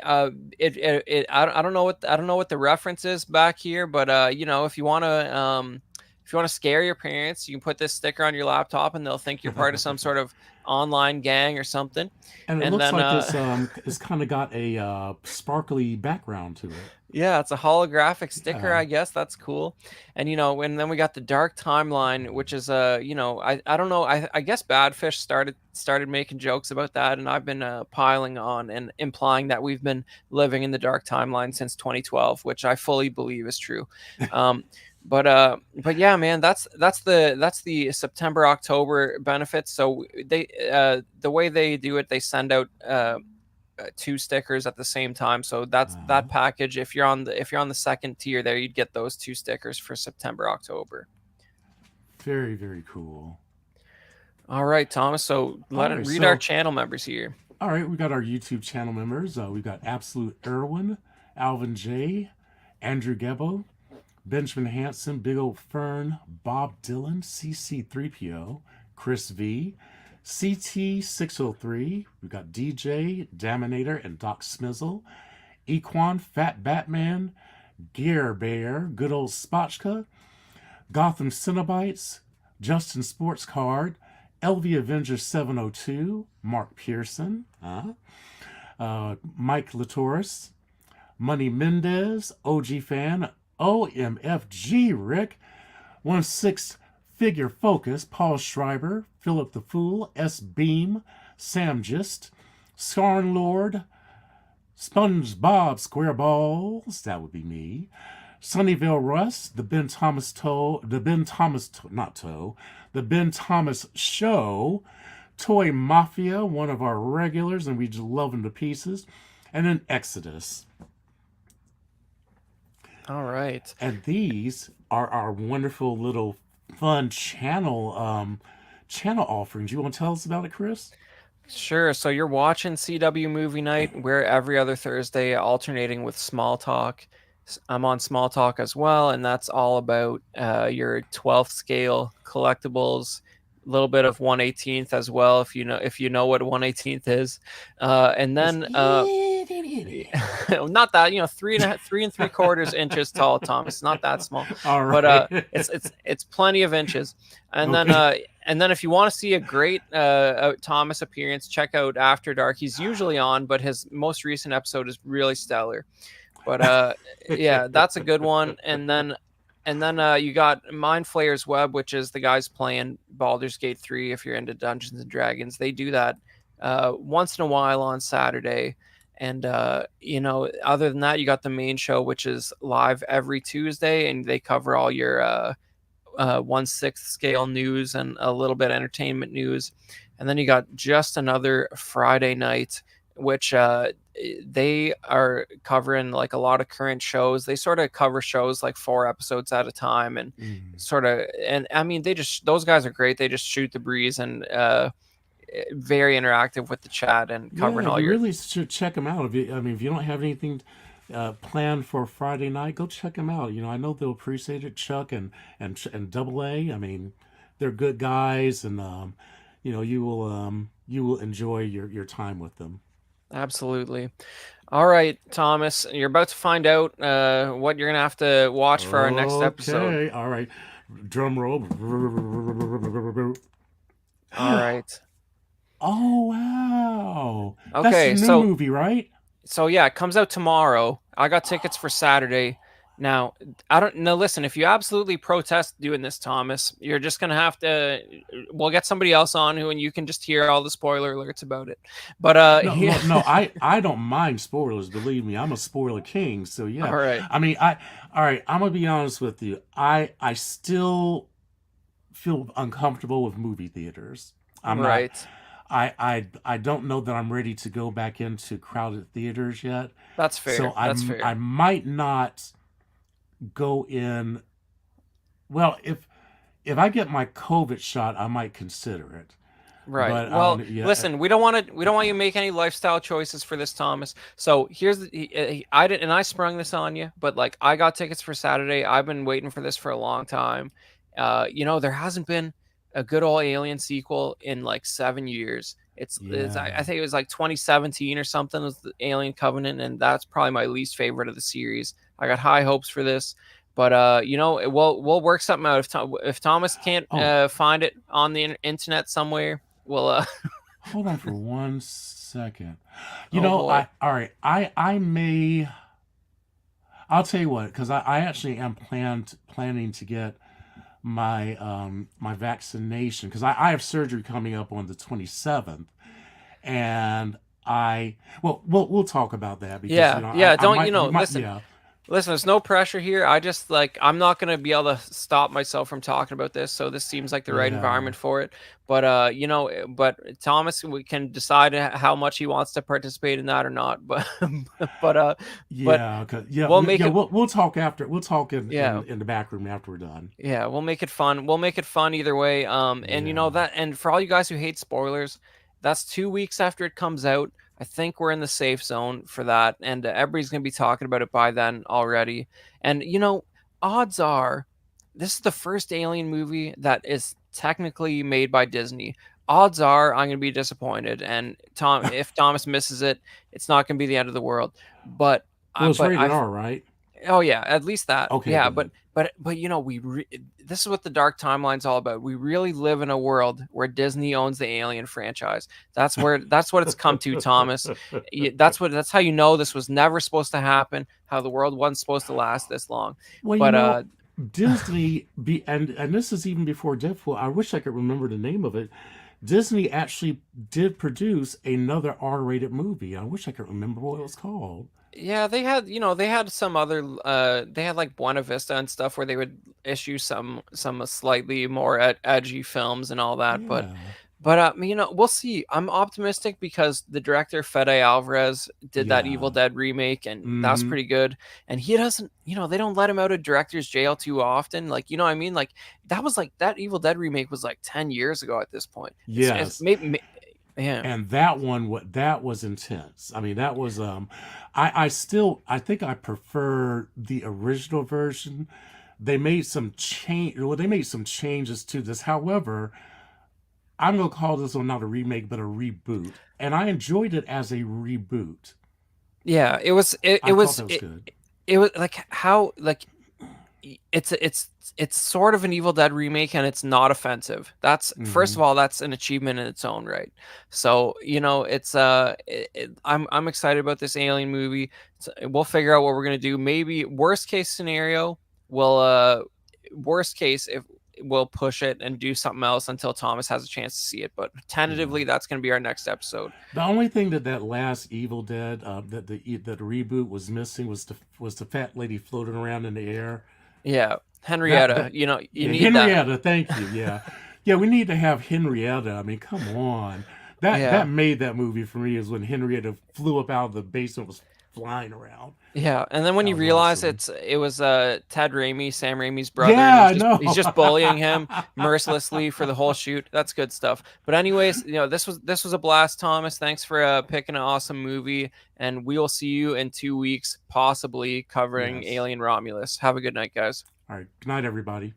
S1: I don't know what the reference is back here, but you know, if you want to scare your parents, you can put this sticker on your laptop and they'll think you're part of some sort of online gang or something.
S2: And it
S1: And
S2: looks
S1: then
S2: like it's kind of got a sparkly background to it.
S1: yeah, it's a holographic sticker,
S2: Yeah.
S1: I guess. That's cool. And you know, and then we got the Dark Timeline, which is you know, I don't know, I guess Badfish started making jokes about that, and I've been piling on and implying that we've been living in the Dark Timeline since 2012, which I fully believe is true. Um but yeah, man, that's the September October benefits. So they the way they do it, they send out 2 stickers at the same time. So that's that package. If you're on the second tier there, you'd get those 2 stickers for September, October.
S2: Very, very cool.
S1: All right, Thomas. So
S2: All right,
S1: read our
S2: so
S1: channel members here.
S2: all right, we got our YouTube channel members. We've got Absolute Irwin, Alvin J, Andrew Gebbo, Benjamin Hanson, Big Old Fern, Bob Dylan, CC3PO, Chris V, CT603. We've got DJ, Daminator, and Doc Smizzle, Equan, Fat Batman, Gear Bear, Good Old Spotchka, Gotham Cinnabites, Justin Sports Card, LV Avenger 702, Mark Pearson, Mike Latoris, Money Mendez, OG Fan, OMFG Rick, 1/6 Figure Focus, Paul Schreiber, Philip the Fool, S Beam, Sam Gist, Scarn Lord, SpongeBob Squareballs, that would be me, Sunnyvale Russ, the Ben Thomas Show, Toy Mafia, one of our regulars, and we just love him to pieces, and then Exodus.
S1: All right.
S2: And these are our wonderful little fun channel offerings. You want to tell us about it, Chris?
S1: Sure. So you're watching CW Movie Night. We're every other Thursday, alternating with Small Talk. I'm on Small Talk as well, and that's all about your 12th scale collectibles. A little bit of 1/18th as well, if you know what 1/18th is, and then not that, you know, 3 3/4 inches tall, Thomas. Not that small,
S2: All right.
S1: but it's plenty of inches. And then if you want to see a great Thomas appearance, check out After Dark. He's usually on, but his most recent episode is really stellar. But yeah, that's a good one. And then you got Mind Flayer's Web, which is the guys playing Baldur's Gate 3. If you're into Dungeons and Dragons, they do that once in a while on Saturday. And you know, other than that, you got the main show, which is live every Tuesday, and they cover all your 1/6 scale news and a little bit of entertainment news. And then you got Just Another Friday Night, which they are covering like a lot of current shows. They sort of cover shows like 4 episodes at a time, and and I mean, those guys are great. They just shoot the breeze and very interactive with the chat and covering all your.
S2: Really should check them out. If you don't have anything planned for Friday night, go check them out. You know, I know they'll appreciate it. Chuck and Double A. I mean, they're good guys, and you know, you will enjoy your time with them.
S1: Absolutely. All right, Thomas, you're about to find out what you're gonna have to watch for our next episode.
S2: Okay, all right. Drum roll.
S1: All right.
S2: Oh wow, that's the
S1: Okay,
S2: new
S1: so
S2: movie, right?
S1: yeah, it comes out tomorrow. I got tickets for Saturday. Now, I don't know. Listen, if you absolutely protest doing this, Thomas, you're just gonna have to. We'll get somebody else on who, and you can just hear all the spoiler alerts about it. But
S2: No,
S1: yeah.
S2: no, no. I don't mind spoilers. Believe me, I'm a spoiler king. So yeah,
S1: All right,
S2: I mean, I all right. I'm gonna be honest with you. I still feel uncomfortable with movie theaters. I'm not.
S1: right.
S2: I don't know that I'm ready to go back into crowded theaters yet.
S1: That's
S2: So
S1: fair. That's
S2: I
S1: fair.
S2: might not go in. Well, if I get my COVID shot, I might consider it.
S1: Right.
S2: But I
S1: Well,
S2: don't. Yeah.
S1: listen, we don't want to. We don't want you to make any lifestyle choices for this, Thomas. So here's I didn't, and I sprung this on you, but like I got tickets for Saturday. I've been waiting for this for a long time. There hasn't been a good old Alien sequel in like 7 years. I
S2: Yeah.
S1: think it was like 2017 or something was the Alien Covenant, and that's probably my least favorite of the series. I got high hopes for this. But we'll work something out. If Thomas can't
S2: Oh,
S1: find it on the internet somewhere, well,
S2: hold on for 1 second.
S1: oh boy.
S2: I all right. I may. I'll tell you what, because I actually am planning to get my vaccination because I have surgery coming up on the 27th, and we'll talk about that because
S1: Yeah, yeah.
S2: I
S1: Don't
S2: might we might
S1: listen.
S2: yeah
S1: Listen, there's no pressure here. I just like I'm not gonna be able to stop myself from talking about this, so this seems like the right
S2: yeah
S1: environment for it. But but Thomas, we can decide how much he wants to participate in that or not. But but uh, but
S2: yeah okay, yeah
S1: we'll make it.
S2: we'll talk after we'll talk
S1: Yeah,
S2: in the back room after we're done.
S1: yeah, we'll make it fun. We'll make it fun either way. And
S2: Yeah.
S1: and for all you guys who hate spoilers, that's 2 weeks after it comes out. I think we're in the safe zone for that, and everybody's gonna be talking about it by then already. And odds are, this is the first Alien movie that is technically made by Disney. Odds are I'm gonna be disappointed, and if Thomas misses it, it's not gonna be the end of the world. But
S2: Well, it's rated
S1: I
S2: R, right?
S1: Oh yeah, at least that.
S2: Okay,
S1: Yeah,
S2: good.
S1: but this is what the Dark Timeline's all about. We really live in a world where Disney owns the Alien franchise. That's what it's come to, Thomas. That's how you know this was never supposed to happen. How the world wasn't supposed to last this long.
S2: Well,
S1: But
S2: Disney and this is even before Deadpool. I wish I could remember the name of it. Disney actually did produce another R-rated movie. I wish I could remember what it was called.
S1: yeah, they had some other they had like Buena Vista and stuff where they would issue some slightly more edgy films and all that.
S2: Yeah.
S1: But we'll see. I'm optimistic because the director Fede Alvarez did that Evil
S2: Yeah.
S1: Dead remake, and that's
S2: Mm-hmm.
S1: pretty good. And he doesn't, they don't let him out of director's jail too often. Like, you know what I mean? Like that Evil Dead remake was like 10 years ago at this point. It's
S2: Yes.
S1: maybe yeah.
S2: And that one, what that was intense. I mean, that was I think I prefer the original version. They made some change. Well, they made some changes to this. However, I'm gonna call this one not a remake, but a reboot. And I enjoyed it as a reboot.
S1: Yeah, it was it, it
S2: I thought
S1: was
S2: that was good.
S1: it was like how like it's sort of an Evil Dead remake and it's not offensive. That's first
S2: Hmm.
S1: of all, that's an achievement in its own right. So it's I'm excited about this Alien movie. We'll figure out what we're gonna do. Maybe worst case scenario, we'll worst case if we'll push it and do something else until Thomas has a chance to see it. But
S2: Yeah.
S1: tentatively, that's gonna be our next episode.
S2: The only thing that last Evil Dead that the reboot was missing was the fat lady floating around in the air.
S1: Yeah,
S2: That
S1: Henrietta, you
S2: yeah,
S1: need that.
S2: Henrietta. Thank you. Yeah, yeah. We need to have Henrietta. I mean, come on. That
S1: Yeah.
S2: made that movie for me is when Henrietta flew up out of the basement, was flying around.
S1: Yeah, and then when
S2: That
S1: you
S2: was
S1: realize
S2: awesome.
S1: it was Ted Raimi, Sam Raimi's brother, and
S2: Yeah, I know.
S1: he's just bullying him mercilessly for the whole shoot. That's good stuff. But anyways, this was a blast, Thomas. Thanks for picking an awesome movie, and we will see you in 2 weeks, possibly covering
S2: Yes.
S1: Alien Romulus. Have a good night, guys.
S2: All right. Good night, everybody.